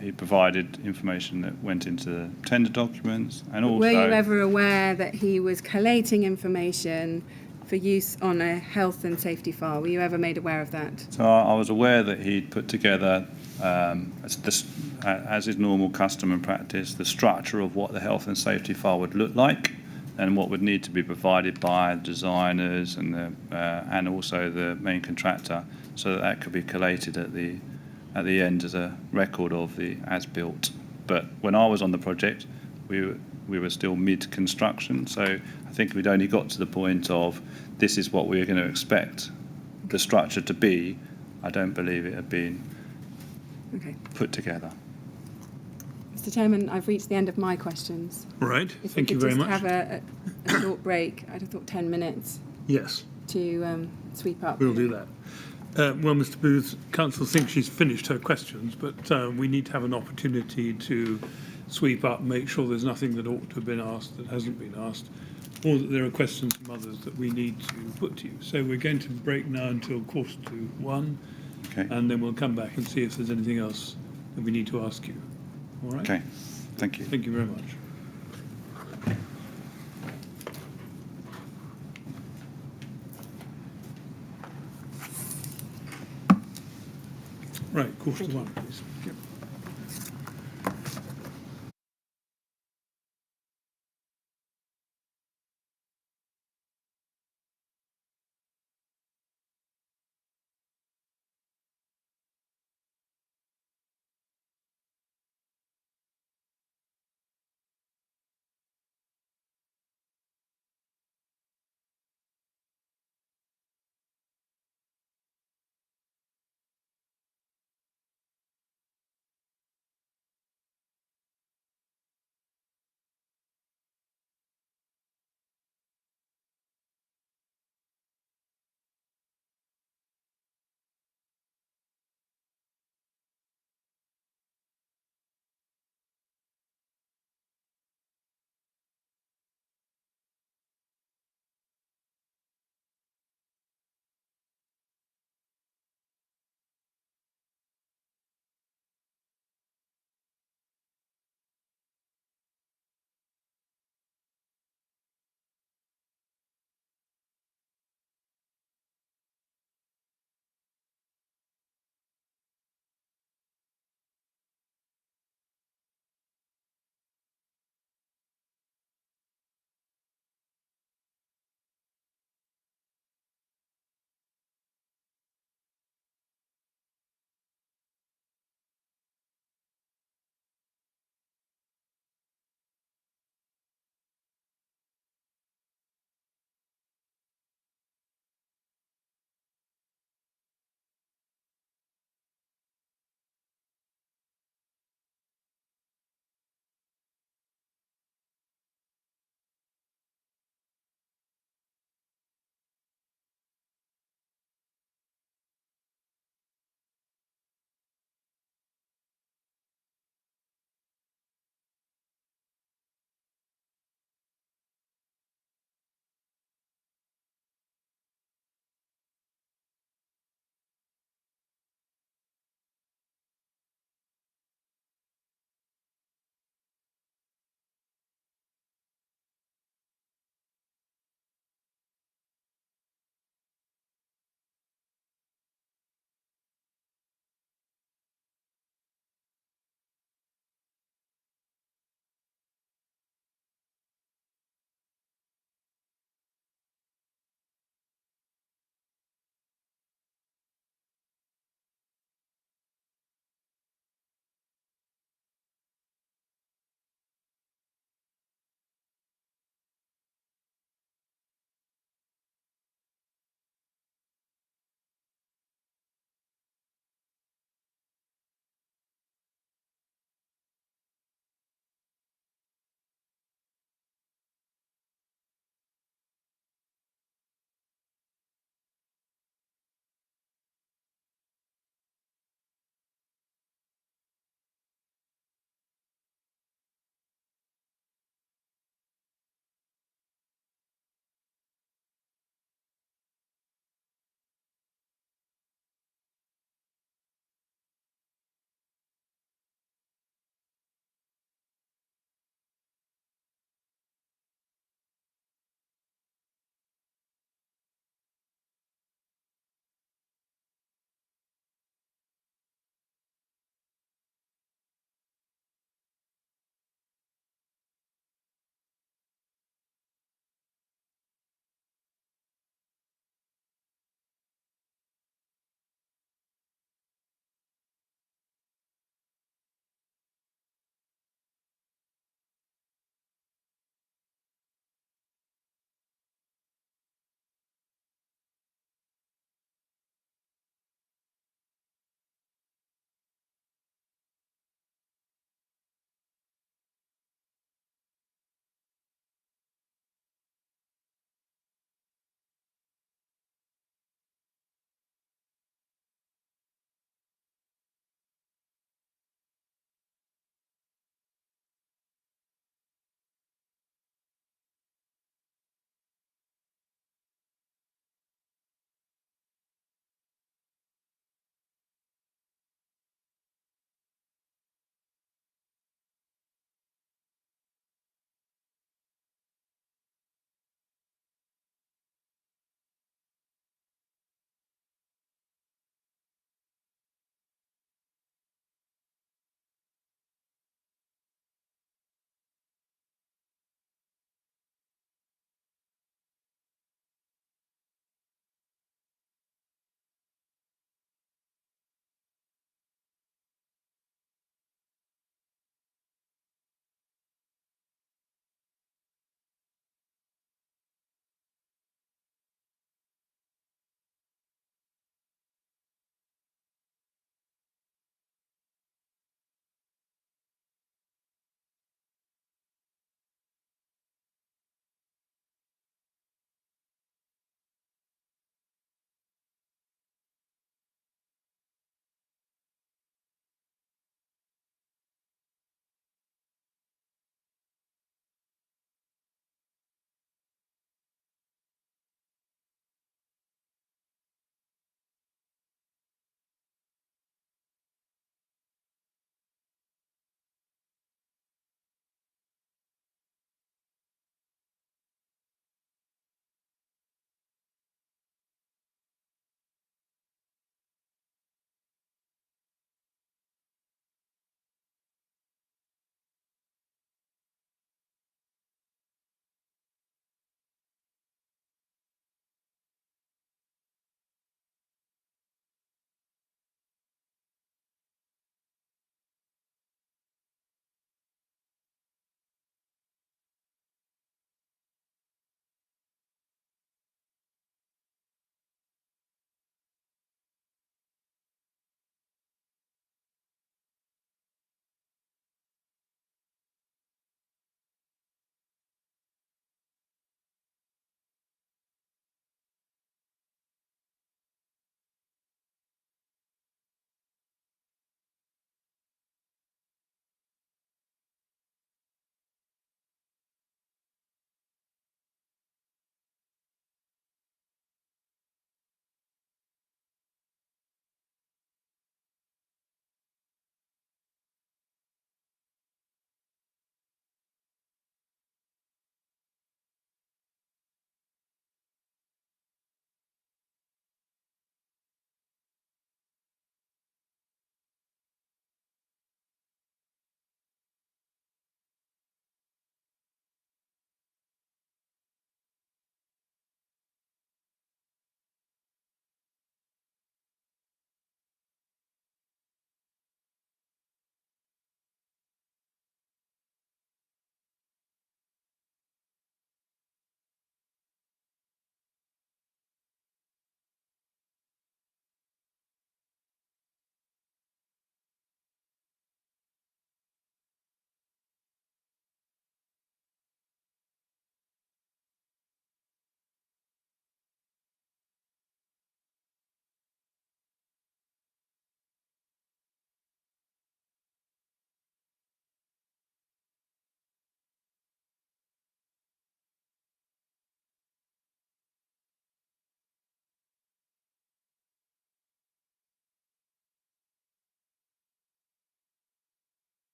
he provided information that went into the tender documents, and also. Were you ever aware that he was collating information for use on a health and safety file? Were you ever made aware of that? So I was aware that he'd put together, as is normal custom and practice, the structure of what the health and safety file would look like, and what would need to be provided by designers and also the main contractor, so that that could be collated at the end as a record of the as-built. But when I was on the project, we were still mid-construction, so I think we'd only got to the point of this is what we were going to expect the structure to be. I don't believe it had been put together. Mr. Chairman, I've reached the end of my questions. Right, If thank we you could very just much. have a short break, I'd have thought 10 minutes Yes, to sweep up. we'll do that. Well, Mr. Booth, Council thinks she's finished her questions, but we need to have an opportunity to sweep up, make sure there's nothing that ought to have been asked that hasn't been asked, or that there are questions from others that we need to put to you. So we're going to break now until 1:45, Okay. and then we'll come back and see if there's anything else that we need to ask you. All right? Okay, thank you. Thank you very much. Right, 1:45, please. Yep.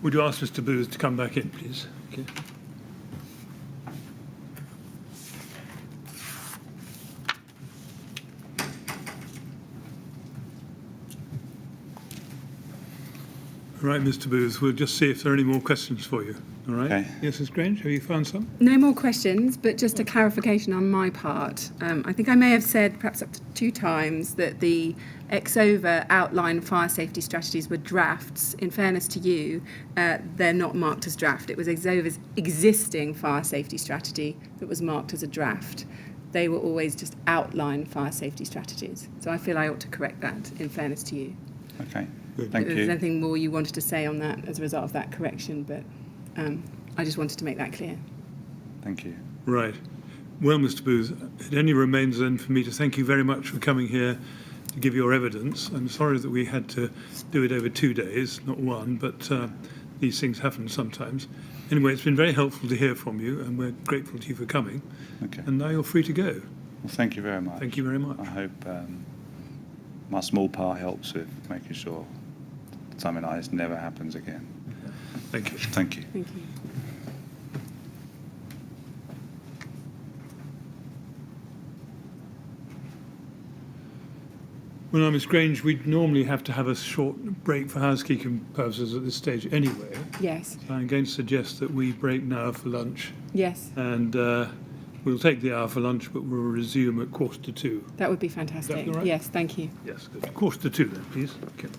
Would you ask Mr. Booth to come back in, please? Okay. All right, Mr. Booth, we'll just see if there are any more questions for you. All right? Okay. Yes, Ms. Grange, have you found some? No more questions, but just a clarification on my part. I think I may have said, perhaps up to 2 times, that the ex-over outline fire safety strategies were drafts. In fairness to you, they're not marked as draft. It was ex-over's existing fire safety strategy that was marked as a draft. They were always just outline fire safety strategies. So I feel I ought to correct that, in fairness to you. Okay. Good. Thank If there's you. anything more you wanted to say on that as a result of that correction, but I just wanted to make that clear. Thank you. Right. Well, Mr. Booth, it only remains then for me to thank you very much for coming here to give your evidence. I'm sorry that we had to do it over 2 days, not one, but these things happen sometimes. Anyway, it's been very helpful to hear from you, and we're grateful to you for coming. Okay. And now you're free to go. Well, thank you very much. Thank you very much. I hope my small part helps with making sure something like this never happens again. Thank you. Thank you. Thank you. Well, now, Miss Grange, we'd normally have to have a short break for housekeeping purposes at this stage anyway. Yes. So I'm going to suggest that we break now for lunch, Yes. and we'll take the hour for lunch, but we'll resume at 1:45. That would be fantastic. Is that all right? Yes, thank you. Yes, good. 1:45 then, please. Okay.